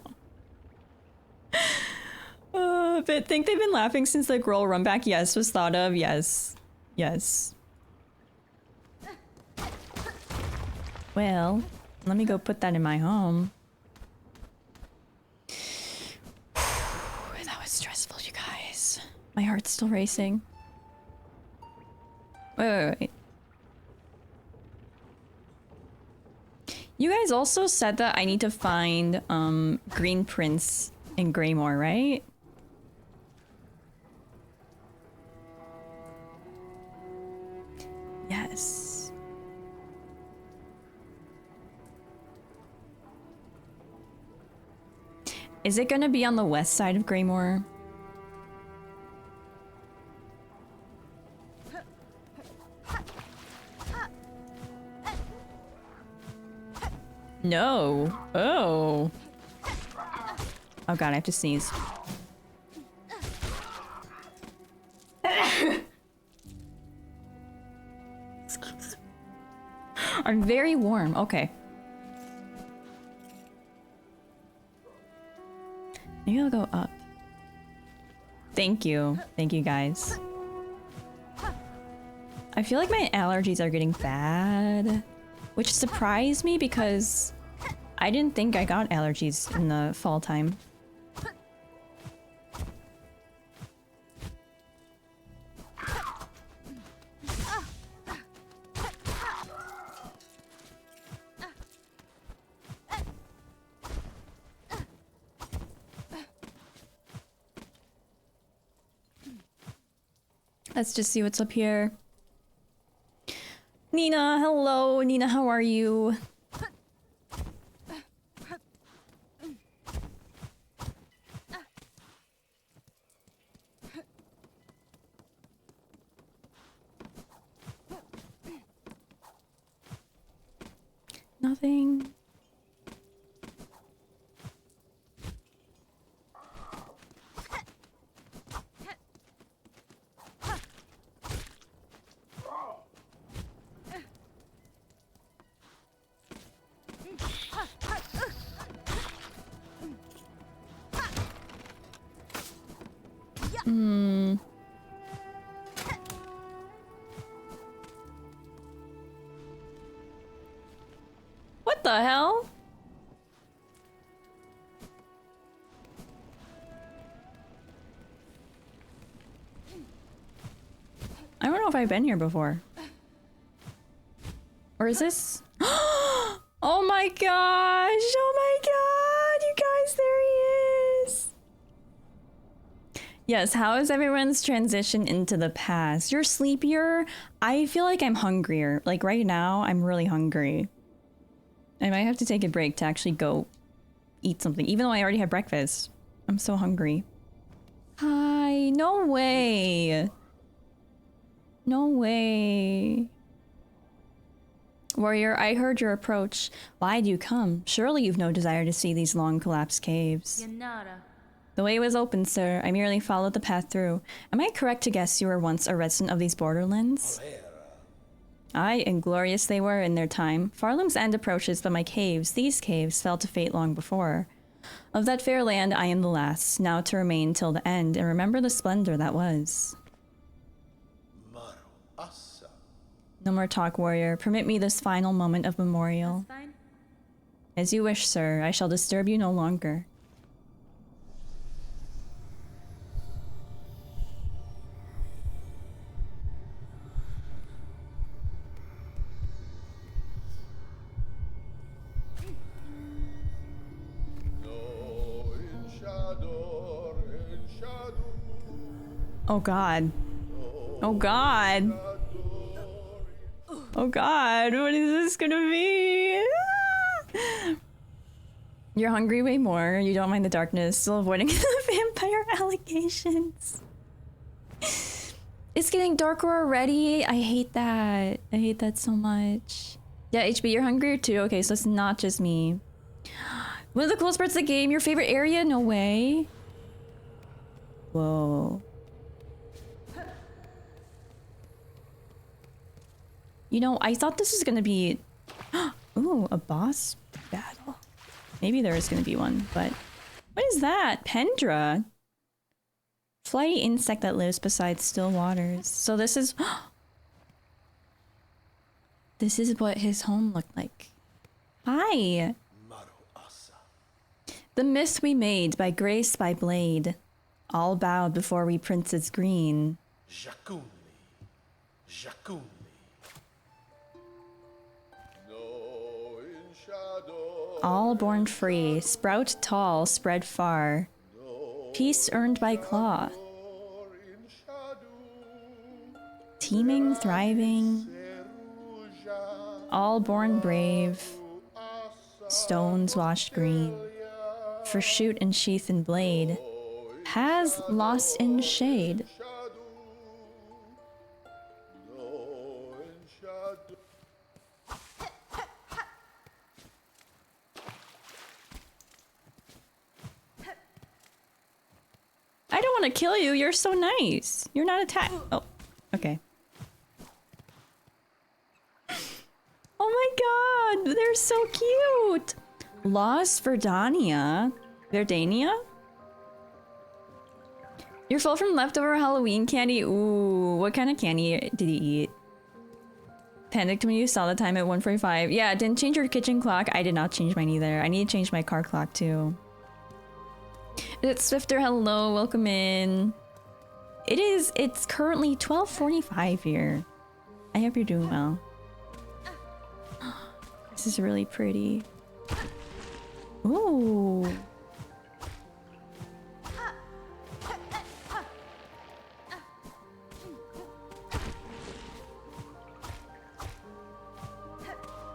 But think they've been laughing since the girl run back yes was thought of. Yes. Yes. Well, let me go put that in my home. That was stressful, you guys. My heart's still racing. Wait. You guys also said that I need to find Green Prince in Greymore, right? Yes. Is it gonna be on the west side of Greymore? No. Oh. Oh god, I have to sneeze. I'm very warm. Okay. Maybe I'll go up. Thank you. Thank you, guys. I feel like my allergies are getting bad, which surprised me because I didn't think I got allergies in the fall time. Let's just see what's up here. Nina, hello. Nina, how are you? Nothing. What the hell? I don't know if I've been here before. Or is this? Oh my gosh! Oh my god! You guys, there he is! Yes, how is everyone's transition into the past? You're sleepier? I feel like I'm hungrier. Like right now, I'm really hungry. I might have to take a break to actually go eat something, even though I already had breakfast. I'm so hungry. Hi, no way. No way. Warrior, I heard your approach. Why do you come? Surely you've no desire to see these long collapsed caves. The way was open, sir. I merely followed the path through. Am I correct to guess you were once a resident of these borderlands? Aye, and glorious they were in their time. Farlam's end approaches, but my caves, these caves, fell to fate long before. Of that fair land I am the last, now to remain till the end, and remember the splendor that was. No more talk, warrior. Permit me this final moment of memorial. As you wish, sir. I shall disturb you no longer. Oh god. Oh god. Oh god, what is this gonna be? You're hungry way more, you don't mind the darkness, still avoiding the vampire allegations. It's getting darker already. I hate that. I hate that so much. Yeah, HB, you're hungrier too? Okay, so it's not just me. One of the coolest parts of the game, your favorite area? No way. Whoa. You know, I thought this was gonna be... Ooh, a boss battle. Maybe there is gonna be one, but... What is that? Pendra? Flighty insect that lives beside still waters. So this is... This is what his home looked like. Hi! The myth we made, by grace, by blade. All bowed before we princes green. All born free, sprout tall, spread far. Peace earned by claw. Teeming, thriving. All born brave. Stones washed green. For shoot and sheath and blade. Has lost in shade. I don't want to kill you. You're so nice. You're not attack. Oh, okay. Oh my god, they're so cute. Lost Verdania. Verdania? You're full from leftover Halloween candy? Ooh, what kind of candy did you eat? Panicked when you saw the time at 1:45. Yeah, didn't change your kitchen clock. I did not change mine either. I need to change my car clock too. It's Swifter, hello, welcome in. It's currently 12:45 here. I hope you're doing well. This is really pretty. Ooh.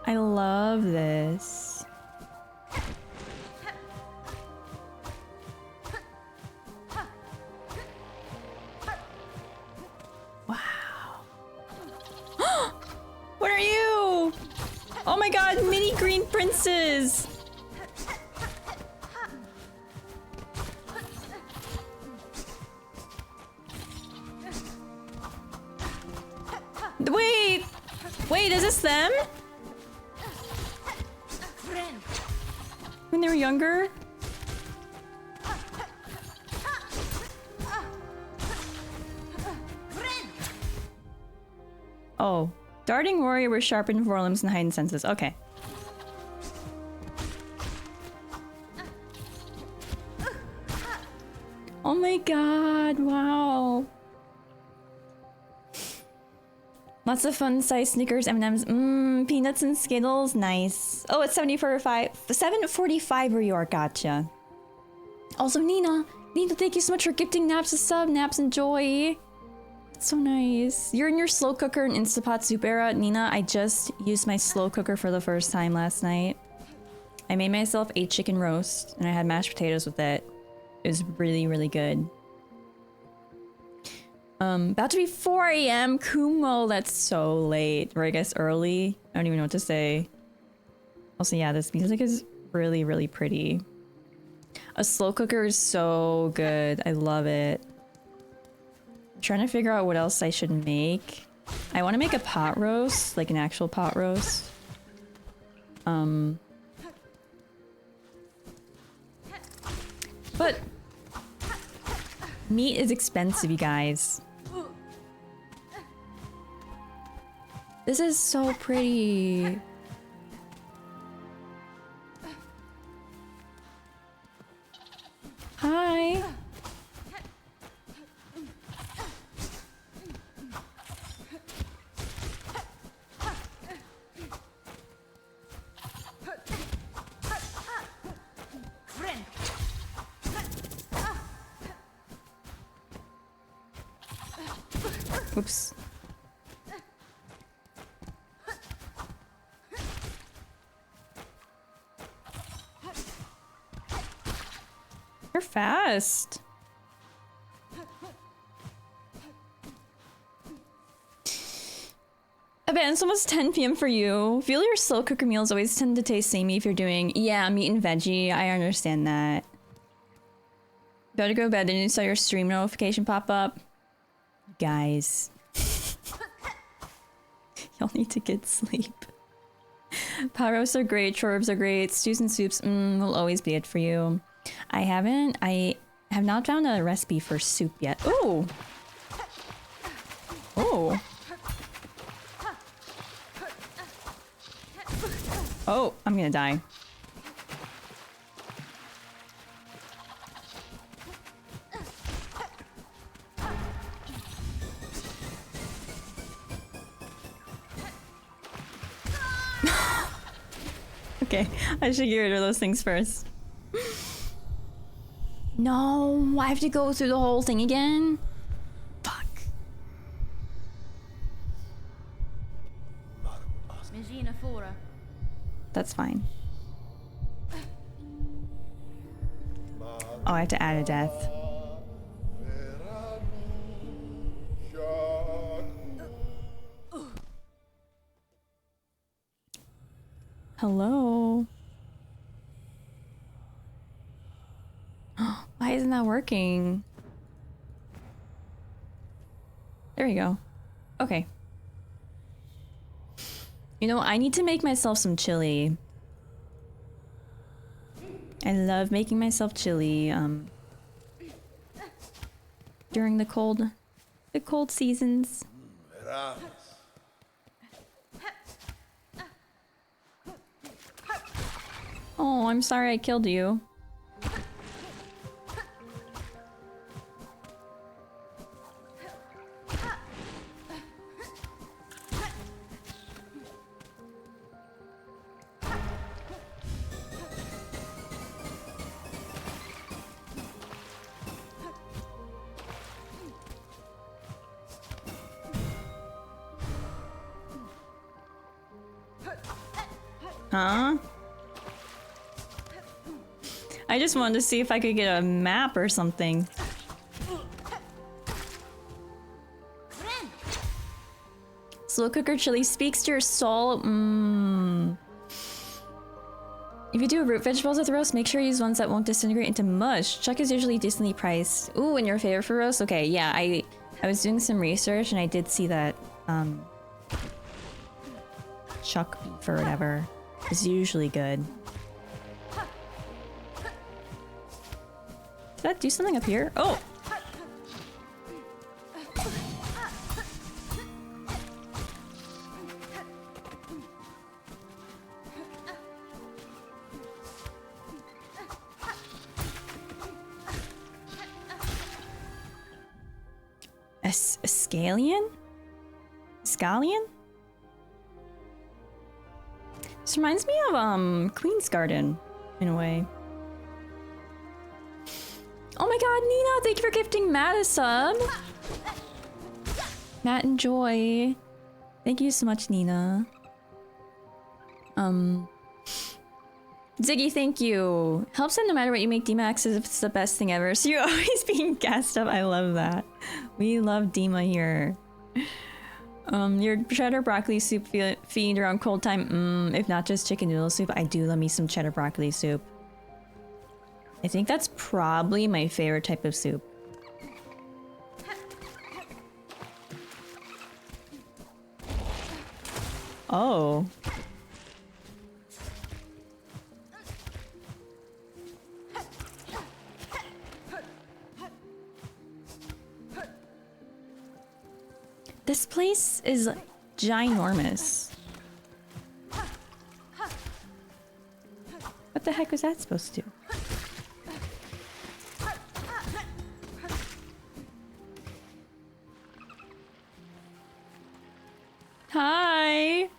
I love this. Wow. What are you? Oh my god, mini green princes! Wait! Wait, is this them? When they were younger? Oh. Darting warrior with sharpened forelimbs and heightened senses. Okay. Oh my god, wow. Lots of fun sized Snickers, M&Ms, peanuts and Skittles, nice. Oh, it's 7:45 where you are, gotcha. Also, Nina, thank you so much for gifting Naps a sub. Naps, enjoy. That's so nice. You're in your slow cooker and Instapot soup era. Nina, I just used my slow cooker for the first time last night. I made myself a chicken roast and I had mashed potatoes with it. It was really, really good. About to be 4 AM. Kumo, that's so late. Or I guess early. I don't even know what to say. Also, yeah, this music is really, really pretty. A slow cooker is so good. I love it. I'm trying to figure out what else I should make. I want to make a pot roast, like an actual pot roast. But meat is expensive, you guys. This is so pretty. Hi. Oops. You're fast. I bet it's almost 10 p.m. for you. Feel your slow cooker meals always tend to taste samey if you're doing, yeah, meat and veggie. I understand that. About to go to bed and you saw your stream notification pop up. Guys. Y'all need to get sleep. Pot roasts are great, choribs are great, stews and soups will always be it for you. I have not found a recipe for soup yet. Ooh! Oh! Oh, I'm gonna die. Okay, I should get rid of those things first. No, I have to go through the whole thing again? Fuck. That's fine. Oh, I have to add a death. Hello? Why isn't that working? There we go. Okay. You know, I need to make myself some chili. I love making myself chili, during the cold seasons. Oh, I'm sorry I killed you. Huh? I just wanted to see if I could get a map or something. Slow cooker chili speaks to your soul. If you do root vegetables with roast, make sure you use ones that won't disintegrate into mush. Chuck is usually decently priced. Ooh, and your favorite for roast? Okay, yeah, I was doing some research and I did see that chuck beef or whatever is usually good. Did that do something up here? Oh! A scallion? Scallion? This reminds me of Queen's Garden in a way. Oh my god, Nina, thank you for gifting Matt a sub. Matt and Joy. Thank you so much, Nina. Ziggy, thank you. Helps that no matter what you make, Dima acts as if it's the best thing ever. So you're always being gassed up. I love that. We love Dima here. Your cheddar broccoli soup feed around cold time. If not just chicken noodle soup, I do love me some cheddar broccoli soup. I think that's probably my favorite type of soup. Oh. This place is ginormous. What the heck was that supposed to do? Hi!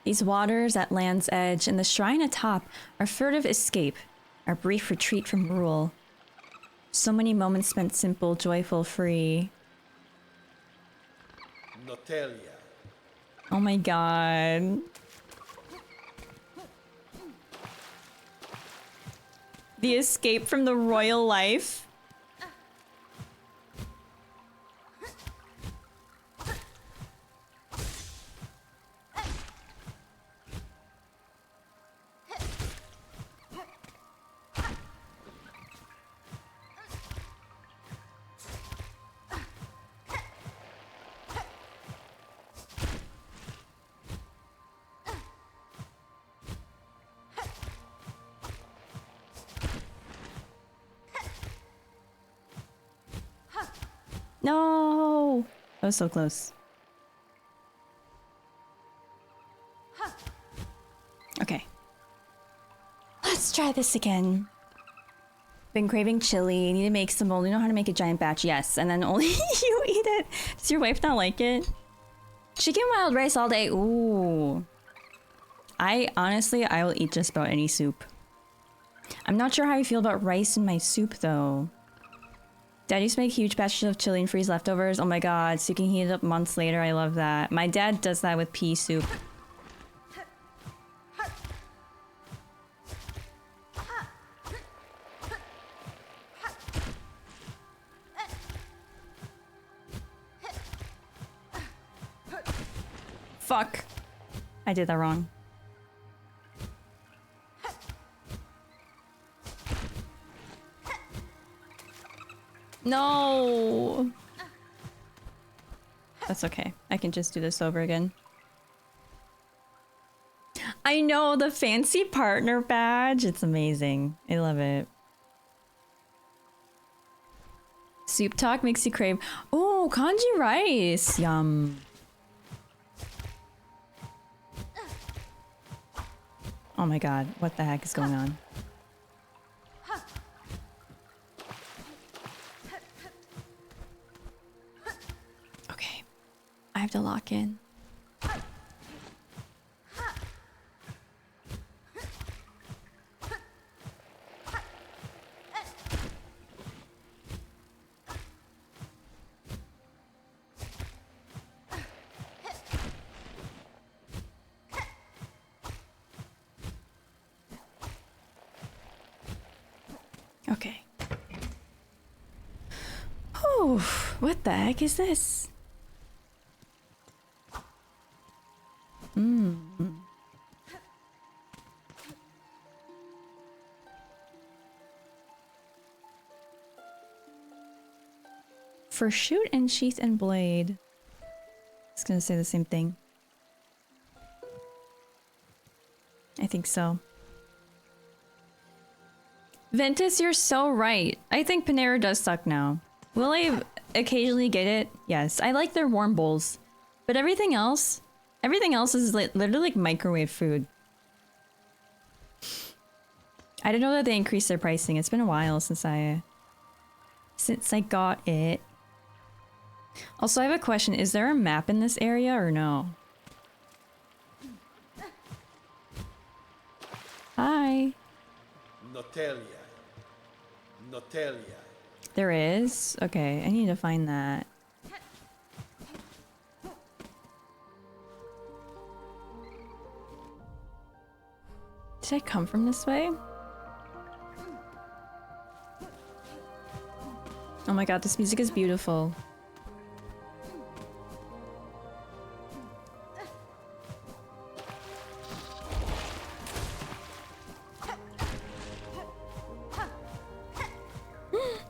These waters at land's edge and the shrine atop are furtive escape, our brief retreat from rule. So many moments spent simple, joyful, free. Notelia. Oh my god. The escape from the royal life. No! That was so close. Okay. Let's try this again. Been craving chili. Need to make some mold. You know how to make a giant batch? Yes. And then only you eat it. Does your wife not like it? Chicken wild rice all day. Ooh. Honestly, I will eat just about any soup. I'm not sure how I feel about rice in my soup though. Dad used to make huge batches of chili and freeze leftovers. Oh my god, so you can heat it up months later. I love that. My dad does that with pea soup. Fuck. I did that wrong. No! That's okay. I can just do this over again. I know, the fancy partner badge. It's amazing. I love it. Soup talk makes you crave. Oh, kanji rice. Yum. Oh my god. What the heck is going on? I have to lock in. Okay. Oh, what the heck is this? For shoot and sheath and blade. It's gonna say the same thing. I think so. Ventus, you're so right. I think Panera does suck now. Will I occasionally get it? Yes. I like their warm bowls. But everything else is literally like microwave food. I didn't know that they increased their pricing. It's been a while since I got it. Also, I have a question. Is there a map in this area or no? Hi. Notelia. Notelia. There is? Okay, I need to find that. Did I come from this way? Oh my god, this music is beautiful.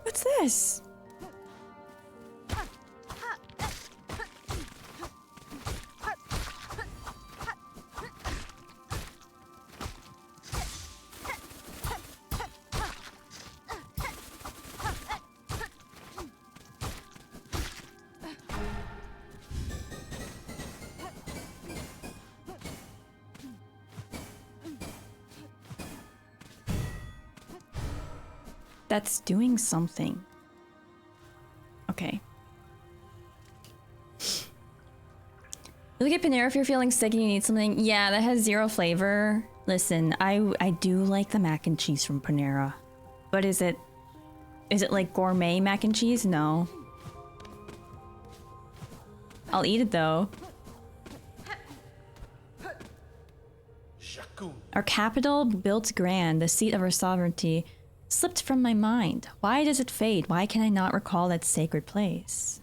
What's this? that's doing something. Okay. Look at Panera if you're feeling sick and you need something. Yeah, that has 0 flavor. Listen, I do like the mac and cheese from Panera. But is it like gourmet mac and cheese? No. I'll eat it though. Our capital, built grand, the seat of our sovereignty, slipped from my mind. Why does it fade? Why can I not recall that sacred place?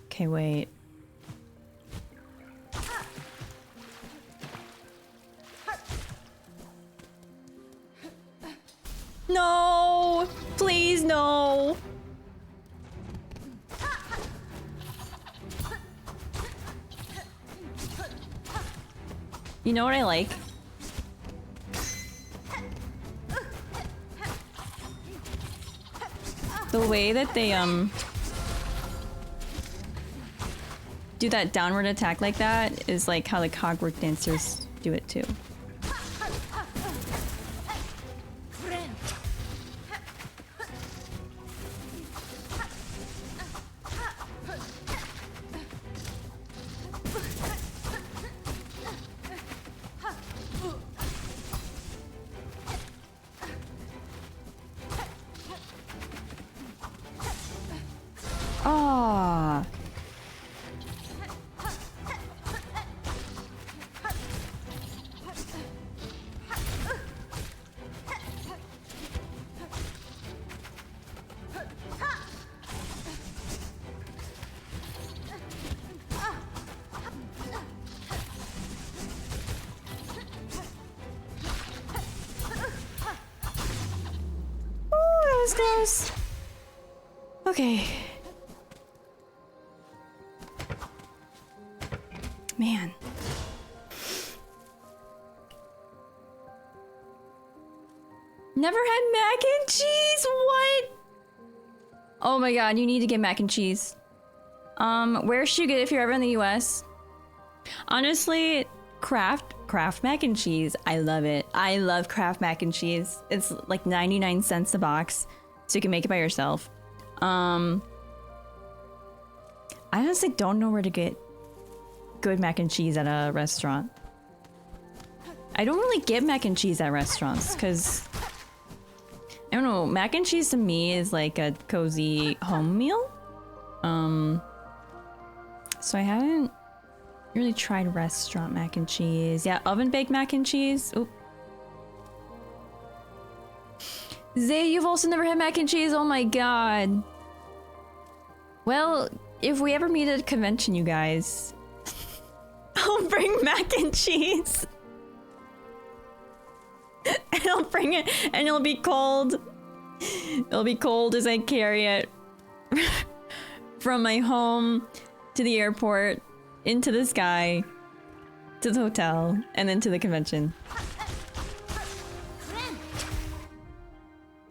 Okay, wait. No! Please, no! You know what I like? The way that they, do that downward attack like that is like how the cogwork dancers do it too. Ah. That was close. Okay. Man. Never had mac and cheese? What? Oh my god, you need to get mac and cheese. Where should you get it if you're ever in the US? Honestly, Kraft mac and cheese. I love it. I love Kraft mac and cheese. It's like 99 cents a box, so you can make it by yourself. I honestly don't know where to get good mac and cheese at a restaurant. I don't really get mac and cheese at restaurants because I don't know, mac and cheese to me is like a cozy home meal. So I haven't really tried restaurant mac and cheese. Yeah, oven baked mac and cheese. Oop. Zay, you've also never had mac and cheese? Oh my god. Well, if we ever meet at a convention, you guys, I'll bring mac and cheese. And I'll bring it, and it'll be cold. It'll be cold as I carry it from my home to the airport, into the sky, to the hotel, and then to the convention.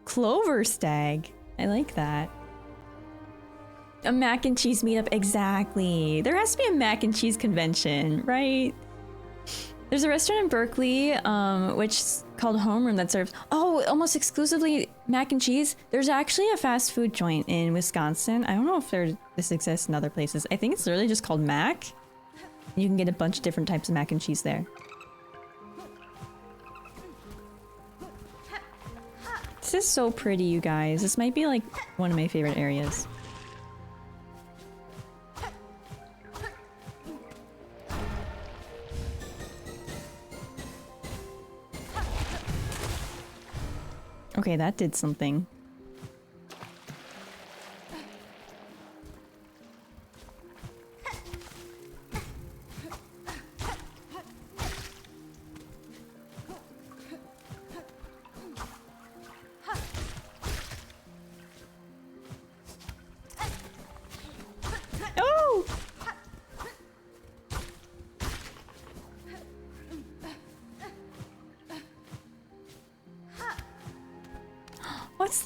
Clover Stag. I like that. A mac and cheese meetup, exactly. There has to be a mac and cheese convention, right? There's a restaurant in Berkeley, which is called Homeroom that serves, almost exclusively mac and cheese. There's actually a fast food joint in Wisconsin. I don't know if this exists in other places. I think it's literally just called Mac. You can get a bunch of different types of mac and cheese there. This is so pretty, you guys. This might be like one of my favorite areas. Okay, that did something. Oh! What's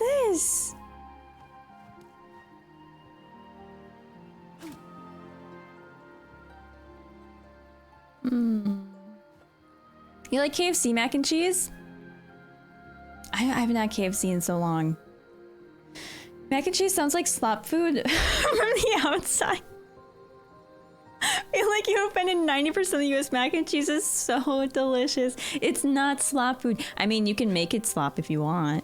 You like KFC mac and cheese? I haven't had KFC in so long. Mac and cheese sounds like slop food from the outside. I feel like you offended 90% of the US mac and cheese is so delicious. It's not slop food. I mean, you can make it slop if you want.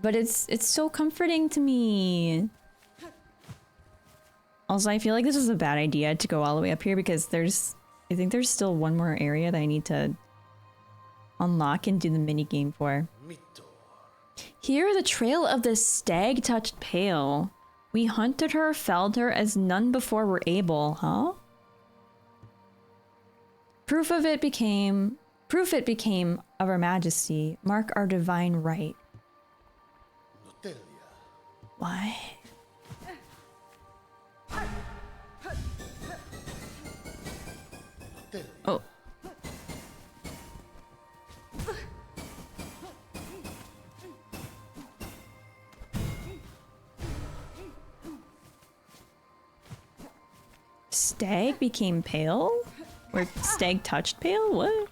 But it's so comforting to me. Also, I feel like this is a bad idea to go all the way up here because I think there's still one more area that I need to unlock and do the mini game for. Here, the trail of the stag-touched pale. We hunted her, felled her, as none before were able, huh? Proof it became of our majesty, mark our divine right. What? Oh. Stag became pale? Or stag touched pale? What?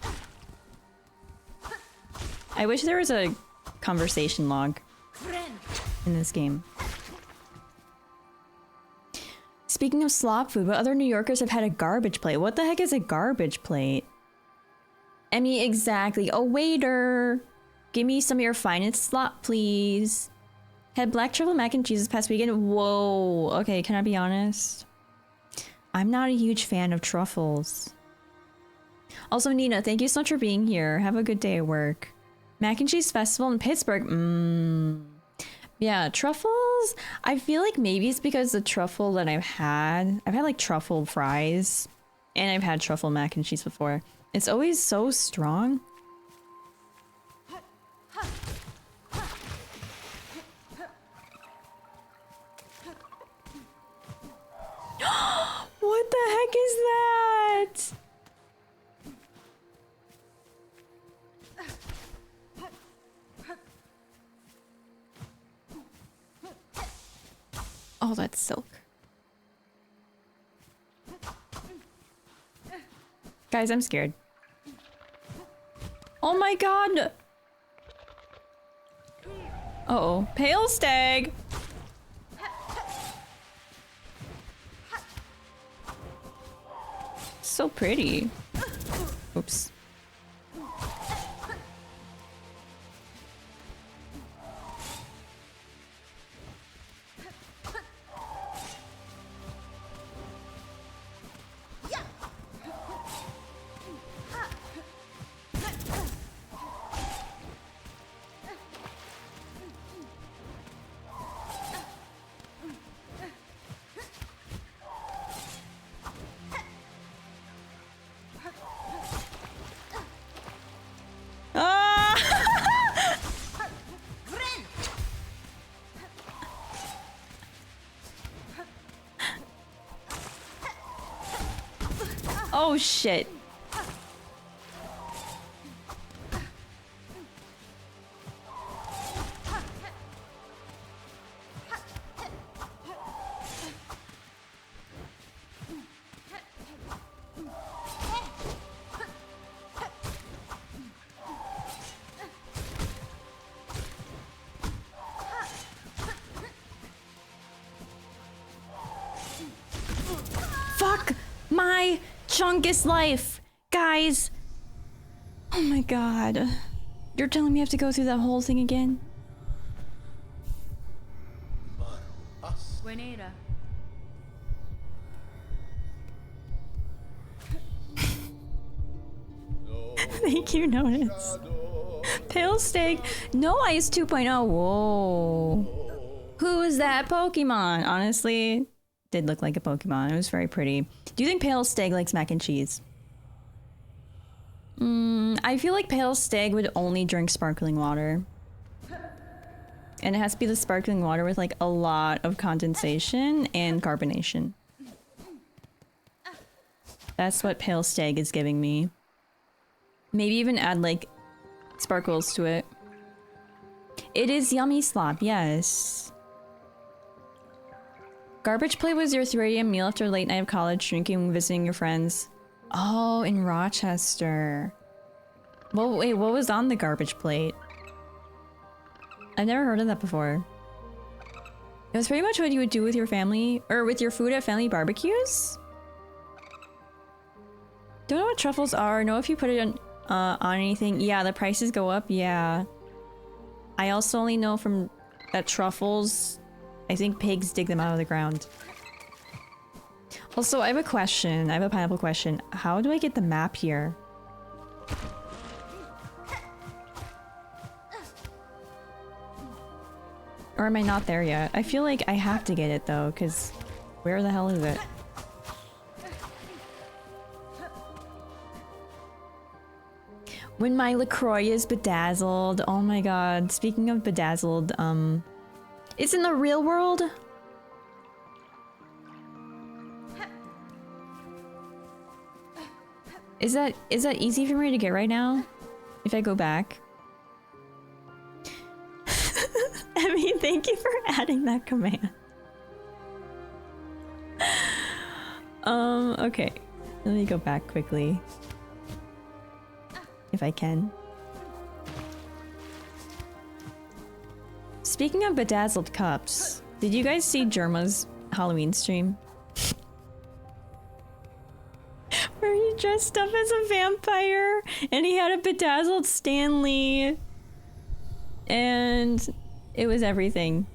I wish there was a conversation log in this game. Speaking of slop food, what other New Yorkers have had a garbage plate? What the heck is a garbage plate? Emmy, exactly. A waiter! Give me some of your finest slop, please. Had black truffle mac and cheese this past weekend. Whoa. Okay, can I be honest? I'm not a huge fan of truffles. Also, Nina, thank you so much for being here. Have a good day at work. Mac and cheese festival in Pittsburgh. Yeah, truffles. I feel like maybe it's because the truffle that I've had like truffle fries and I've had truffle mac and cheese before. It's always so strong. What the heck is that? Oh, that's silk. Guys, I'm scared. Oh my god! Uh-oh. Pale stag! So pretty. Oops. Oh shit. Fuck my chungus life, guys. Oh my god. You're telling me I have to go through that whole thing again? Buenera. Thank you, Notice. Pale Stag. No Ice 2.0. Whoa. Who is that Pokemon? Honestly, did look like a Pokemon. It was very pretty. Do you think Pale Stag likes mac and cheese? I feel like Pale Stag would only drink sparkling water. And it has to be the sparkling water with like a lot of condensation and carbonation. That's what Pale Stag is giving me. Maybe even add like sparkles to it. It is yummy slop, yes. Garbage plate was your 3 AM meal after a late night of college, drinking and visiting your friends. Oh, in Rochester. Well, wait, what was on the garbage plate? I've never heard of that before. It was pretty much what you would do with your family, or with your food at family barbecues? Don't know what truffles are. Know if you put it on anything. Yeah, the prices go up. Yeah. I also only know from that truffles, I think pigs dig them out of the ground. Also, I have a question. I have a pineapple question. How do I get the map here? Or am I not there yet? I feel like I have to get it though, because where the hell is it? When my LaCroix is bedazzled. Oh my god. Speaking of bedazzled, it's in the real world? Is that easy for me to get right now? If I go back? I mean, thank you for adding that command. Okay. Let me go back quickly. If I can. Speaking of bedazzled cups, did you guys see Jerma's Halloween stream? Where he dressed up as a vampire and he had a bedazzled Stanley. And it was everything.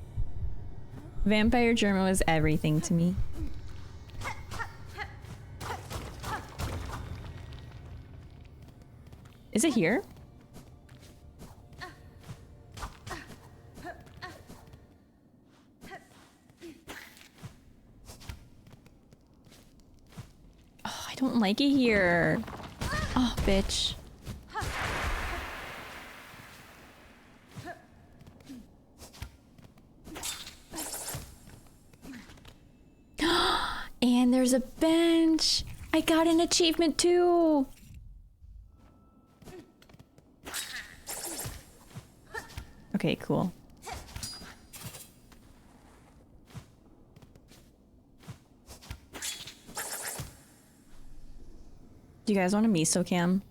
Vampire Germa was everything to me. Is it here? Oh, I don't like it here. Oh, bitch. And there's a bench. I got an achievement too. Okay, cool. Do you guys want a miso cam?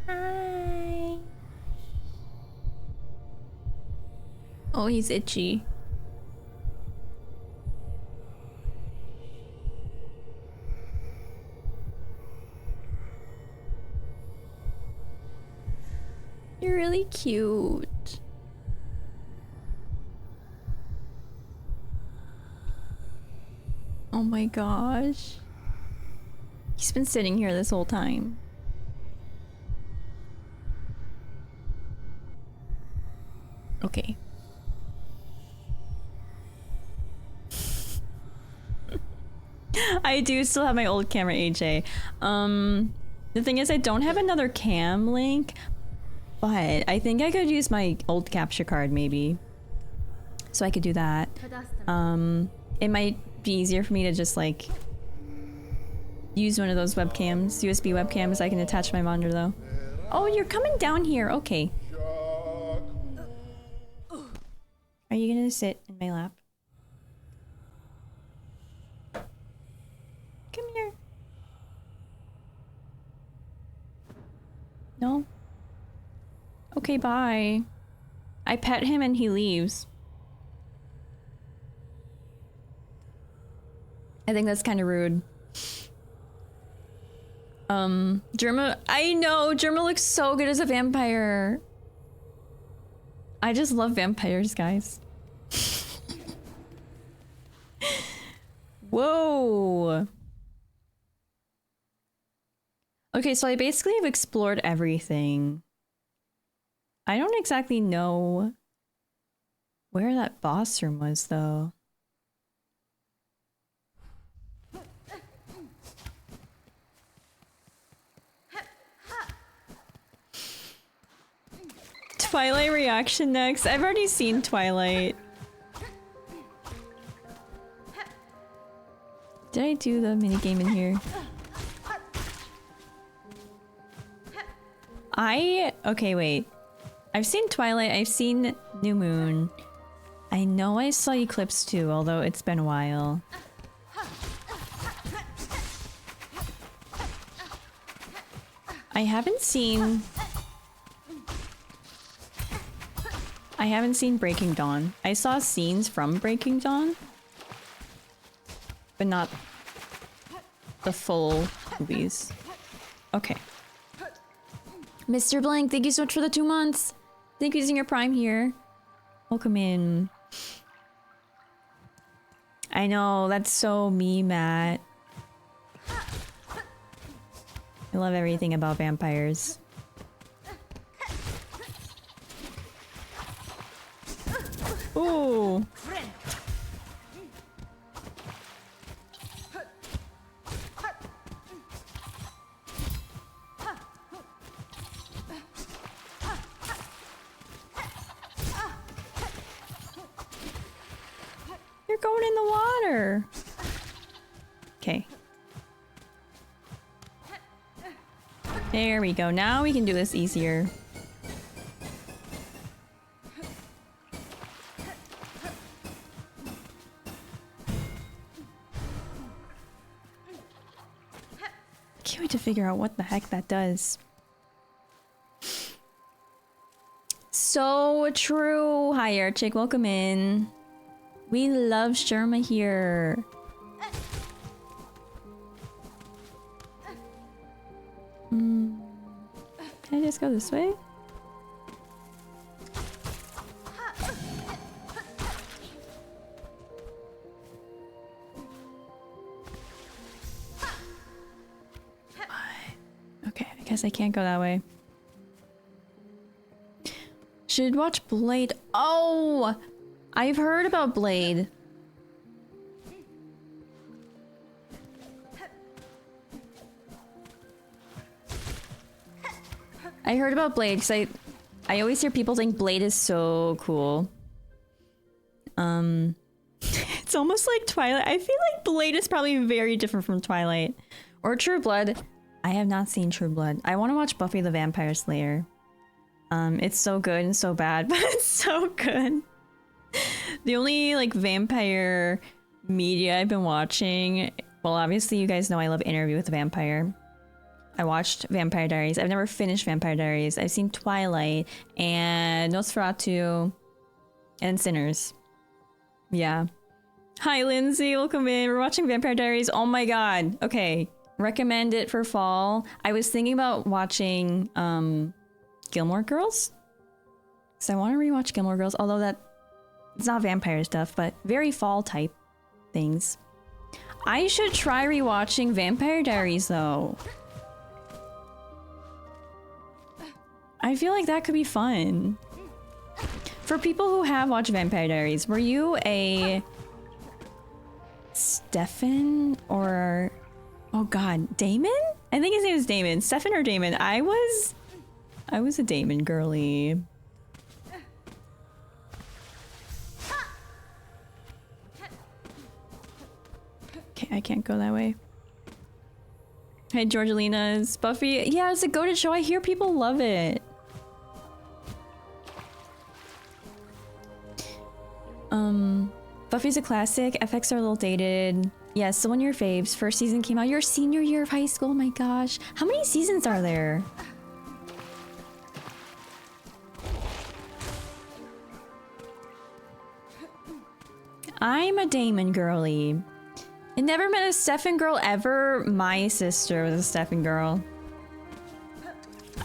Hi. Oh, he's itchy. You're really cute. Oh my gosh. He's been sitting here this whole time. Okay. I do still have my old camera, AJ. The thing is I don't have another cam link, but I think I could use my old capture card maybe. So I could do that. It might be easier for me to just like use one of those webcams, USB webcams. I can attach my monitor though. Oh, you're coming down here. Okay. Are you gonna sit in my lap? Come here. No? Okay, bye. I pet him and he leaves. I think that's kind of rude. Germa, I know, Germa looks so good as a vampire. I just love vampires, guys. Whoa. Okay, so I basically have explored everything. I don't exactly know where that boss room was, though. Twilight reaction next. I've already seen Twilight. Did I do the minigame in here? Okay, wait. I've seen Twilight, I've seen New Moon. I know I saw Eclipse too, although it's been a while. I haven't seen Breaking Dawn. I saw scenes from Breaking Dawn, but not the full movies. Okay. Mr. Blank, thank you so much for the 2 months. Thank you for using your Prime here. Welcome in. I know, that's so me, Matt. I love everything about vampires. Ooh. You're going in the water. Okay. There we go. Now we can do this easier. Can't wait to figure out what the heck that does. So true. Hi, Airchick. Welcome in. We love Sherma here. Can I just go this way? Okay, I guess I can't go that way. Should watch Blade. Oh! I've heard about Blade. I heard about Blade because I always hear people think Blade is so cool. It's almost like Twilight. I feel like Blade is probably very different from Twilight. Or True Blood. I have not seen True Blood. I want to watch Buffy the Vampire Slayer. It's so good and so bad, but it's so good. The only like vampire media I've been watching, well, obviously you guys know I love Interview with the Vampire. I watched Vampire Diaries. I've never finished Vampire Diaries. I've seen Twilight and Nosferatu and Sinners. Yeah. Hi, Lindsay. Welcome in. We're watching Vampire Diaries. Oh my god. Okay. Recommend it for fall. I was thinking about watching Gilmore Girls. So I want to rewatch Gilmore Girls, although that it's not vampire stuff, but very fall type things. I should try rewatching Vampire Diaries though. I feel like that could be fun. For people who have watched Vampire Diaries, were you a Stefan or... Oh god, Damon? I think his name is Damon. Stefan or Damon? I was a Damon girly. Okay, I can't go that way. Hey, Georgelina's Buffy. Yeah, it's a goated show. I hear people love it. Buffy's a classic. FX are a little dated. Yeah, still one of your faves. First season came out your senior year of high school. Oh my gosh. How many seasons are there? I'm a Damon girly. I never met a Stefan girl ever. My sister was a Stefan girl.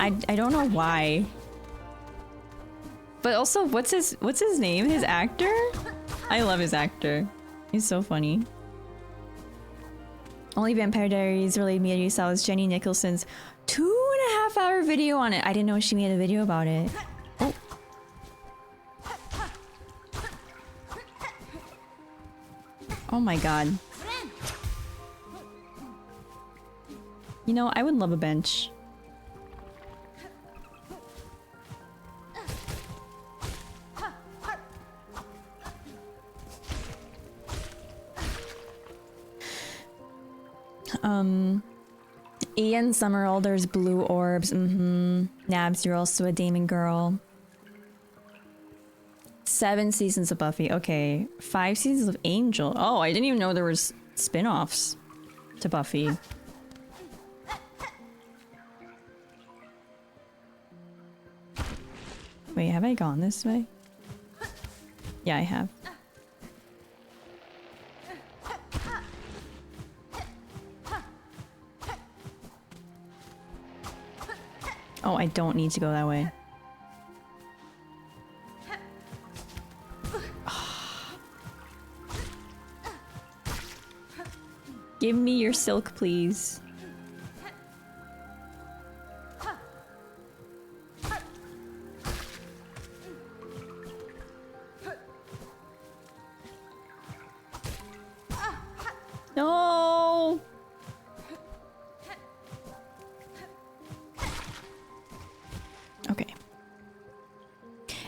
I don't know why. But also, what's his name? His actor? I love his actor. He's so funny. Only Vampire Diaries related media you saw was Jenny Nicholson's 2.5 hour video on it. I didn't know she made a video about it. Oh. Oh my god. You know, I would love a bench. Ian Summerall, there's blue orbs. Nabs, you're also a Damon girl. 7 seasons of Buffy. Okay. 5 seasons of Angel. Oh, I didn't even know there was spin-offs to Buffy. Wait, have I gone this way? Yeah, I have. Oh, I don't need to go that way. Give me your silk, please. No! Okay.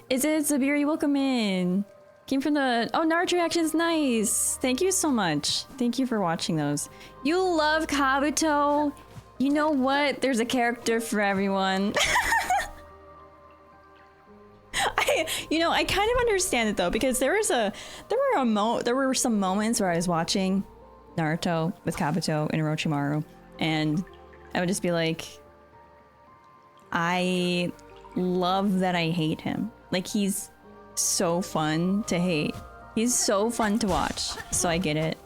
Is it Zabiri? Welcome in. Came from the... Oh, Naruto reactions, nice! Thank you so much. Thank you for watching those. You love Kabuto? You know what? There's a character for everyone. I kind of understand it though, because there were some moments where I was watching Naruto with Kabuto and Orochimaru, and I would just be like, I love that I hate him. Like, he's so fun to hate. He's so fun to watch, so I get it.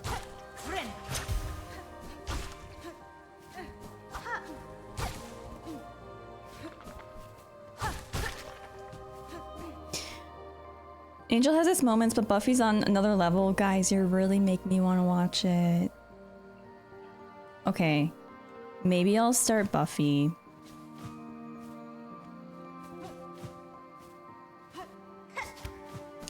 Angel has its moments, but Buffy's on another level. Guys, you really make me want to watch it. Okay. Maybe I'll start Buffy.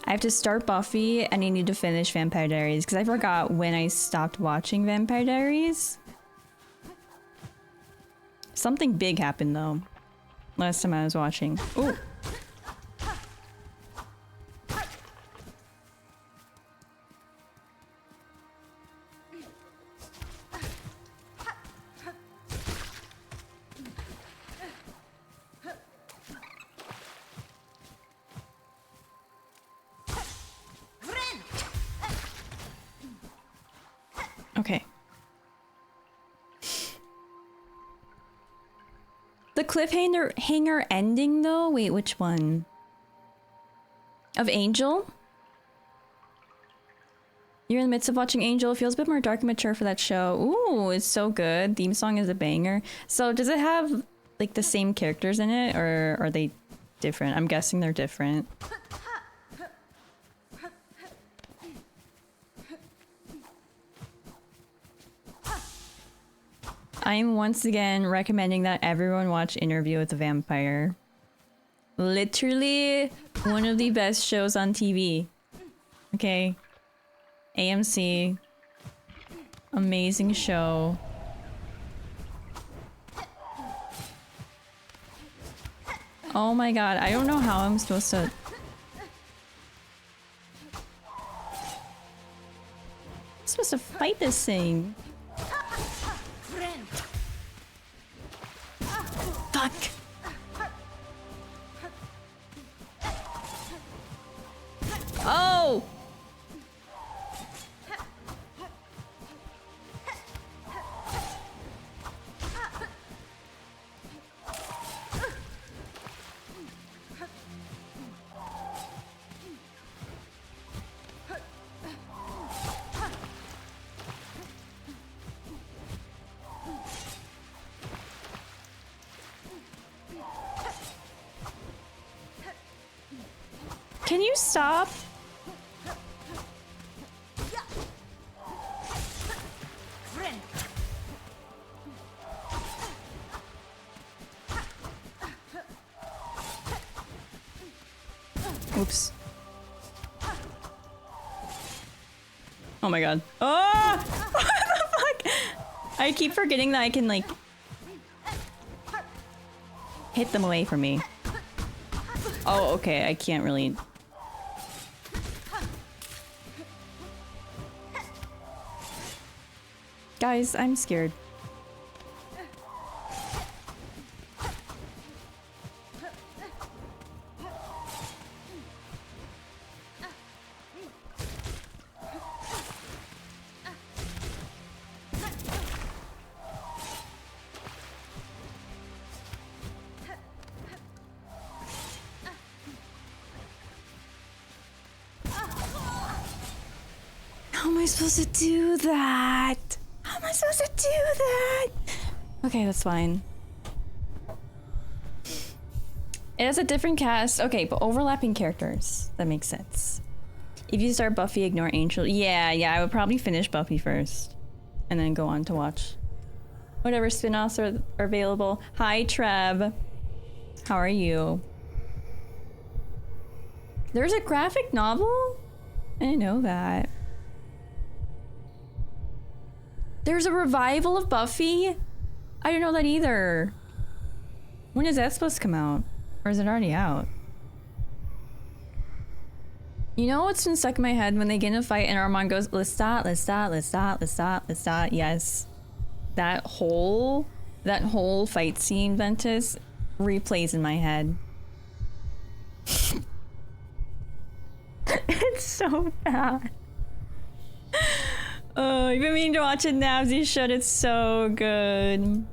I have to start Buffy and I need to finish Vampire Diaries because I forgot when I stopped watching Vampire Diaries. Something big happened though. Last time I was watching. Ooh. Okay. The cliffhanger ending though? Wait, which one? Of Angel? You're in the midst of watching Angel. It feels a bit more dark and mature for that show. Ooh, it's so good. Theme song is a banger. So does it have like the same characters in it, or are they different? I'm guessing they're different. I'm once again recommending that everyone watch Interview with the Vampire. Literally one of the best shows on TV. Okay. AMC. Amazing show. Oh my god, I don't know how I'm supposed to... fight this thing. Fuck. Oh! Can you stop? Oops. Oh my god. Oh! What the fuck? I keep forgetting that I can, like, hit them away from me. Oh, okay. I can't really... Guys, I'm scared. supposed to do that? How am I supposed to do that? Okay, that's fine. It has a different cast. Okay, but overlapping characters. That makes sense. If you start Buffy, ignore Angel. Yeah, I would probably finish Buffy first. And then go on to watch whatever spin-offs are available. Hi, Treb. How are you? There's a graphic novel? I didn't know that. There's a revival of Buffy? I didn't know that either. When is that supposed to come out? Or is it already out? You know what's been stuck in my head when they get in a fight and Armand goes, Lestat, Lestat, Lestat, Lestat, Lestat. Yes. That whole fight scene, Ventus, replays in my head. It's so bad. Oh, you've been meaning to watch it, Nabs. You should. It's so good.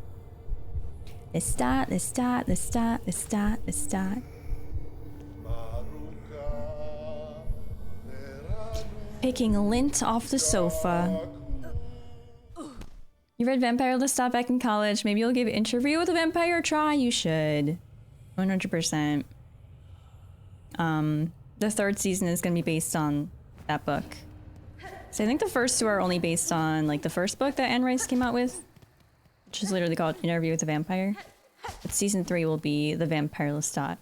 Lestat, Lestat, Lestat, Lestat, Lestat. Picking lint off the sofa. You read Vampire Lestat back in college. Maybe you'll give Interview with a Vampire a try. You should. 100%. The third season is going to be based on that book. So I think the first two are only based on like the first book that Anne Rice came out with, which is literally called Interview with a Vampire. But season 3 will be The Vampire Lestat.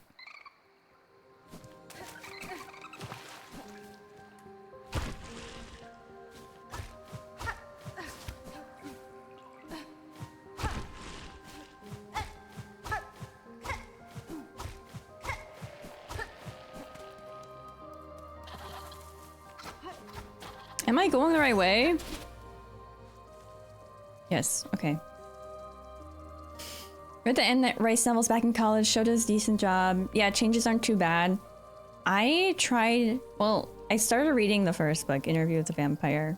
Am I going the right way? Yes, okay. Read the end that Rice novels back in college, showed us a decent job. Yeah, changes aren't too bad. I started reading the first book, Interview with the Vampire.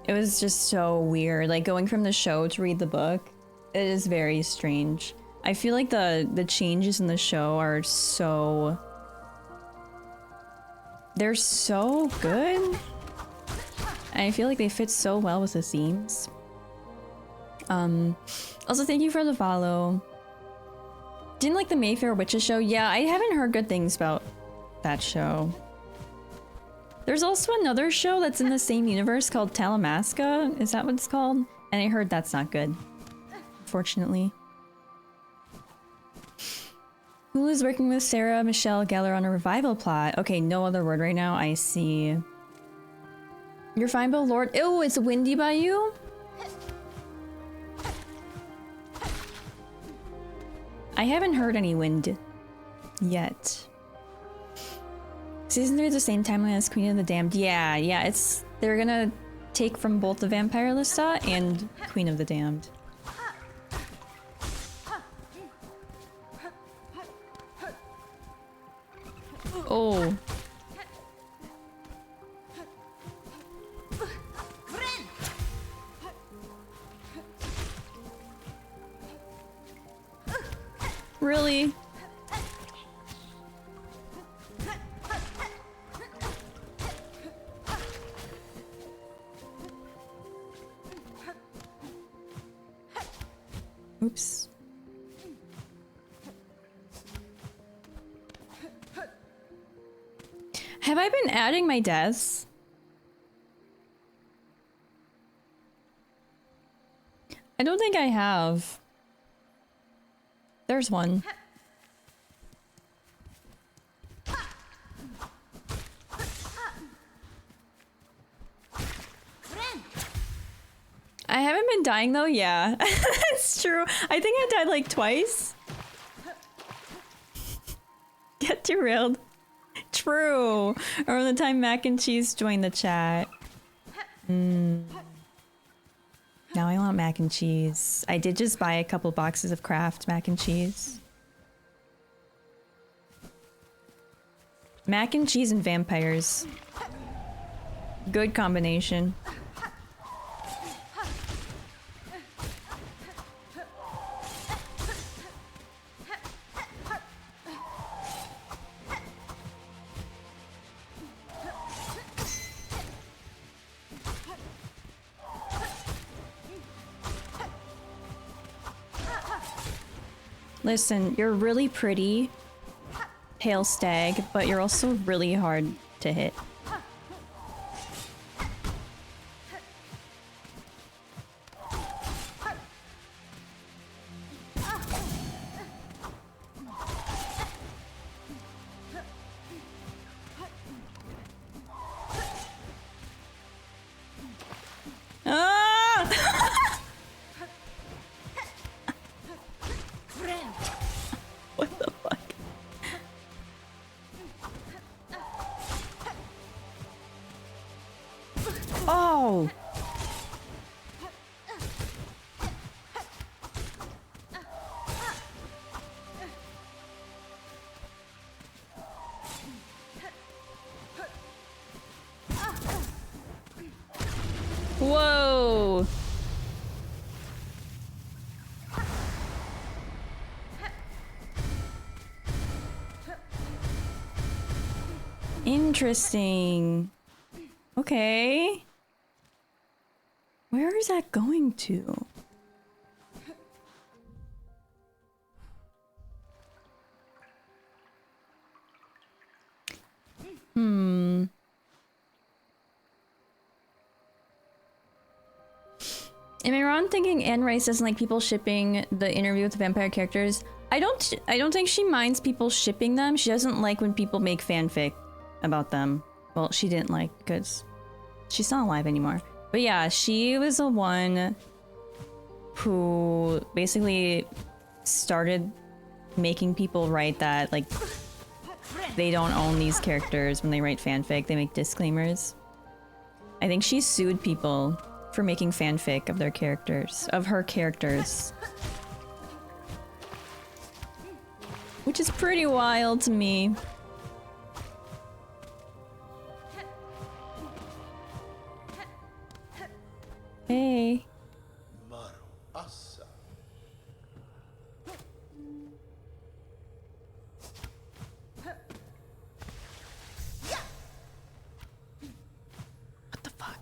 It was just so weird, like going from the show to read the book. It is very strange. I feel like the changes in the show are so... They're so good. I feel like they fit so well with the themes. Also, thank you for the follow. Didn't like the Mayfair Witches show? Yeah, I haven't heard good things about that show. There's also another show that's in the same universe called Talamasca. Is that what it's called? And I heard that's not good. Unfortunately. Hulu's working with Sarah Michelle Gellar on a revival plot. Okay, no other word right now. I see. You're fine, Bill Lord. Ew, it's windy by you? I haven't heard any wind yet. Season 3 is the same timeline as Queen of the Damned. Yeah, they're gonna take from both the Vampire Lestat and Queen of the Damned. Oh. Really? Oops. Have I been adding my deaths? I don't think I have. There's one. I haven't been dying though, yeah. It's true. I think I died like twice. Get derailed. True. Around the time Mac and Cheese joined the chat. Now I want mac and cheese. I did just buy a couple boxes of Kraft mac and cheese. Mac and cheese and vampires. Good combination. Listen, you're really pretty, pale stag, but you're also really hard to hit. Ah! What the fuck? Oh! Whoa! Interesting. Okay. Where is that going to? Hmm. Am I wrong thinking Anne Rice doesn't like people shipping the interview with the vampire characters? I don't think she minds people shipping them. She doesn't like when people make fanfic about them. Well, she didn't like because she's not alive anymore. But yeah, she was the one who basically started making people write that, like, they don't own these characters when they write fanfic. They make disclaimers. I think she sued people for making fanfic of their characters, of her characters. Which is pretty wild to me. Hey. Maru Assa. What the fuck?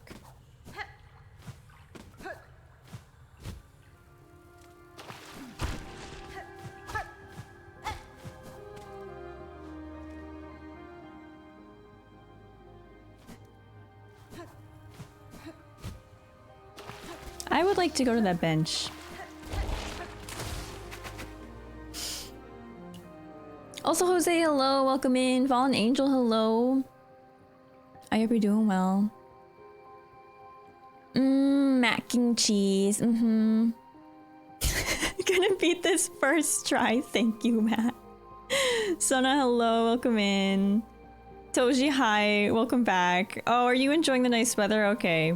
I would like to go to that bench. Also, Jose, hello. Welcome in. Fallen Angel, hello. I hope you're doing well. Mac and cheese. Gonna beat this first try. Thank you, Matt. Sona, hello. Welcome in. Toji, hi. Welcome back. Oh, are you enjoying the nice weather? Okay.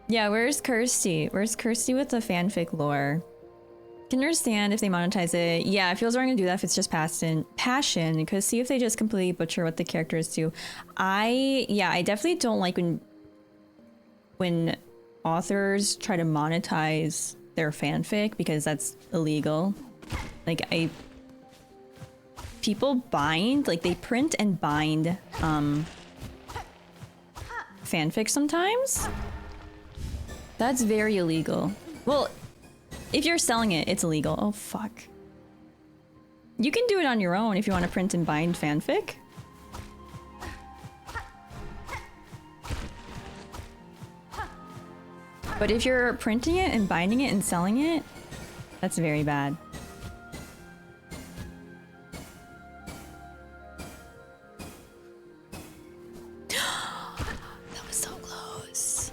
Yeah, where's Kirsty? Where's Kirsty with the fanfic lore? Can understand if they monetize it. Yeah, it feels wrong to do that if it's just passion, because see if they just completely butcher what the characters do. I definitely don't like when authors try to monetize their fanfic because that's illegal. Like people bind, like they print and bind fanfic sometimes. That's very illegal. Well, if you're selling it, it's illegal. Oh, fuck. You can do it on your own if you want to print and bind fanfic. But if you're printing it and binding it and selling it, that's very bad. That was so close.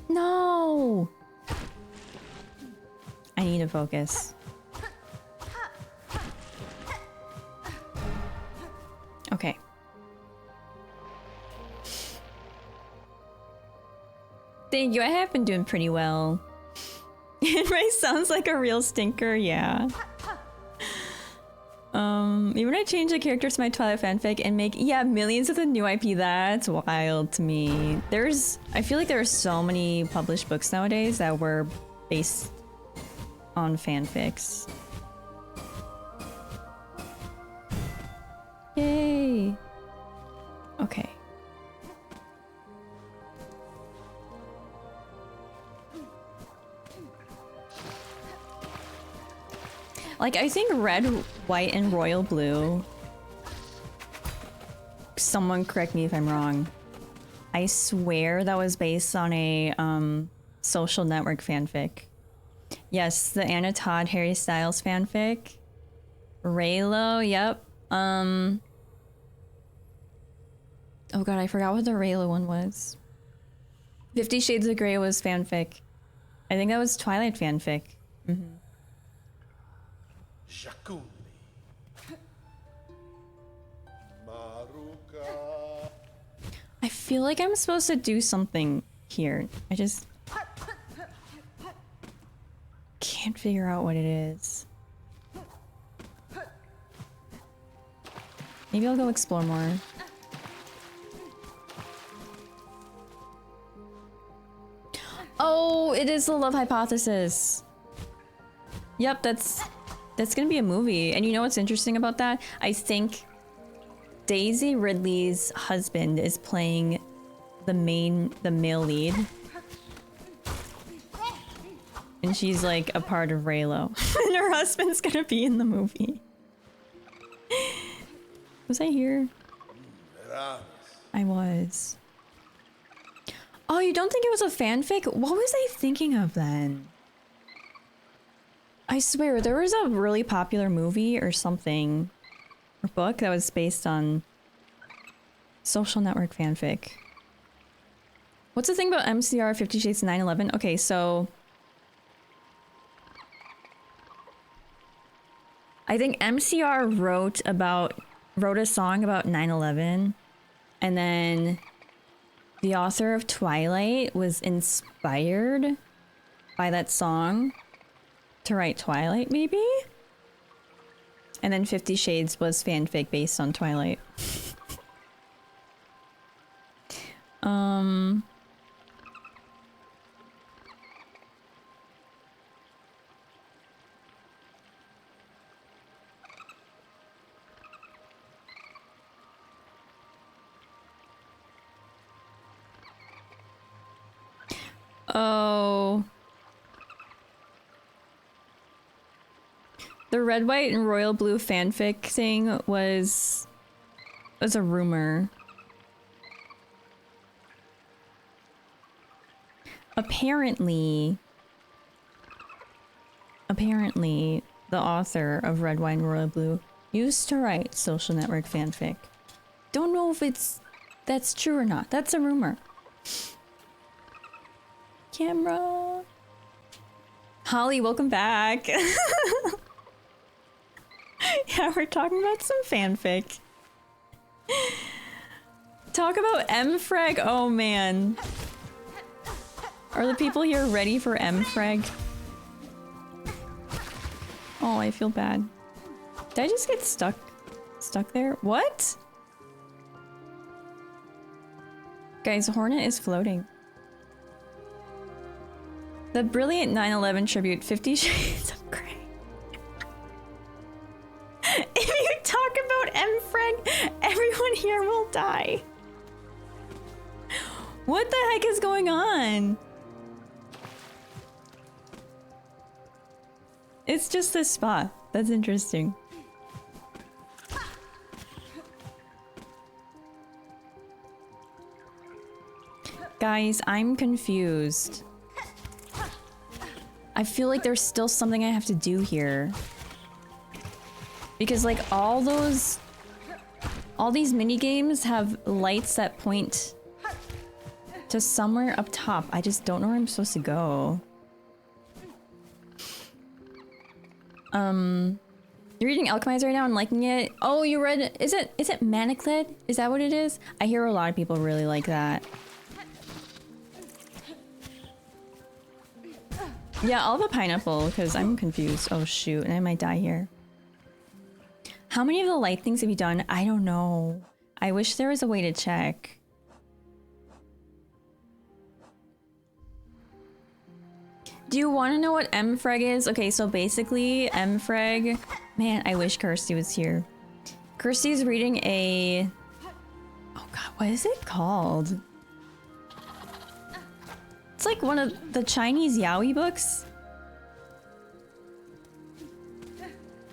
No! I need to focus. Okay. Thank you, I have been doing pretty well. Ray sounds like a real stinker, yeah. Even I change the characters to my Twilight fanfic and make, yeah, millions with a new IP, that's wild to me. I feel like there are so many published books nowadays that were based on fanfics. Yay! Like, I think red, white, and royal blue. Someone correct me if I'm wrong. I swear that was based on a social network fanfic. Yes, the Anna Todd Harry Styles fanfic. Raylo, yep. Oh god, I forgot what the Raylo one was. 50 Shades of Grey was fanfic. I think that was Twilight fanfic. Mm-hmm. Jakuni. Maruka. I feel like I'm supposed to do something here. I just can't figure out what it is. Maybe I'll go explore more. Oh, it is the love hypothesis. Yep, that's gonna be a movie. And you know what's interesting about that? I think Daisy Ridley's husband is playing the male lead. And she's like a part of Raylo. And her husband's gonna be in the movie. Was I here? I was. Oh, you don't think it was a fanfic? What was I thinking of then? I swear, there was a really popular movie or something, or book that was based on social network fanfic. What's the thing about MCR 50 Shades 9/11? Okay, so I think MCR wrote a song about 9/11, and then the author of Twilight was inspired by that song to write Twilight, maybe? And then 50 Shades was fanfic based on Twilight. Oh. The red, white, and royal blue fanfic thing was a rumor. Apparently, the author of Red, White, and Royal Blue used to write social network fanfic. Don't know if that's true or not. That's a rumor. Camera. Holly, welcome back. Yeah, we're talking about some fanfic. Talk about M-Frag. Oh man. Are the people here ready for M-Frag? Oh, I feel bad. Did I just get stuck there? What? Guys, Hornet is floating. The brilliant 9/11 tribute, 50 Shades of Grey. If you talk about M-Frag, everyone here will die. What the heck is going on? It's just this spot. That's interesting. Guys, I'm confused. I feel like there's still something I have to do here. Because like all these mini games have lights that point to somewhere up top. I just don't know where I'm supposed to go. You're reading Alchemize right now and liking it? Oh, you read, is it Maniclid? Is that what it is? I hear a lot of people really like that. Yeah, I'll have a pineapple because I'm confused. Oh shoot, and I might die here. How many of the light things have you done? I don't know. I wish there was a way to check. Do you want to know what M-Frag is? Okay, so basically M-Frag... Man, I wish Kirsty was here. Kirsty's reading a... Oh god, what is it called? It's like one of the Chinese yaoi books.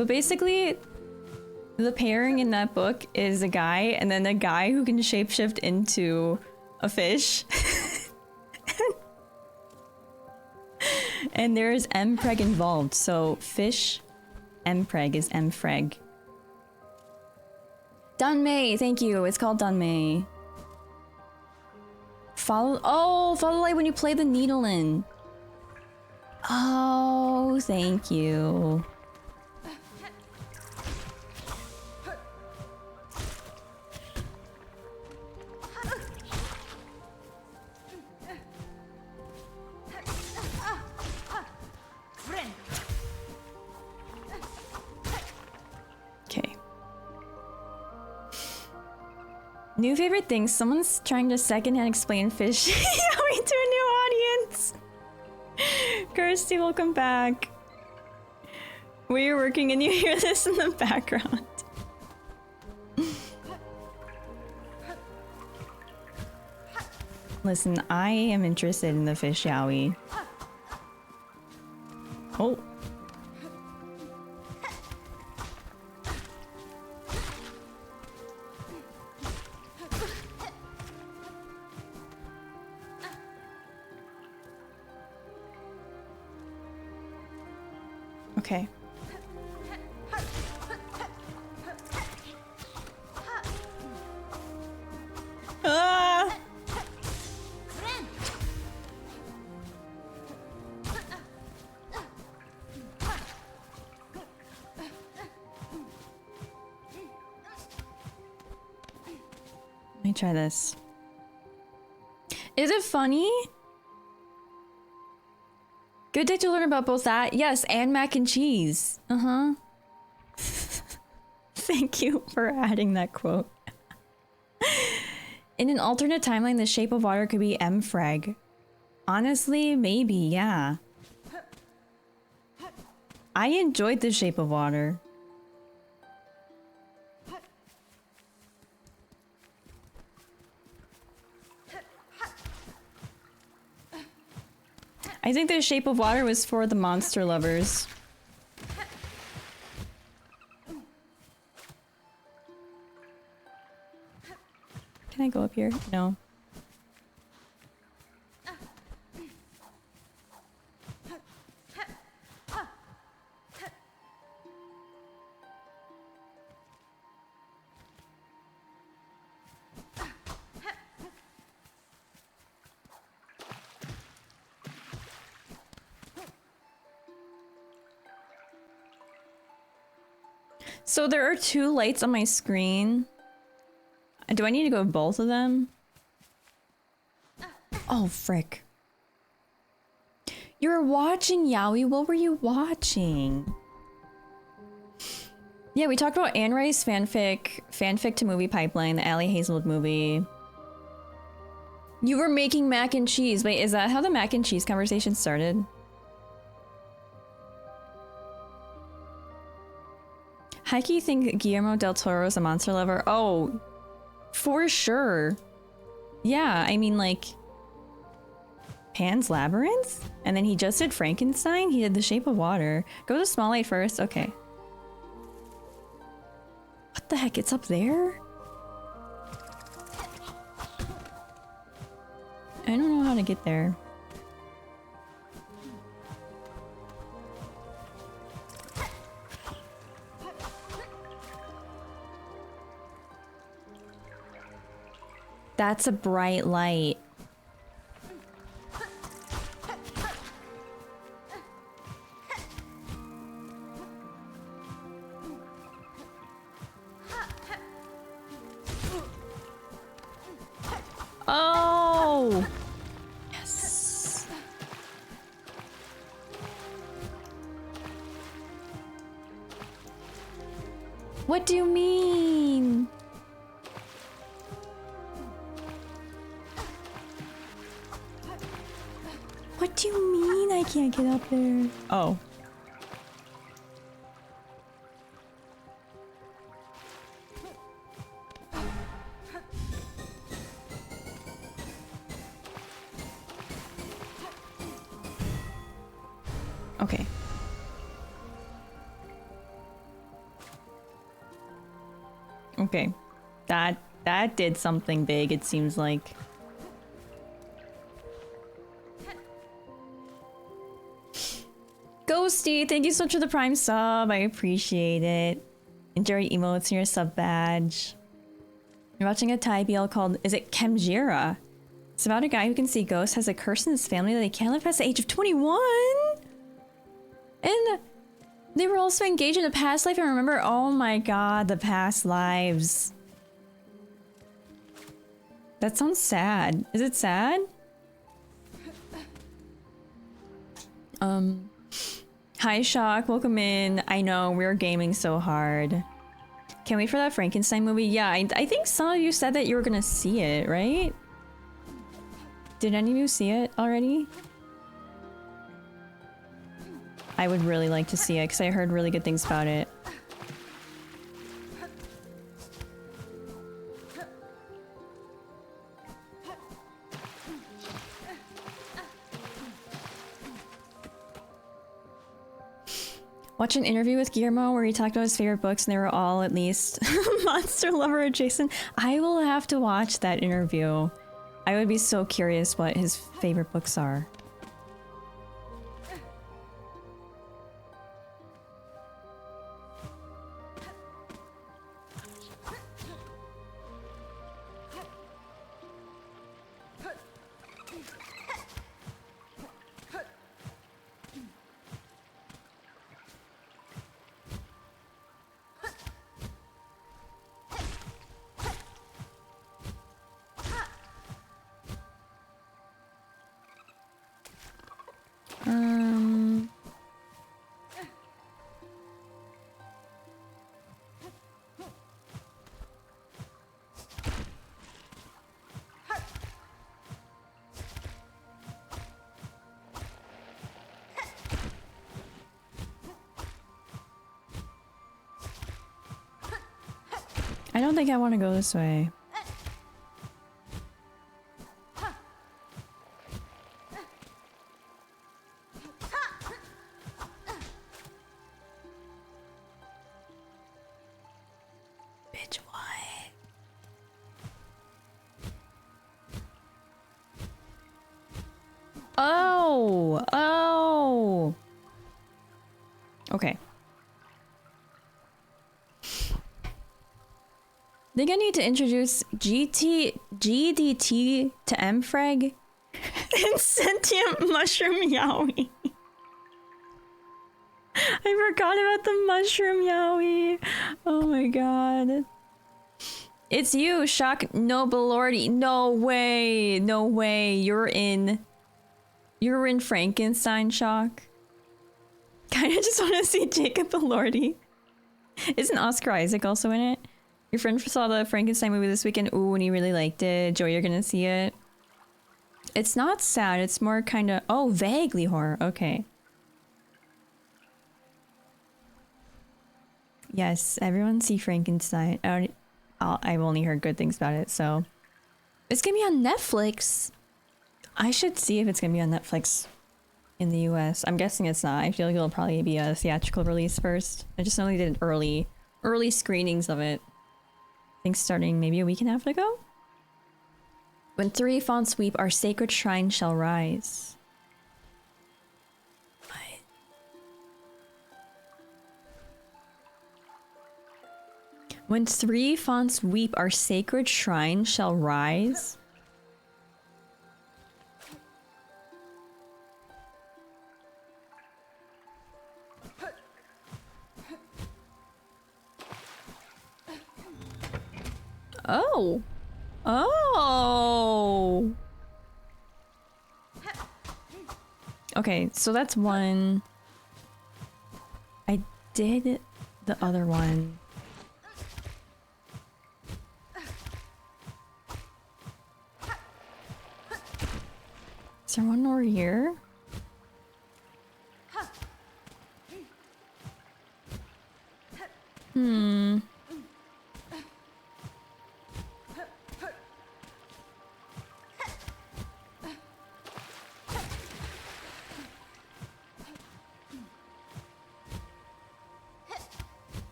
But basically, the pairing in that book is a guy and then a guy who can shapeshift into a fish. And there's Mpreg involved, so fish Mpreg is Mfreg. Dunmay, thank you. It's called Dunmay. Follow the light when you play the needle in. Oh, thank you. Okay. New favorite thing, someone's trying to secondhand explain fish to a new audience. Kirsty, welcome back. We're working and you hear this in the background. Listen, I am interested in the fish yaoi. Oh. Okay. Ah! Let me try this. Is it funny? Good day to learn about both that. Yes, and mac and cheese. Uh-huh. Thank you for adding that quote. In an alternate timeline, the shape of water could be Mfreg. Honestly, maybe, yeah. I enjoyed the shape of water. I think the shape of water was for the monster lovers. Can I go up here? No. So there are two lights on my screen. Do I need to go with both of them? Oh, frick. You were watching, Yaoi. What were you watching? Yeah, we talked about Anne Rice fanfic to movie pipeline, the Allie Hazelwood movie. You were making mac and cheese. Wait, is that how the mac and cheese conversation started? Heike think Guillermo del Toro is a monster lover? Oh, for sure. Yeah, I mean, like, Pan's Labyrinth? And then he just did Frankenstein? He did The Shape of Water. Go to Small Light first? Okay. What the heck? It's up there? I don't know how to get there. That's a bright light. Oh! Yes. What do you mean? What do you mean I can't get up there? Oh. Okay. Okay. That did something big, it seems like. Ghosty, thank you so much for the Prime sub. I appreciate it. Enjoy emotes in your sub badge. You're watching a Thai BL called, is it Kemjira? It's about a guy who can see ghosts, has a curse in his family that he can't live past the age of 21. And they were also engaged in a past life. And remember, oh my god, the past lives. That sounds sad. Is it sad? Hi Shock, welcome in. I know, we're gaming so hard. Can't wait for that Frankenstein movie. Yeah, I think some of you said that you were gonna see it, right? Did any of you see it already? I would really like to see it because I heard really good things about it. Watch an interview with Guillermo where he talked about his favorite books and they were all at least monster lover adjacent. I will have to watch that interview. I would be so curious what his favorite books are. I don't think I want to go this way. Bitch, why? Oh! Oh! Okay. Think I need to introduce GDT to Mfreg and sentient mushroom yaoi. I forgot about the mushroom yaoi. Oh my god. It's you, Shock Nobilordy. No way. No way. You're in Frankenstein, Shock. Kinda just want to see Jacob Elordi. Isn't Oscar Isaac also in it? Your friend saw the Frankenstein movie this weekend. Ooh, and he really liked it. Joey, you're gonna see it. It's not sad. It's more kind of... Oh, vaguely horror. Okay. Yes, everyone see Frankenstein. I've only heard good things about it, so... It's gonna be on Netflix. I should see if it's gonna be on Netflix in the US. I'm guessing it's not. I feel like it'll probably be a theatrical release first. I just know they did early screenings of it. I think starting maybe a week and a half ago? When 3 fonts weep, our sacred shrine shall rise. What? When 3 fonts weep, our sacred shrine shall rise? Oh. Oh. Okay, so that's one. I did the other one. Is there one over here? Hmm.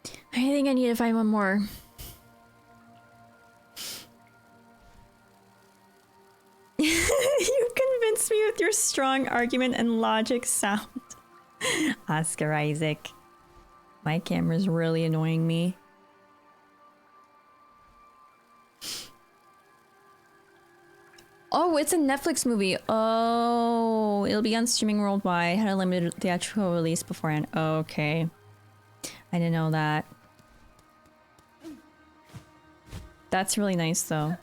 I think I need to find one more. You convinced me with your strong argument and logic sound. Oscar Isaac. My camera's really annoying me. Oh, it's a Netflix movie. Oh, it'll be on streaming worldwide. Had a limited theatrical release beforehand. Okay. I didn't know that. That's really nice though.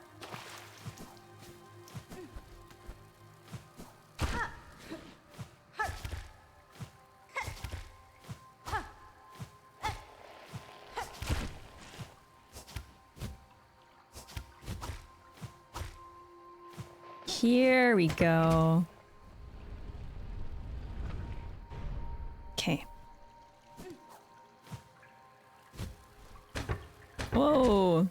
Here we go. Okay. Whoa.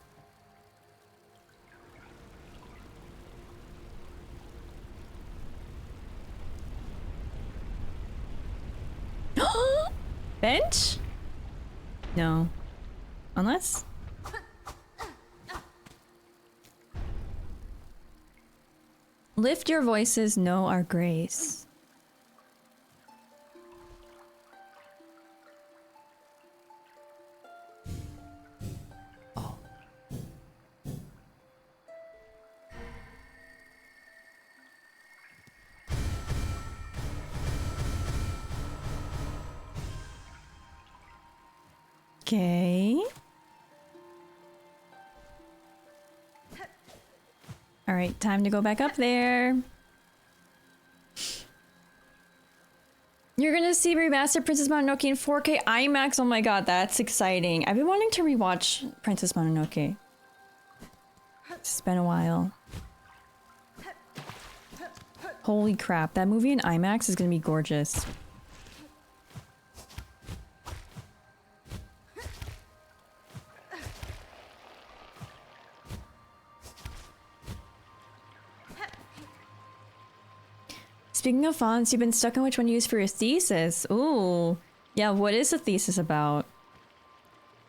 Bench? No. Unless... Lift your voices, know our grace. Oh. Okay. All right, time to go back up there. You're gonna see remastered Princess Mononoke in 4K IMAX. Oh my god, that's exciting. I've been wanting to rewatch Princess Mononoke. It's been a while. Holy crap, that movie in IMAX is gonna be gorgeous. Speaking of fonts, you've been stuck on which one to use for your thesis. Ooh. Yeah, what is the thesis about?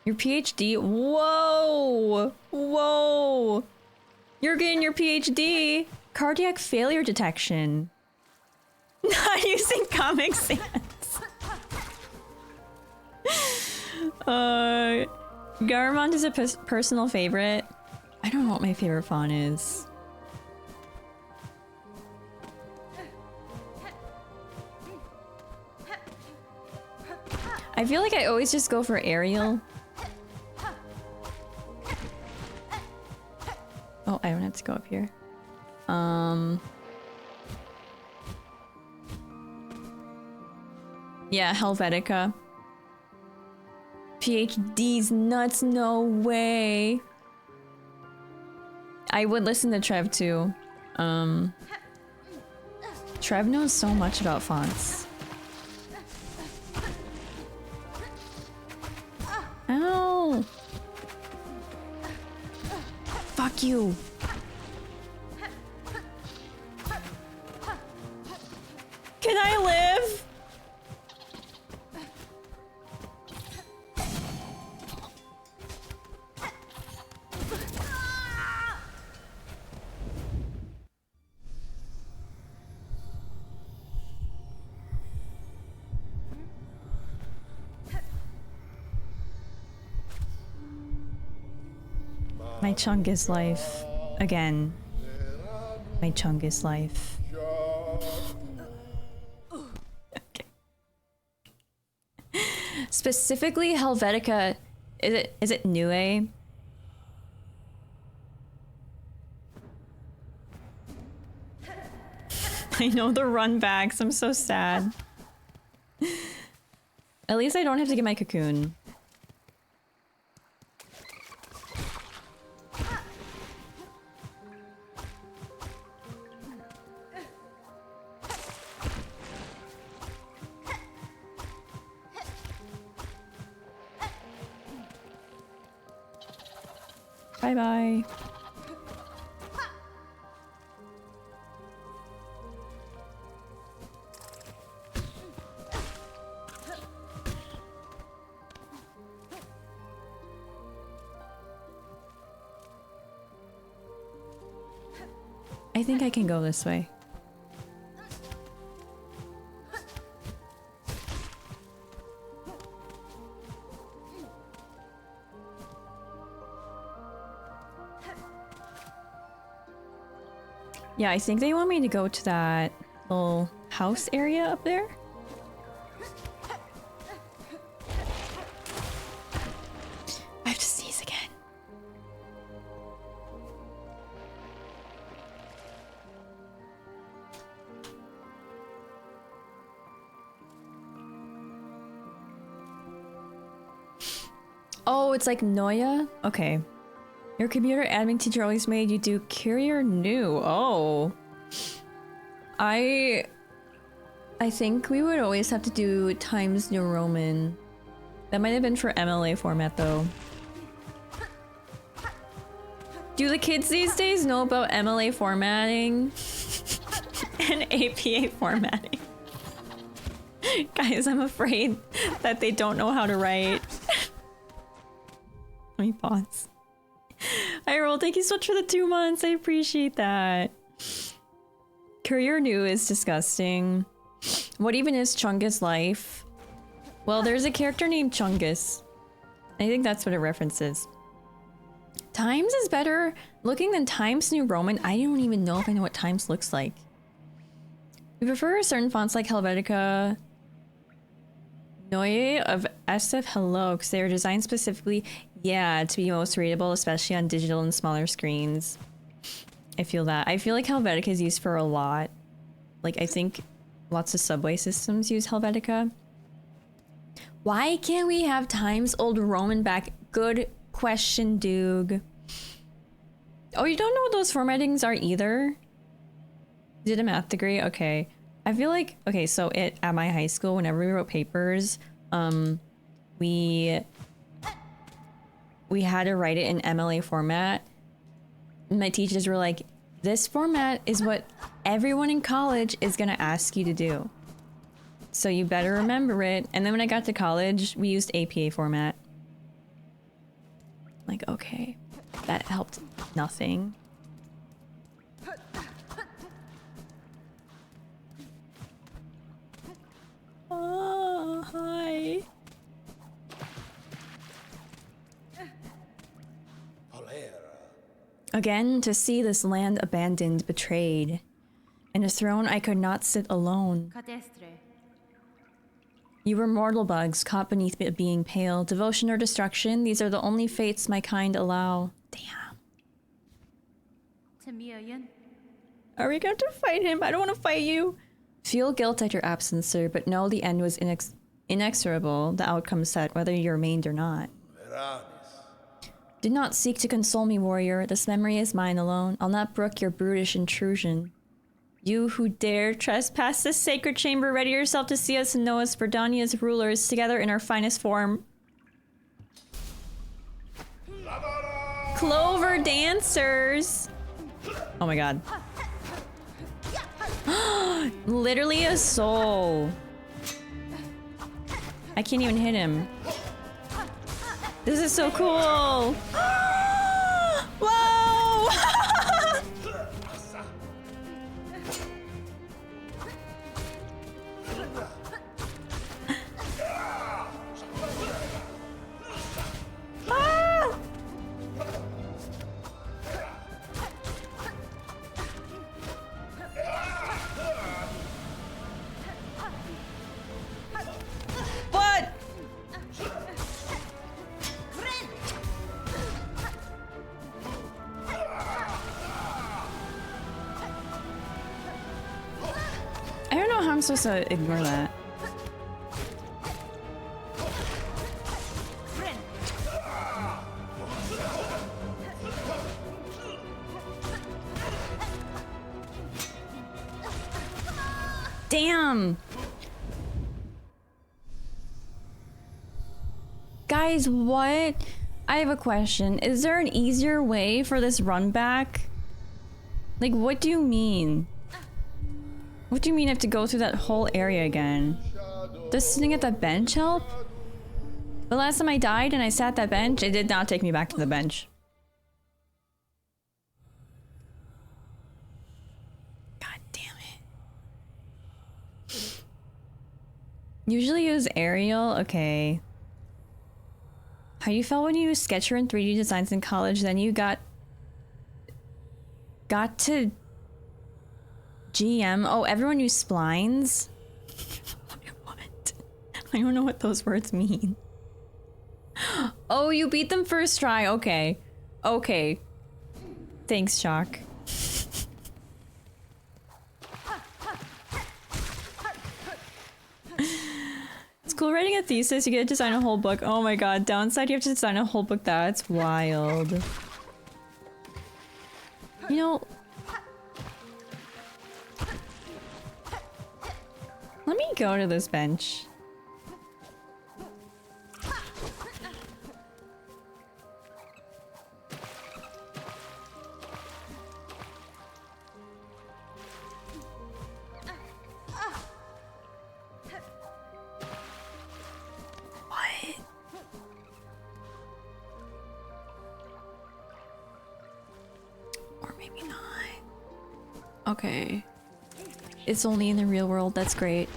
Your PhD? Whoa! Whoa! You're getting your PhD! Cardiac failure detection. Not using Comic Sans. Garamond is a personal favorite. I don't know what my favorite font is. I feel like I always just go for Arial. Oh, I don't have to go up here. Yeah, Helvetica. PhD's nuts, no way. I would listen to Trev too. Trev knows so much about fonts. Ow! Fuck you! Can I live? My Chungus life. Again. My Chungus life. Okay. Specifically Helvetica. Is it Nue? I know the run backs. I'm so sad. At least I don't have to get my cocoon. Bye-bye. I think I can go this way. Yeah, I think they want me to go to that little house area up there. I have to sneeze again. Oh, it's like Noya? Okay. Your computer admin teacher always made you do Courier New. Oh. I think we would always have to do Times New Roman. That might have been for MLA format though. Do the kids these days know about MLA formatting? And APA formatting? Guys, I'm afraid that they don't know how to write. Let me pause. Hi Roll, thank you so much for the 2 months. I appreciate that. Courier New is disgusting. What even is Chungus life? Well, there's a character named Chungus. I think that's what it references. Times is better looking than Times New Roman. I don't even know if I know what Times looks like. We prefer certain fonts like Helvetica. Noye of SF Hello, because they are designed specifically, yeah, to be most readable, especially on digital and smaller screens. I feel that. I feel like Helvetica is used for a lot. Like, I think lots of subway systems use Helvetica. Why can't we have Times Old Roman back? Good question, Doog. Oh, you don't know what those formattings are either? You did a math degree? Okay. I feel like, okay, so at my high school, whenever we wrote papers, we had to write it in MLA format. My teachers were like, this format is what everyone in college is gonna ask you to do. So you better remember it. And then when I got to college, we used APA format. Like, okay, that helped nothing. Oh, hi. Again, to see this land abandoned, betrayed. In a throne I could not sit alone. You were mortal bugs, caught beneath being pale. Devotion or destruction, these are the only fates my kind allow. Damn. Are we going to fight him? I don't want to fight you. Feel guilt at your absence, sir, but know the end was inexorable. The outcome set, whether you remained or not. Do not seek to console me, warrior. This memory is mine alone. I'll not brook your brutish intrusion. You who dare trespass this sacred chamber, ready yourself to see us and know us, Verdania's rulers, together in our finest form. Clover dancers! Oh my god. Literally a soul. I can't even hit him. This is so cool! Whoa! Ah! What? I don't know how I'm supposed to ignore that. Damn! Guys, what? I have a question. Is there an easier way for this run back? Like, what do you mean? What do you mean I have to go through that whole area again? Does sitting at that bench help? The last time I died and I sat at that bench, it did not take me back to the bench. Usually use Arial. Okay. How you felt when you used Sketcher and 3D designs in college, then you got to GM. Oh, everyone used splines? What? I don't know what those words mean. Oh, you beat them first try. Okay. Okay. Thanks, Shock. It's cool writing a thesis. You get to design a whole book. Oh my god. Downside, you have to design a whole book. That's wild. You know... Let me go to this bench. Okay. It's only in the real world, that's great.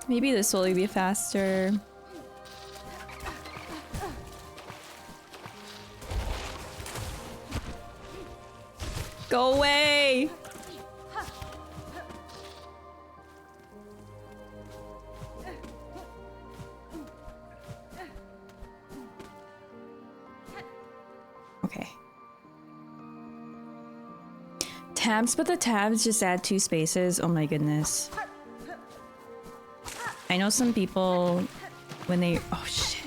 Maybe this will be faster. Go away! Okay. Tabs, but the tabs just add 2 spaces. Oh my goodness. I know some people when they... Oh shit.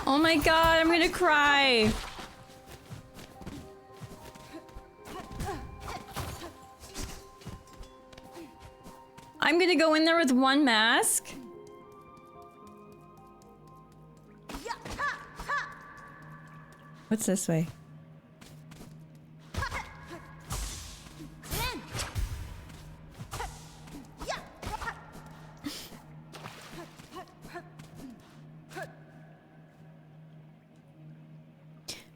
Oh my god, I'm gonna cry. I'm gonna go in there with 1 mask. What's this way?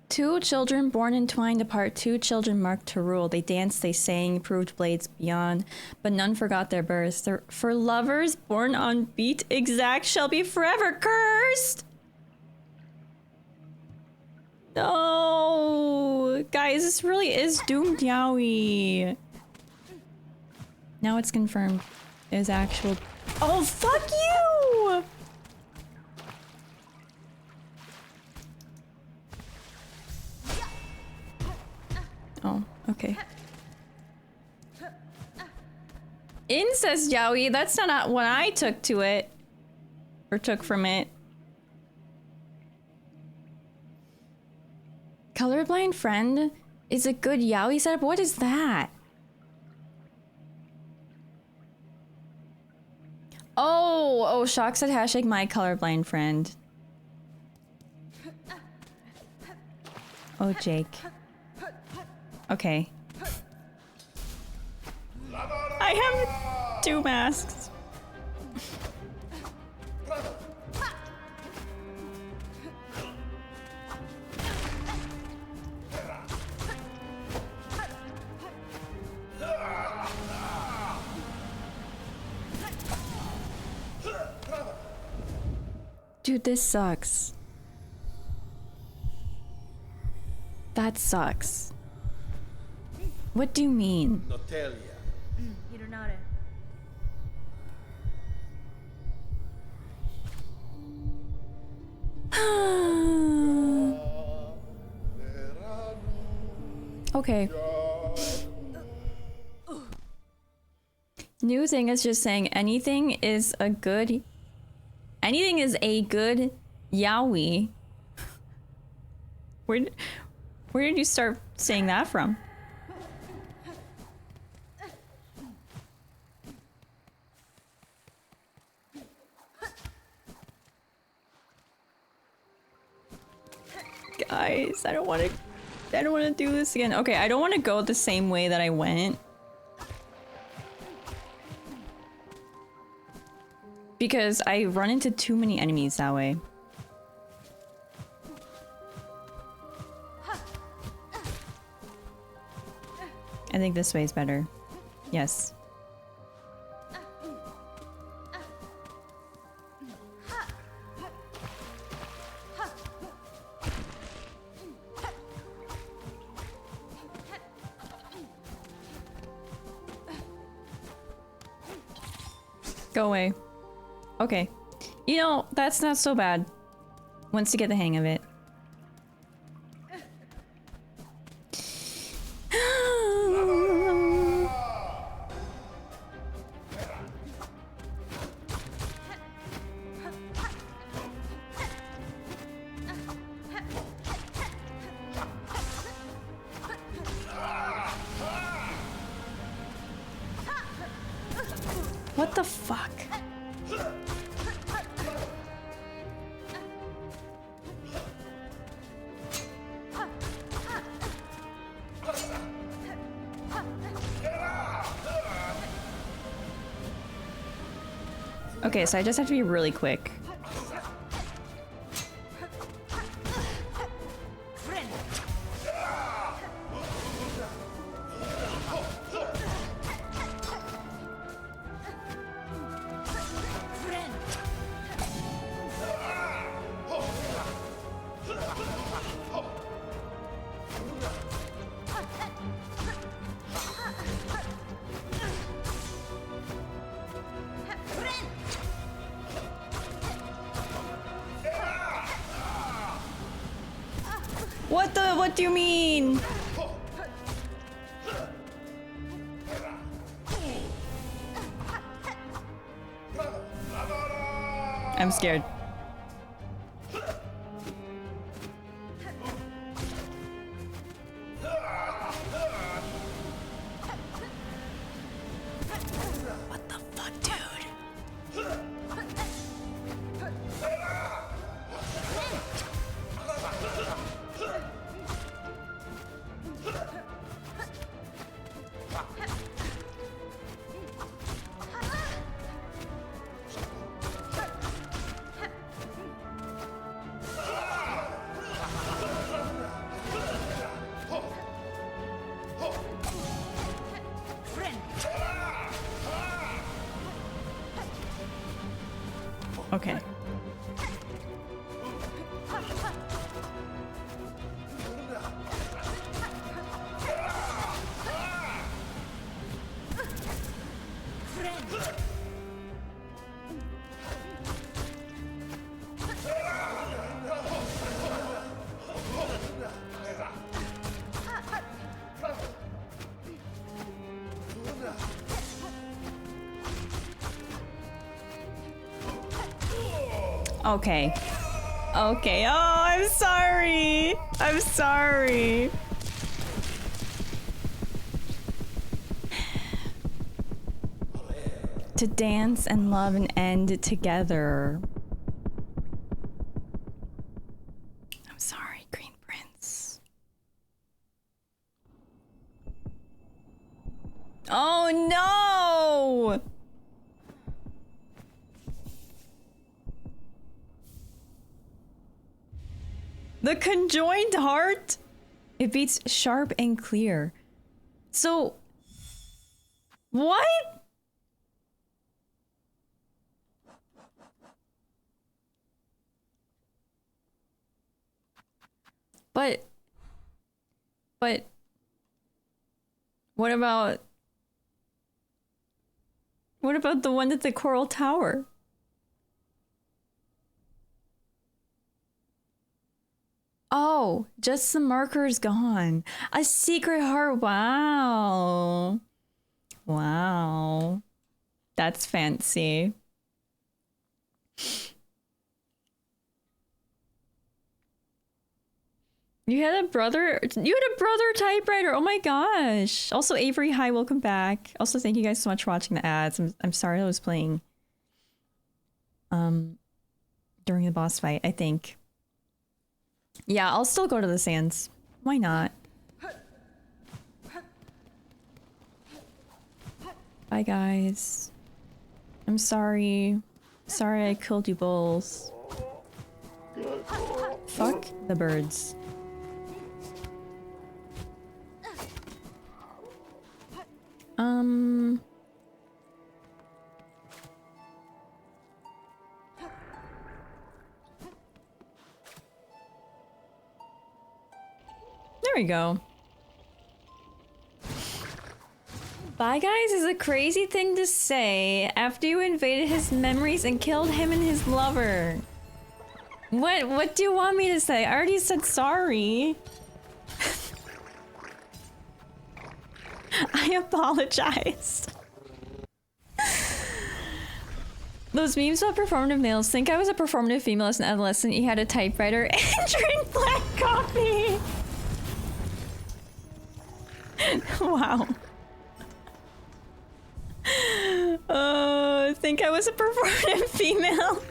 Two children born entwined apart, 2 children marked to rule. They danced, they sang, proved blades beyond, but none forgot their birth. For lovers born on beat exact shall be forever cursed! No! Guys, this really is doomed yaoi. Now it's confirmed. There's actual... Oh, fuck you! Oh, okay. Incest yaoi, that's not what I took to it. Or took from it. Colorblind friend is a good yaoi setup? What is that? Oh, Shock said hashtag my colorblind friend. Oh, Jake. Okay. I have 2 masks. Dude, this sucks. That sucks. What do you mean? Notelia. Okay. New thing is just saying anything is a good yaoi. Where did you start saying that from? this. I don't want to do this again. Okay, I don't want to go the same way that I went. Because I run into too many enemies that way. I think this way is better. Yes. Go away. Okay. You know, that's not so bad. Once you get the hang of it. What the fuck? Okay, so I just have to be really quick. What do you mean? I'm scared. What the fuck, dude? Okay. Okay. Okay. Oh, I'm sorry. I'm sorry. To dance and love and end together. I'm sorry, Green Prince. Oh no! The conjoined heart? It beats sharp and clear. So... what? But... what about the one at the Coral Tower? Oh, just the marker's gone. A secret heart. Wow. Wow. That's fancy. You had a brother typewriter. Oh my gosh. Also, Avery, hi, welcome back. Also, thank you guys so much for watching the ads. I'm sorry I was playing during the boss fight, I think. Yeah, I'll still go to the sands. Why not? Bye, guys. I'm sorry. Sorry I killed you both. Fuck the birds. There we go. Bye guys is a crazy thing to say after you invaded his memories and killed him and his lover. What do you want me to say? I already said sorry. I apologized. Those memes about performative males think I was a performative female as an adolescent. You had a typewriter and drink black coffee. Wow. Oh, think I was a performative female.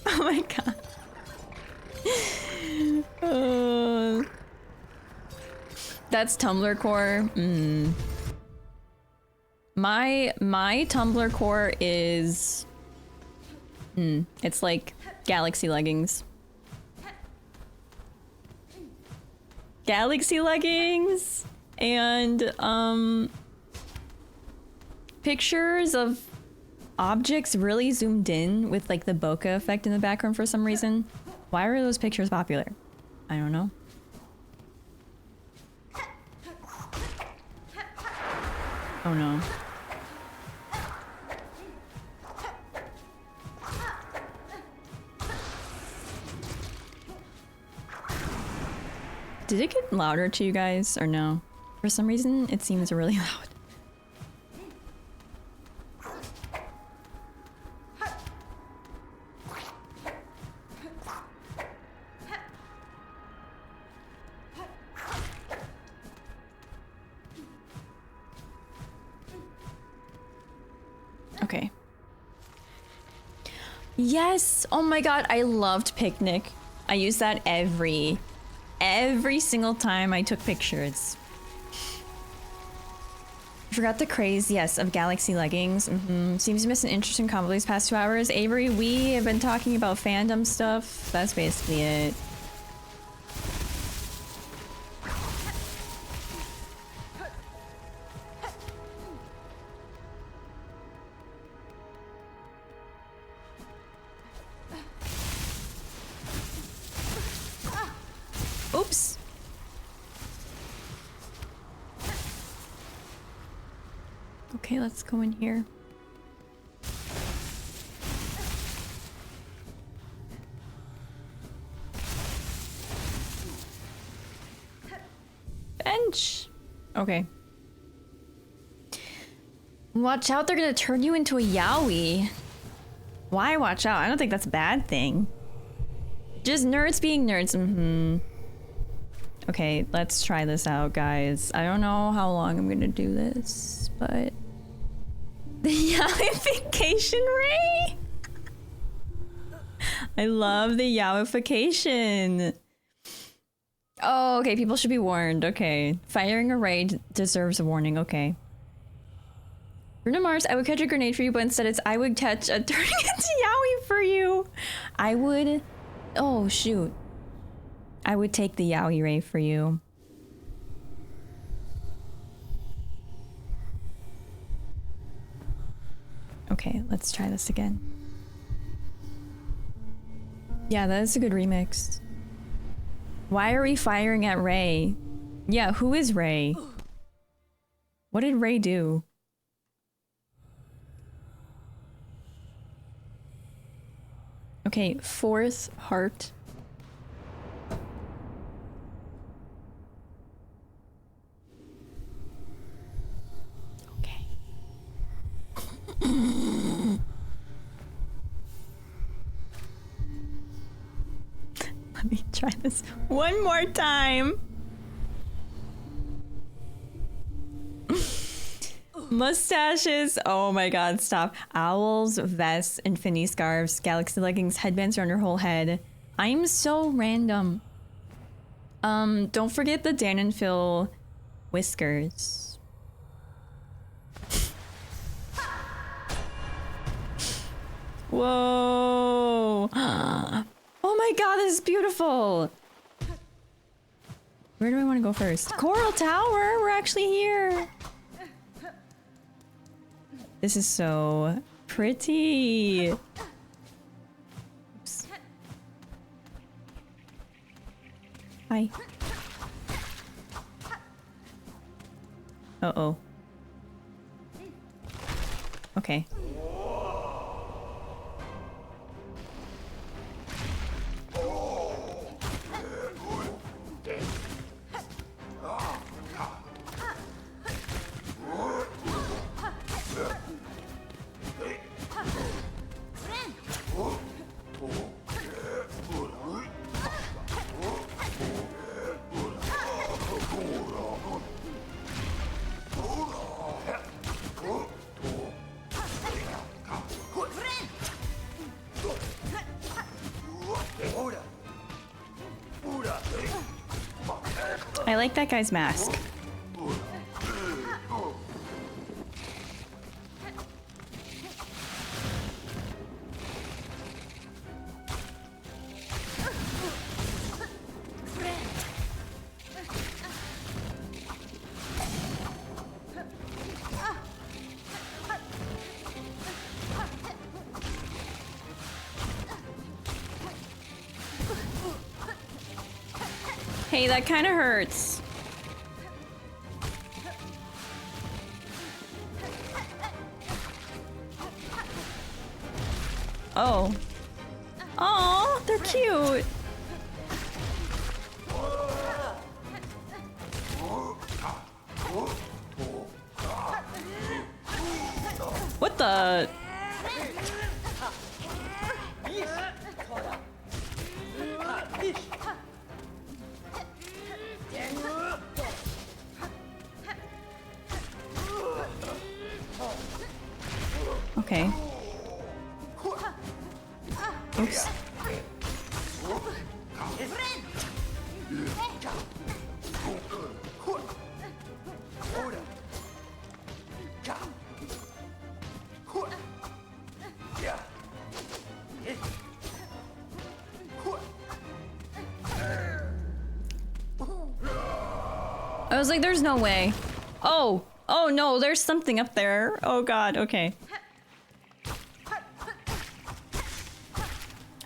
Oh my god. That's Tumblr core. My Tumblr core is it's like galaxy leggings. Galaxy leggings and pictures of objects really zoomed in with like the bokeh effect in the background for some reason. Why are those pictures popular? I don't know. Oh no. Did it get louder to you guys or no? For some reason, it seems really loud. Okay. Yes! Oh my god, I loved Picnic. I used that every single time I took pictures. Forgot the craze, yes, of galaxy leggings. Seems to miss an interesting combo these past 2 hours. Avery, we have been talking about fandom stuff. That's basically it. Oops. Okay, let's go in here. Bench. Okay. Watch out, they're gonna turn you into a yaoi. Why watch out? I don't think that's a bad thing. Just nerds being nerds. Okay, let's try this out, guys. I don't know how long I'm gonna do this, but... The yaoification ray! I love the yaoification. Oh, okay, people should be warned. Okay. Firing a ray deserves a warning, okay. Bruno Mars, I would catch a grenade for you, but instead it's I would catch a turning into yaoi for you. I would... Oh, shoot. I would take the yaoi ray for you. Okay, let's try this again. Yeah, that is a good remix. Why are we firing at Ray? Yeah, who is Ray? What did Ray do? Okay, fourth heart. Okay. Let me try this one more time. Mustaches. Oh my god, stop. Owls, vests, infinity scarves, galaxy leggings, headbands around her whole head. I'm so random. Don't forget the Dan and Phil whiskers. Whoa. Oh my god, this is beautiful. Where do I want to go first? Coral Tower, we're actually here. This is so pretty. Oops. Hi. Uh-oh. Okay. I like that guy's mask. Hey, that kind of hurts. Oh. Oh, they're cute. What the? Okay. Oops. I was like, there's no way. Oh, oh no, there's something up there. Oh god, okay.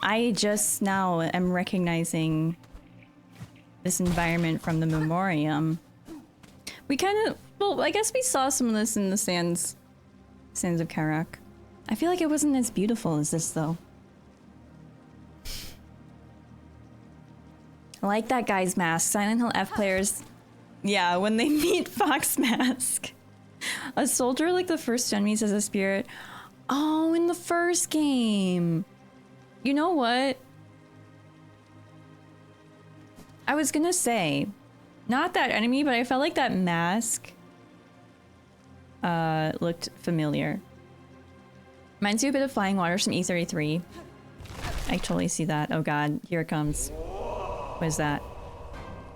I just now am recognizing this environment from the Memoriam. We kind of, well, I guess we saw some of this in the Sands of Karak. I feel like it wasn't as beautiful as this though. I like that guy's mask. Silent Hill F players, yeah, when they meet Fox Mask. A soldier like the first enemies as a spirit. Oh, in the first game. You know what? I was gonna say, not that enemy, but I felt like that mask looked familiar. Reminds you a bit of Flying Waters from E33. I totally see that. Oh god, here it comes. What is that?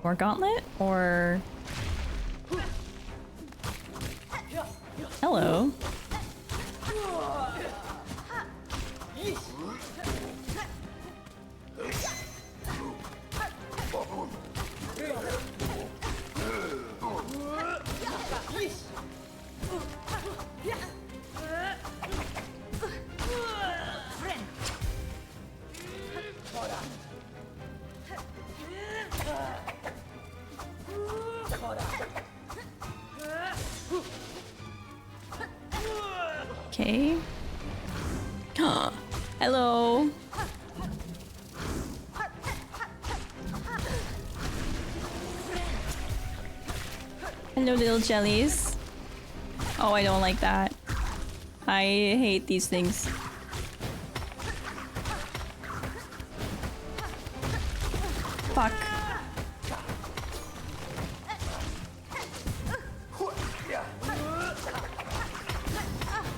More gauntlet? Or... Hello. Okay. Hello. Hello, little jellies. Oh, I don't like that. I hate these things. Fuck.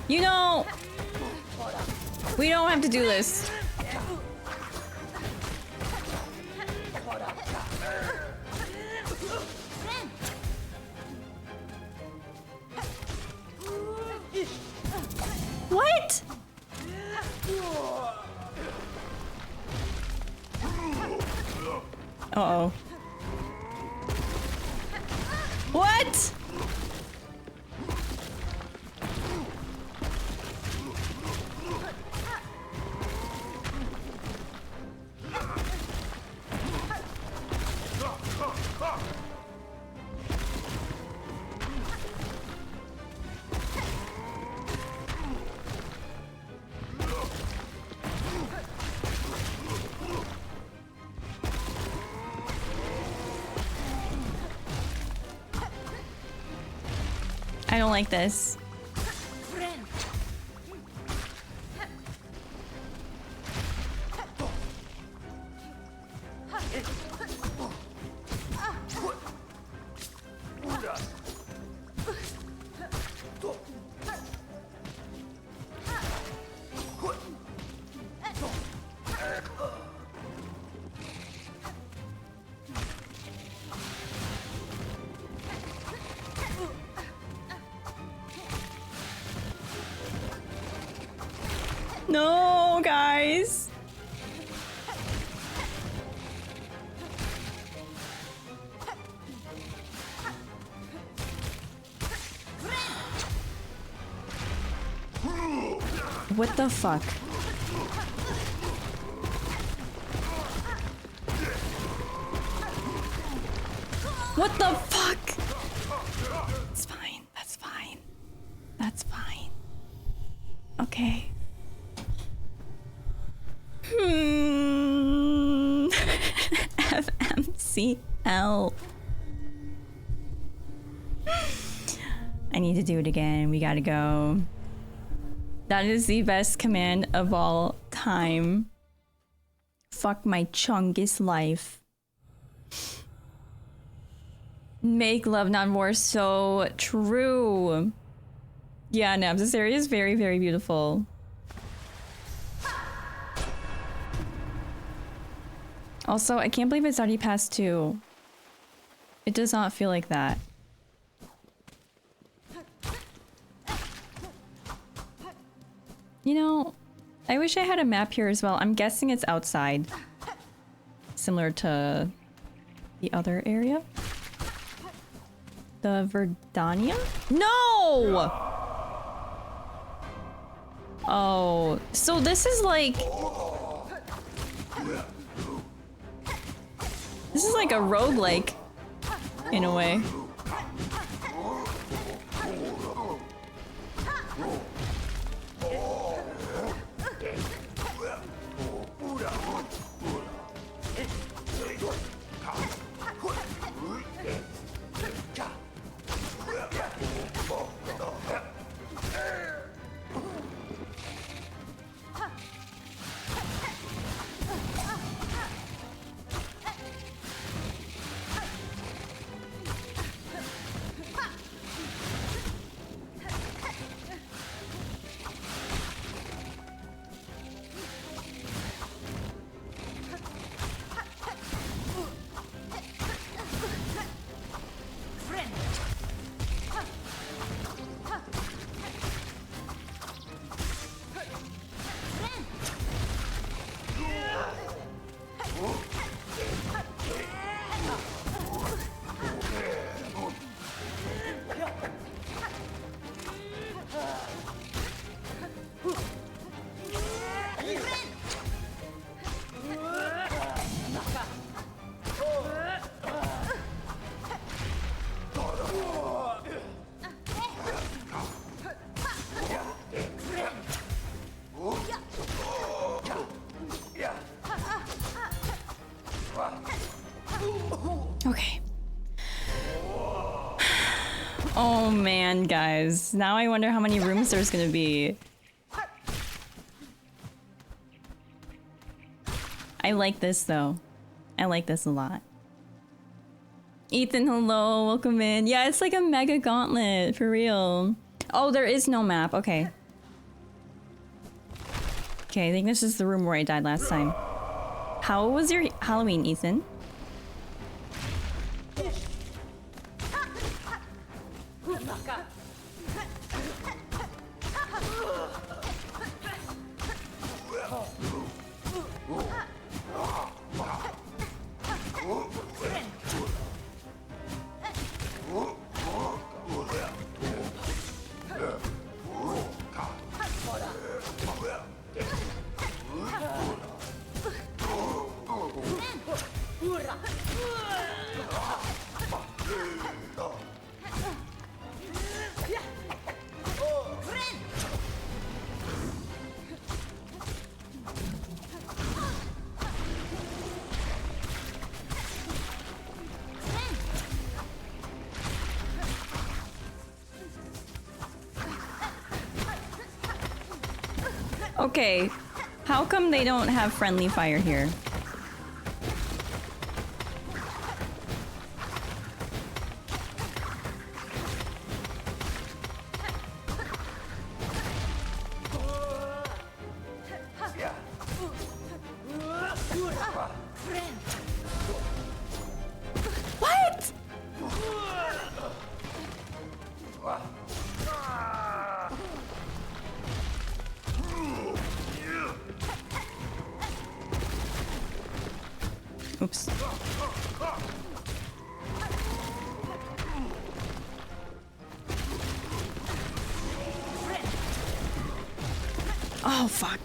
You know, we don't have to do this. Uh-oh. What? I don't like this. No, guys. What the fuck? What the fuck? It's fine. That's fine. That's fine. Okay. FMCL. I need to do it again. We gotta go. That is the best command of all time. Fuck my chungus life. Make love, not war. So true. Yeah, no, this area is very, very beautiful. Also, I can't believe it's already past 2. It does not feel like that. You know, I wish I had a map here as well. I'm guessing it's outside. Similar to the other area. The Verdania? No! Oh, so this is like... This is like a roguelike, in a way. Okay. Oh man, guys. Now I wonder how many rooms there's gonna be. I like this though. I like this a lot. Ethan, hello, welcome in. Yeah, it's like a mega gauntlet, for real. Oh, there is no map, okay. Okay, I think this is the room where I died last time. How was your Halloween, Ethan? Okay, how come they don't have friendly fire here? What? Oops. Oh, fuck.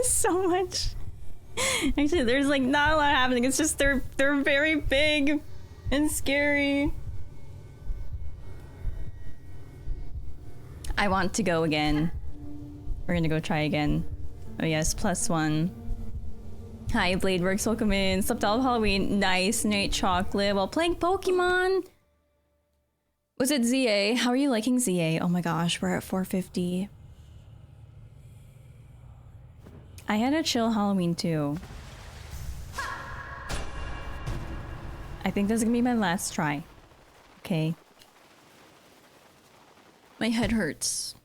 So much. Actually, there's like not a lot happening. It's just they're very big and scary. I want to go again. We're gonna go try again. Oh yes, +1. Hi, Bladeworks, welcome in. Slept all of Halloween. Nice, and ate chocolate while playing Pokemon. Was it ZA? How are you liking ZA? Oh my gosh, we're at 450. I had a chill Halloween too. I think this is gonna be my last try. Okay. My head hurts.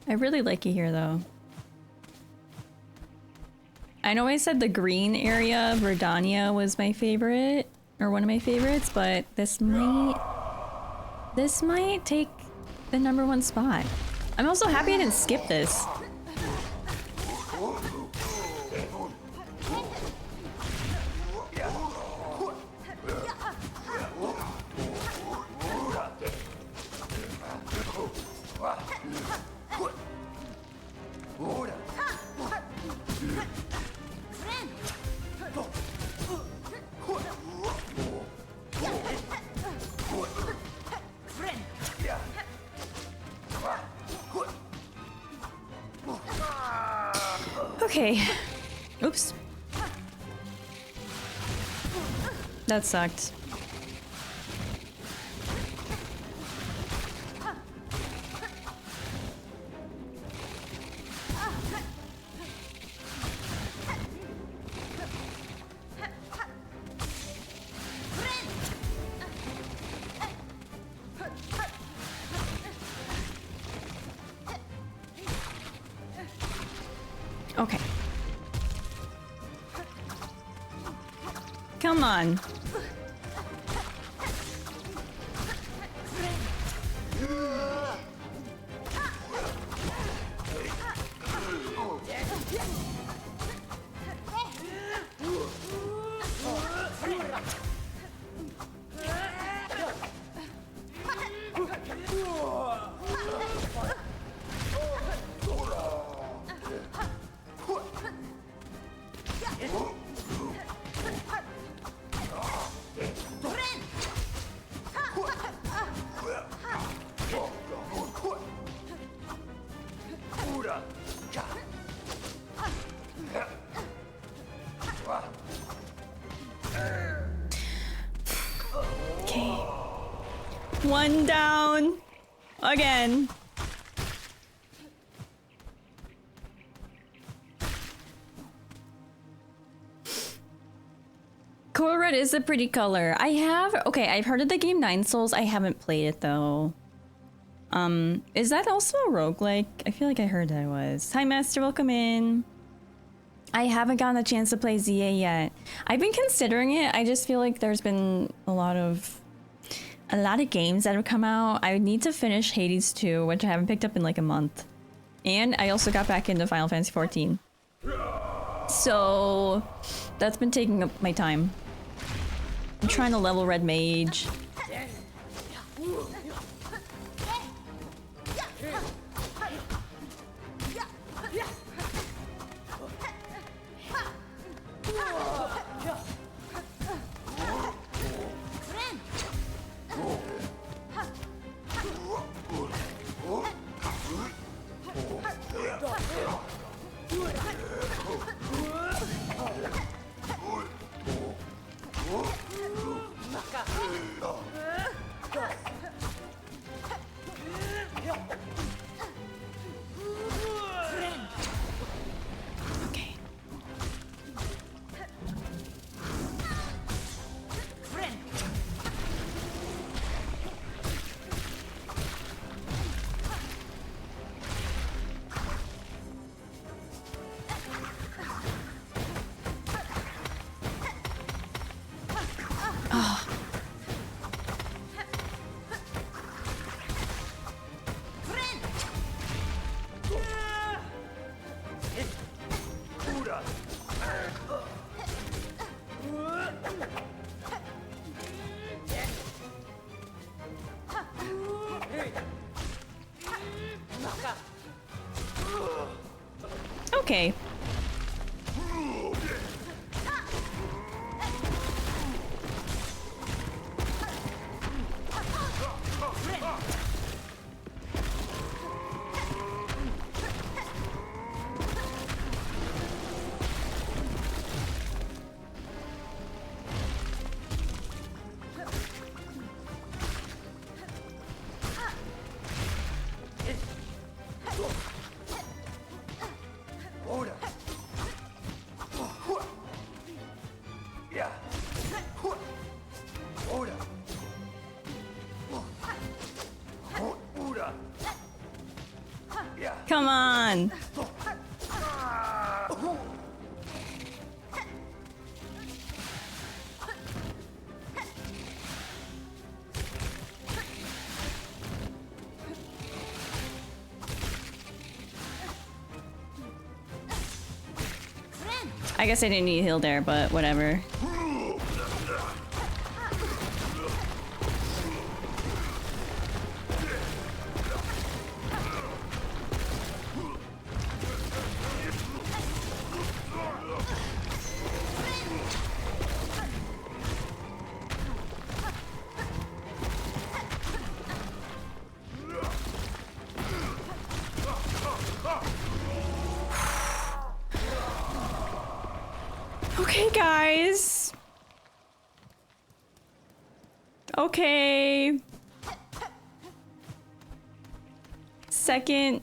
I really like it here though. I know I said the green area, Verdania, was my favorite, or one of my favorites, but this might take the #1 spot. I'm also happy I didn't skip this. Okay. Oops. That sucked. Okay. Come on. One down. Again. Coral Red is a pretty color. Okay, I've heard of the game Nine Souls. I haven't played it though. Is that also a roguelike? I feel like I heard that it was. Hi Master, welcome in. I haven't gotten a chance to play ZA yet. I've been considering it. I just feel like there's been a lot of games that have come out. I need to finish Hades 2, which I haven't picked up in like a month. And I also got back into Final Fantasy 14. So that's been taking up my time. I'm trying to level Red Mage. Okay. Come on. I guess I didn't need a heal there, but whatever. Okay, guys. Okay. Second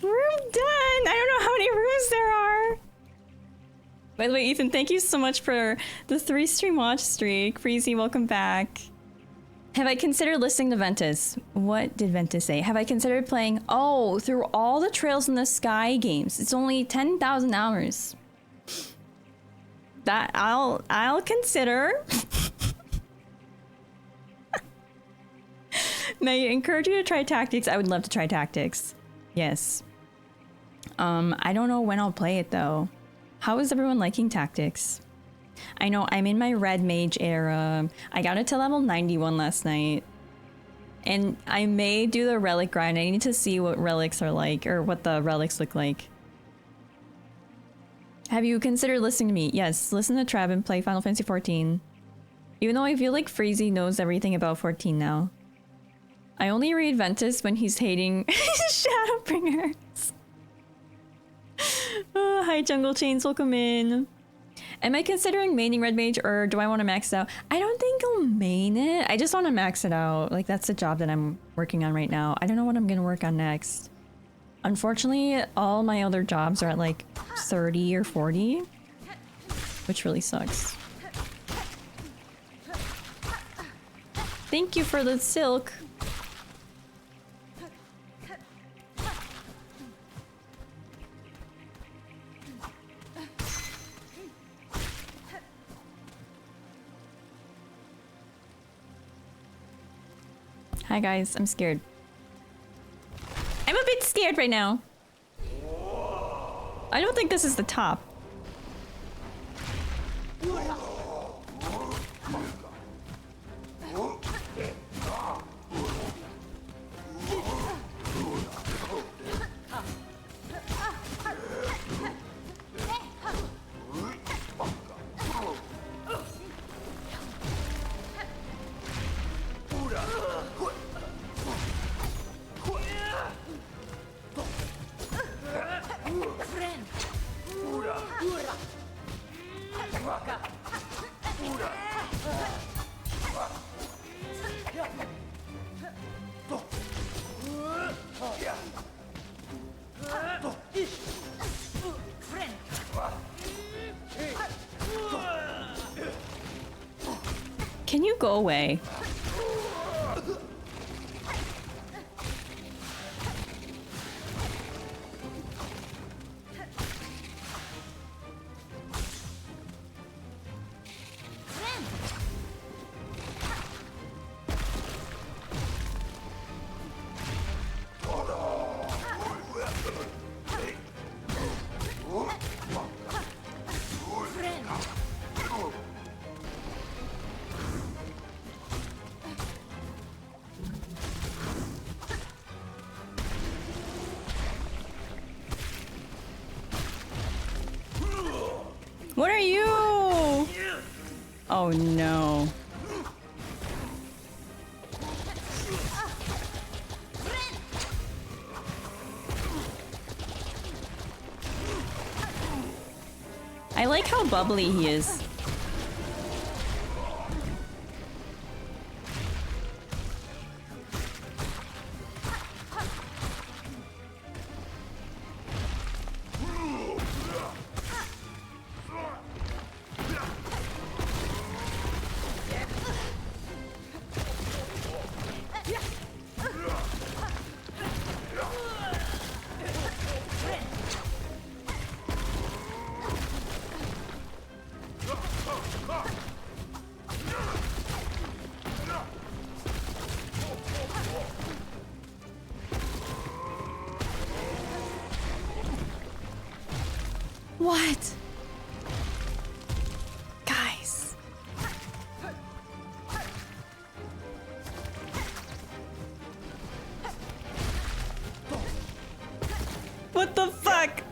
room done. I don't know how many rooms there are. By the way, Ethan, thank you so much for the 3 stream watch streak. Freezy, welcome back. Have I considered listening to Ventus? What did Ventus say? Have I considered playing, through all the Trails in the Sky games? It's only 10,000 hours. That I'll consider. May I encourage you to try Tactics? I would love to try Tactics. Yes. I don't know when I'll play it though. How is everyone liking Tactics? I know I'm in my Red Mage era. I got it to level 91 last night. And I may do the relic grind. I need to see what relics are like, or what the relics look like. Have you considered listening to me? Yes, listen to Trav and play Final Fantasy 14. Even though I feel like Freezy knows everything about 14 now. I only read Ventus when he's hating Shadowbringers. Hi Jungle Chains, welcome in. Am I considering maining Red Mage, or do I want to max it out? I don't think I'll main it. I just want to max it out. Like, that's the job that I'm working on right now. I don't know what I'm going to work on next. Unfortunately, all my other jobs are at like 30 or 40. which really sucks. Thank you for the silk. Hi guys, I'm scared. I'm a bit scared right now. I don't think this is the top. Can you go away? What are you? Oh no. I like how bubbly he is. What? Guys. What the fuck?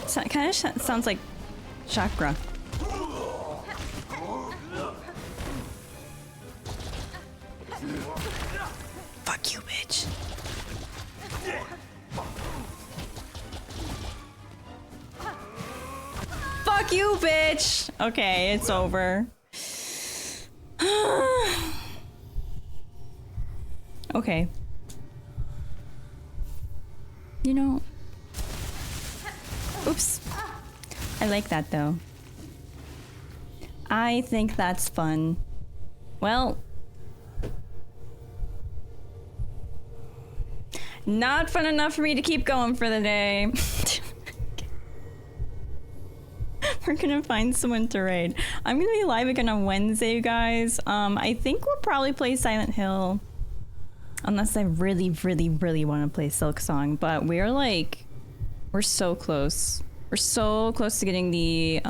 So, kind of sounds like chakra. Fuck you, bitch. Fuck you, bitch. Okay, it's over. Okay. You know... Oops. I like that though. I think that's fun. Well... Not fun enough for me to keep going for the day. We're gonna find someone to raid. I'm gonna be live again on Wednesday, you guys. I think we'll probably play Silent Hill. Unless I really, really, really want to play Silksong. But we're like... We're so close. We're so close to getting the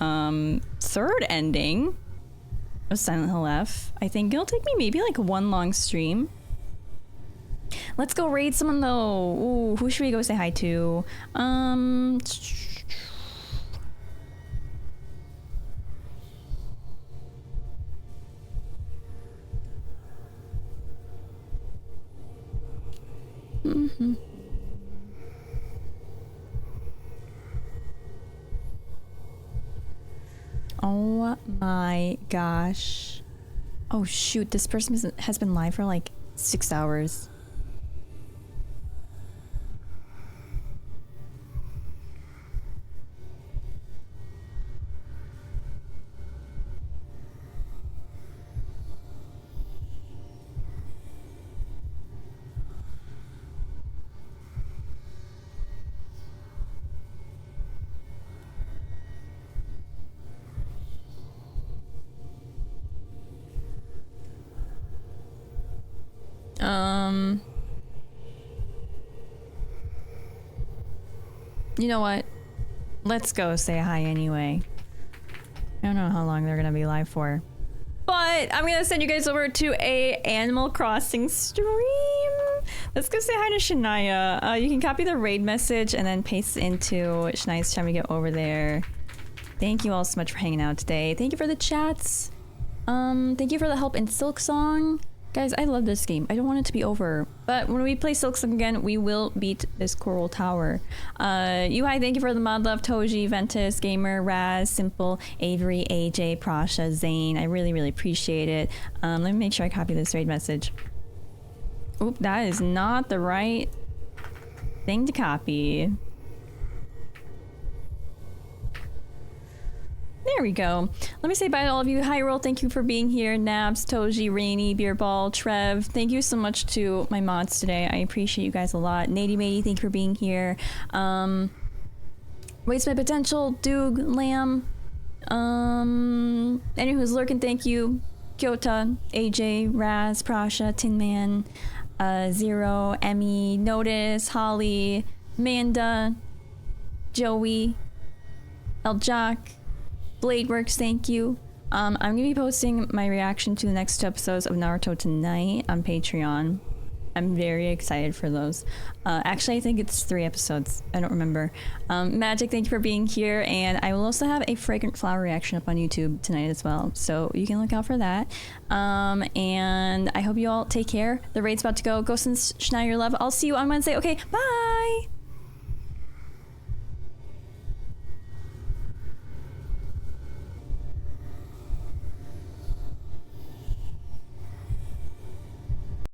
third ending of Silent Hill F. I think it'll take me maybe like one long stream. Let's go raid someone though. Ooh, who should we go say hi to? Oh my gosh. Oh shoot, this person has been live for like 6 hours. You know what? Let's go say hi anyway. I don't know how long they're gonna be live for. But I'm gonna send you guys over to a Animal Crossing stream. Let's go say hi to Shania. You can copy the raid message and then paste it into Shania's chat when we get over there. Thank you all so much for hanging out today. Thank you for the chats. Thank you for the help in Silksong. Guys, I love this game. I don't want it to be over. But when we play Silksong again, we will beat this Coral Tower. UI, thank you for the mod love. Toji, Ventus, Gamer, Raz, Simple, Avery, AJ, Prasha, Zane. I really, really appreciate it. Let me make sure I copy this raid message. Oop, that is not the right thing to copy. There we go. Let me say bye to all of you. Hyrule, thank you for being here. Nabs, Toji, Rainy, Beerball, Trev, thank you so much to my mods today. I appreciate you guys a lot. Nady Matey, thank you for being here. Waste My Potential, Doog, Lamb, anyone who's lurking, thank you. Kyota, AJ, Raz, Prasha, Tin Man, Zero, Emmy, Notice, Holly, Manda, Joey, Eljack, Bladeworks, thank you. I'm gonna be posting my reaction to the next 2 episodes of Naruto tonight on Patreon. I'm very excited for those. Actually, I think it's 3 episodes. I don't remember. Magic, thank you for being here. And I will also have a Fragrant Flower reaction up on YouTube tonight as well. So you can look out for that. And I hope you all take care. The raid's about to go. Go send Shania your love. I'll see you on Wednesday. Okay, bye!